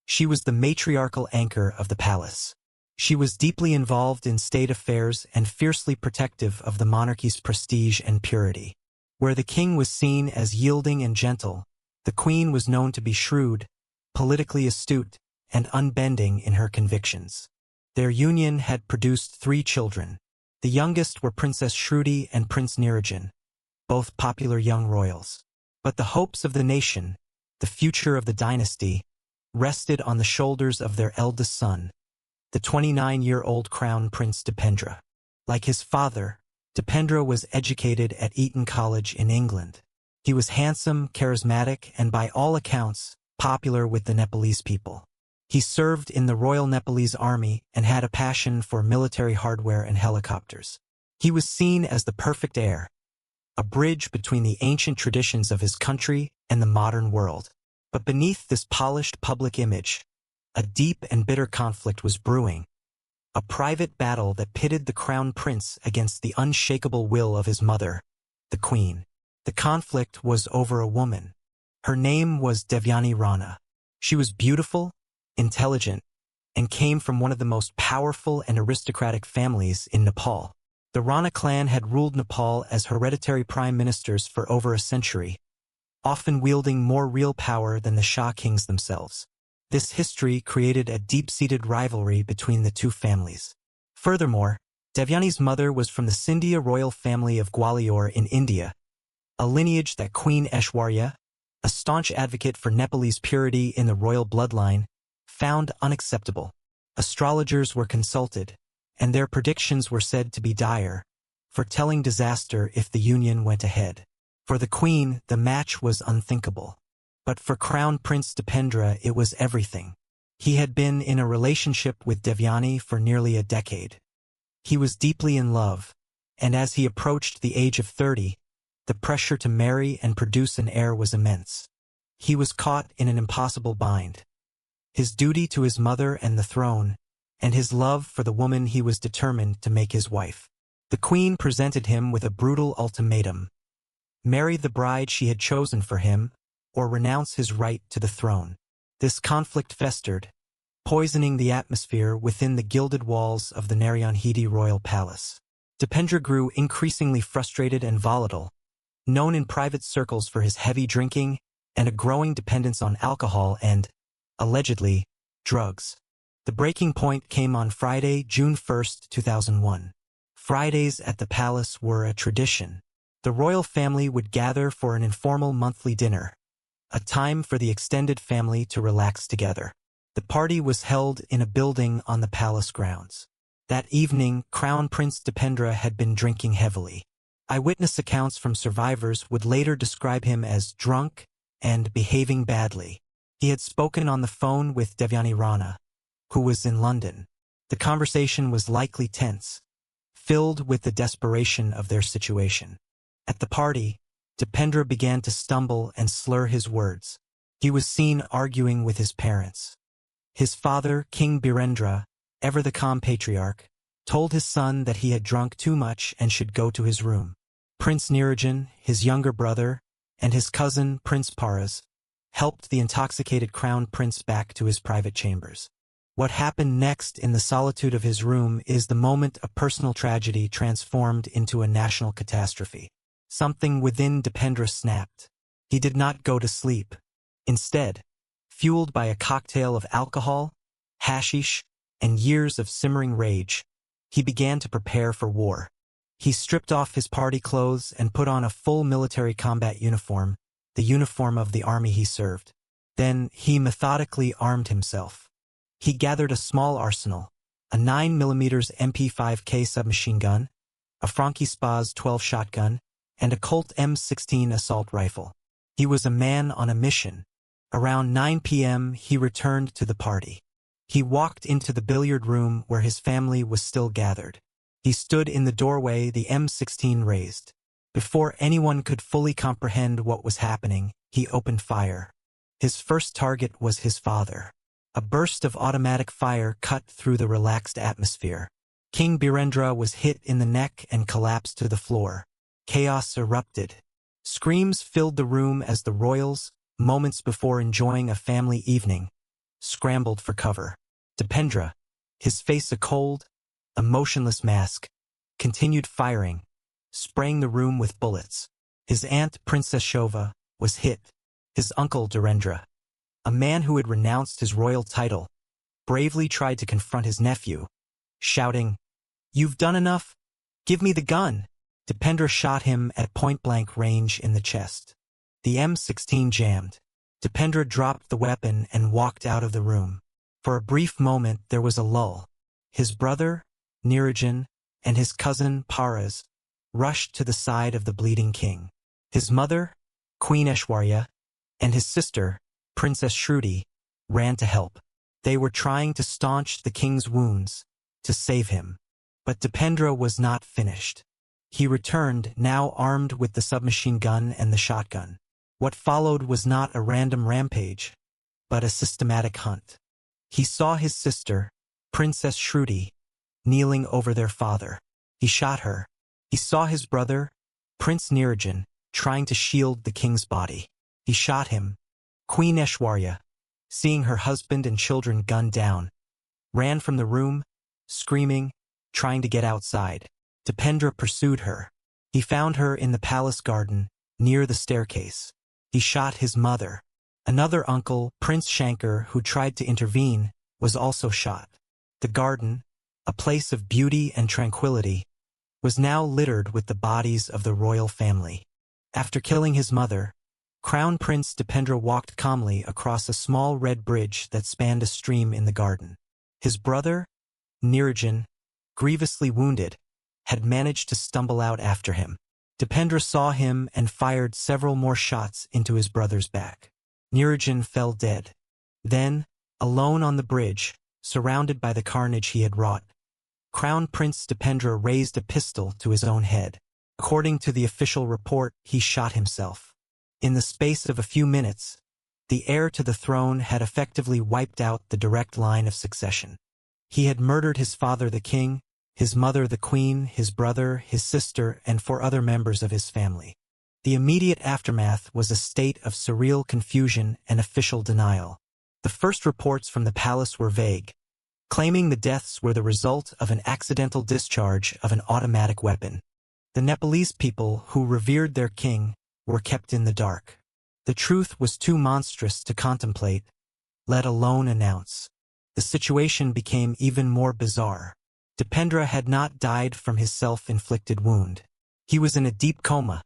she was the matriarchal anchor of the palace. She was deeply involved in state affairs and fiercely protective of the monarchy's prestige and purity. Where the king was seen as yielding and gentle, the queen was known to be shrewd, politically astute, and unbending in her convictions. Their union had produced 3 children. The youngest were Princess Shruti and Prince Nirajan, both popular young royals. But the hopes of the nation, the future of the dynasty, rested on the shoulders of their eldest son, the 29-year-old Crown Prince Dipendra. Like his father, Dipendra was educated at Eton College in England. He was handsome, charismatic, and by all accounts, popular with the Nepalese people. He served in the Royal Nepalese Army and had a passion for military hardware and helicopters. He was seen as the perfect heir, a bridge between the ancient traditions of his country and the modern world. But beneath this polished public image, a deep and bitter conflict was brewing, a private battle that pitted the crown prince against the unshakable will of his mother, the queen. The conflict was over a woman. Her name was Devyani Rana. She was beautiful, intelligent, and came from one of the most powerful and aristocratic families in Nepal. The Rana clan had ruled Nepal as hereditary prime ministers for over a century, often wielding more real power than the Shah kings themselves. This history created a deep-seated rivalry between the two families. Furthermore, Devyani's mother was from the Scindia royal family of Gwalior in India, a lineage that Queen Aishwarya, a staunch advocate for Nepalese purity in the royal bloodline, found unacceptable. Astrologers were consulted, and their predictions were said to be dire, foretelling disaster if the union went ahead. For the queen, the match was unthinkable. But for Crown Prince Dipendra, it was everything. He had been in a relationship with Devyani for nearly a decade. He was deeply in love, and as he approached the age of 30, the pressure to marry and produce an heir was immense. He was caught in an impossible bind. His duty to his mother and the throne, and his love for the woman he was determined to make his wife. The queen presented him with a brutal ultimatum: marry the bride she had chosen for him, or renounce his right to the throne. This conflict festered, poisoning the atmosphere within the gilded walls of the Naryanhedi royal palace. Dipendra grew increasingly frustrated and volatile, known in private circles for his heavy drinking and a growing dependence on alcohol and, allegedly, drugs. The breaking point came on Friday, June 1, 2001. Fridays at the palace were a tradition. The royal family would gather for an informal monthly dinner, a time for the extended family to relax together. The party was held in a building on the palace grounds. That evening, Crown Prince Dipendra had been drinking heavily. Eyewitness accounts from survivors would later describe him as drunk and behaving badly. He had spoken on the phone with Devyani Rana, who was in London. The conversation was likely tense, filled with the desperation of their situation. At the party, Dipendra began to stumble and slur his words. He was seen arguing with his parents. His father, King Birendra, ever the calm patriarch, told his son that he had drunk too much and should go to his room. Prince Nirajan, his younger brother, and his cousin, Prince Paras, helped the intoxicated crown prince back to his private chambers. What happened next in the solitude of his room is the moment a personal tragedy transformed into a national catastrophe. Something within Dipendra snapped. He did not go to sleep. Instead, fueled by a cocktail of alcohol, hashish, and years of simmering rage, he began to prepare for war. He stripped off his party clothes and put on a full military combat uniform, the uniform of the army he served. Then he methodically armed himself. He gathered a small arsenal, a 9mm MP5K submachine gun, a Franchi Spaz 12 shotgun, and a Colt M16 assault rifle. He was a man on a mission. Around 9 p.m. he returned to the party. He walked into the billiard room where his family was still gathered. He stood in the doorway, the M16 raised. Before anyone could fully comprehend what was happening, he opened fire. His first target was his father. A burst of automatic fire cut through the relaxed atmosphere. King Birendra was hit in the neck and collapsed to the floor. Chaos erupted. Screams filled the room as the royals, moments before enjoying a family evening, scrambled for cover. Dipendra, his face a cold, emotionless mask, continued firing, spraying the room with bullets. His aunt, Princess Shova, was hit. His uncle, Dhirendra, a man who had renounced his royal title, bravely tried to confront his nephew, shouting, "You've done enough? Give me the gun!" Dipendra shot him at point-blank range in the chest. The M16 jammed. Dipendra dropped the weapon and walked out of the room. For a brief moment there was a lull. His brother, Nirajan, and his cousin, Paras, rushed to the side of the bleeding king. His mother, Queen Aishwarya, and his sister, Princess Shruti, ran to help. They were trying to staunch the king's wounds, to save him. But Dipendra was not finished. He returned, now armed with the submachine gun and the shotgun. What followed was not a random rampage, but a systematic hunt. He saw his sister, Princess Shruti, kneeling over their father. He shot her. He saw his brother, Prince Nirajan, trying to shield the king's body. He shot him. Queen Aishwarya, seeing her husband and children gunned down, ran from the room, screaming, trying to get outside. Dipendra pursued her. He found her in the palace garden, near the staircase. He shot his mother. Another uncle, Prince Shankar, who tried to intervene, was also shot. The garden, a place of beauty and tranquility, was now littered with the bodies of the royal family. After killing his mother, Crown Prince Dipendra walked calmly across a small red bridge that spanned a stream in the garden. His brother, Nirajan, grievously wounded, had managed to stumble out after him. Dipendra saw him and fired several more shots into his brother's back. Nirajan fell dead. Then, alone on the bridge, surrounded by the carnage he had wrought, Crown Prince Dipendra raised a pistol to his own head. According to the official report, he shot himself. In the space of a few minutes, the heir to the throne had effectively wiped out the direct line of succession. He had murdered his father the king, his mother the queen, his brother, his sister, and 4 other members of his family. The immediate aftermath was a state of surreal confusion and official denial. The first reports from the palace were vague, claiming the deaths were the result of an accidental discharge of an automatic weapon. The Nepalese people, who revered their king, were kept in the dark. The truth was too monstrous to contemplate, let alone announce. The situation became even more bizarre. Dipendra had not died from his self-inflicted wound. He was in a deep coma,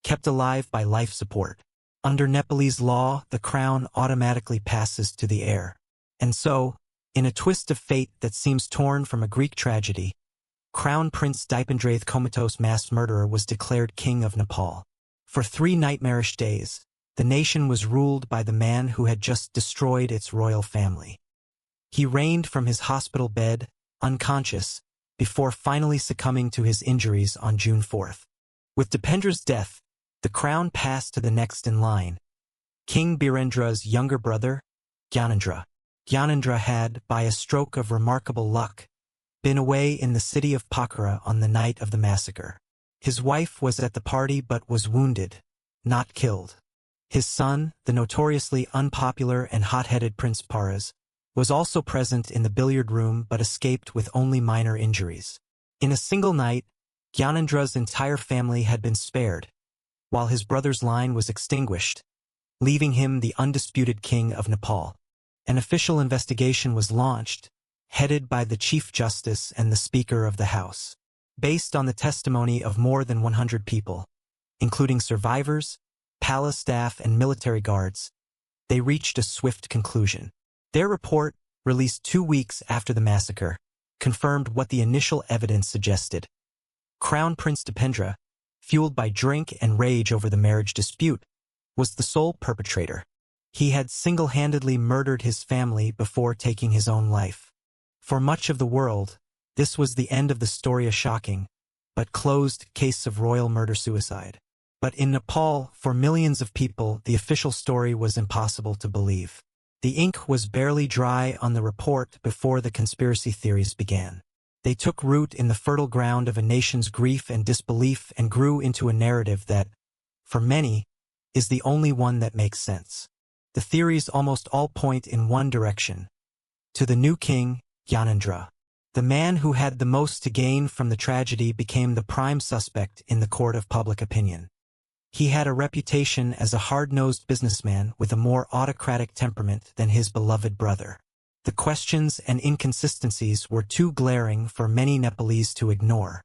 kept alive by life support. Under Nepalese law, the crown automatically passes to the heir. And so, in a twist of fate that seems torn from a Greek tragedy, Crown Prince Dipendrath comatose mass murderer was declared king of Nepal. For 3 nightmarish days, the nation was ruled by the man who had just destroyed its royal family. He reigned from his hospital bed, unconscious, before finally succumbing to his injuries on June 4th. With Dipendra's death, the crown passed to the next in line, King Birendra's younger brother, Gyanendra. Gyanendra had, by a stroke of remarkable luck, been away in the city of Pokhara on the night of the massacre. His wife was at the party but was wounded, not killed. His son, the notoriously unpopular and hot-headed Prince Paras, was also present in the billiard room but escaped with only minor injuries. In a single night, Gyanendra's entire family had been spared, while his brother's line was extinguished, leaving him the undisputed king of Nepal. An official investigation was launched, headed by the Chief Justice and the Speaker of the House. Based on the testimony of more than 100 people, including survivors, palace staff, and military guards, they reached a swift conclusion. Their report, released 2 weeks after the massacre, confirmed what the initial evidence suggested. Crown Prince Dipendra, fueled by drink and rage over the marriage dispute, was the sole perpetrator. He had single-handedly murdered his family before taking his own life. For much of the world, this was the end of the story, a shocking, but closed case of royal murder-suicide. But in Nepal, for millions of people, the official story was impossible to believe. The ink was barely dry on the report before the conspiracy theories began. They took root in the fertile ground of a nation's grief and disbelief and grew into a narrative that, for many, is the only one that makes sense. The theories almost all point in one direction: to the new king, Gyanendra. The man who had the most to gain from the tragedy became the prime suspect in the court of public opinion. He had a reputation as a hard-nosed businessman with a more autocratic temperament than his beloved brother. The questions and inconsistencies were too glaring for many Nepalese to ignore.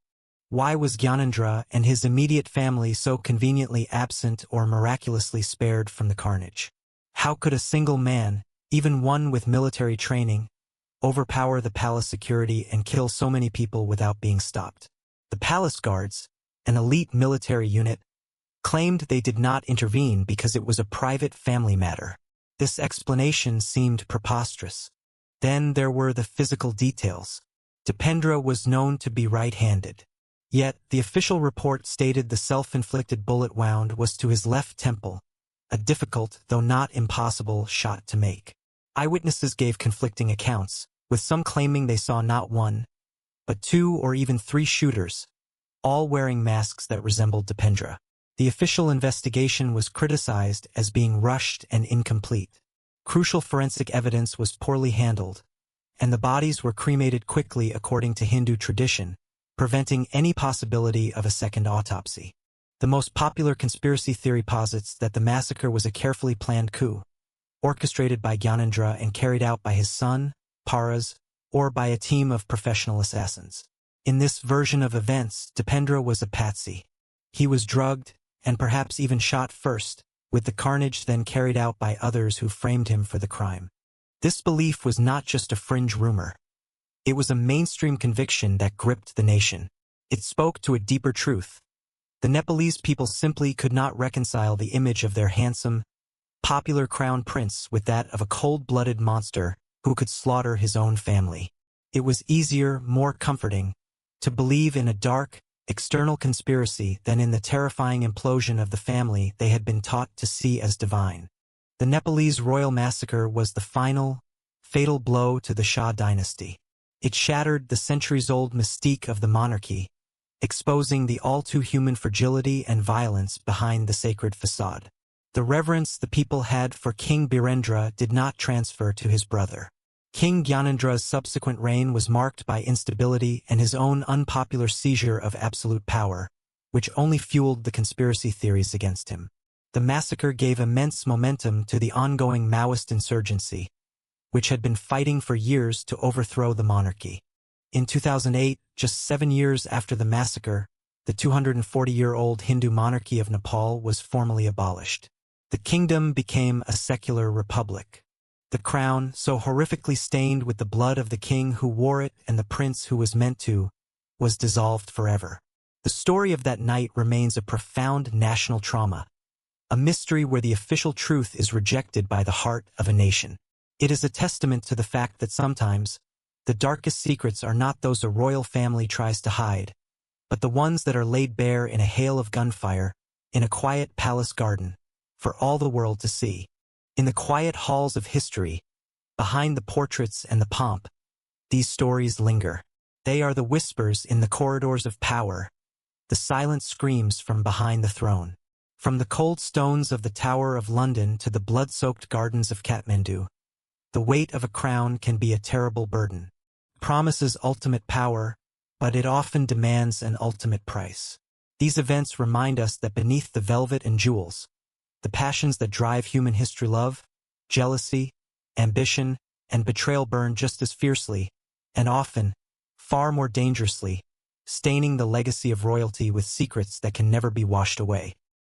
Why was Gyanendra and his immediate family so conveniently absent or miraculously spared from the carnage? How could a single man, even one with military training, overpower the palace security and kill so many people without being stopped? The palace guards, an elite military unit, claimed they did not intervene because it was a private family matter. This explanation seemed preposterous. Then there were the physical details. Dipendra was known to be right-handed. Yet, the official report stated the self-inflicted bullet wound was to his left temple, a difficult, though not impossible, shot to make. Eyewitnesses gave conflicting accounts, with some claiming they saw not 1, but 2 or even 3 shooters, all wearing masks that resembled Dipendra. The official investigation was criticized as being rushed and incomplete. Crucial forensic evidence was poorly handled, and the bodies were cremated quickly according to Hindu tradition, preventing any possibility of a second autopsy. The most popular conspiracy theory posits that the massacre was a carefully planned coup, orchestrated by Gyanendra and carried out by his son, Paras, or by a team of professional assassins. In this version of events, Dipendra was a patsy. He was drugged, and perhaps even shot first, with the carnage then carried out by others who framed him for the crime. This belief was not just a fringe rumor. It was a mainstream conviction that gripped the nation. It spoke to a deeper truth. The Nepalese people simply could not reconcile the image of their handsome, popular crown prince with that of a cold-blooded monster who could slaughter his own family. It was easier, more comforting, to believe in a dark, external conspiracy than in the terrifying implosion of the family they had been taught to see as divine. The Nepalese royal massacre was the final, fatal blow to the Shah dynasty. It shattered the centuries-old mystique of the monarchy, exposing the all-too-human fragility and violence behind the sacred facade. The reverence the people had for King Birendra did not transfer to his brother. King Gyanendra's subsequent reign was marked by instability and his own unpopular seizure of absolute power, which only fueled the conspiracy theories against him. The massacre gave immense momentum to the ongoing Maoist insurgency, which had been fighting for years to overthrow the monarchy. In 2008, just 7 years after the massacre, the 240-year-old Hindu monarchy of Nepal was formally abolished. The kingdom became a secular republic. The crown, so horrifically stained with the blood of the king who wore it and the prince who was meant to, was dissolved forever. The story of that night remains a profound national trauma, a mystery where the official truth is rejected by the heart of a nation. It is a testament to the fact that sometimes, the darkest secrets are not those a royal family tries to hide, but the ones that are laid bare in a hail of gunfire, in a quiet palace garden, for all the world to see. In the quiet halls of history, behind the portraits and the pomp, these stories linger. They are the whispers in the corridors of power, the silent screams from behind the throne. From the cold stones of the Tower of London to the blood-soaked gardens of Kathmandu, the weight of a crown can be a terrible burden. It promises ultimate power, but it often demands an ultimate price. These events remind us that beneath the velvet and jewels, the passions that drive human history, love, jealousy, ambition, and betrayal burn just as fiercely, and often, far more dangerously, staining the legacy of royalty with secrets that can never be washed away.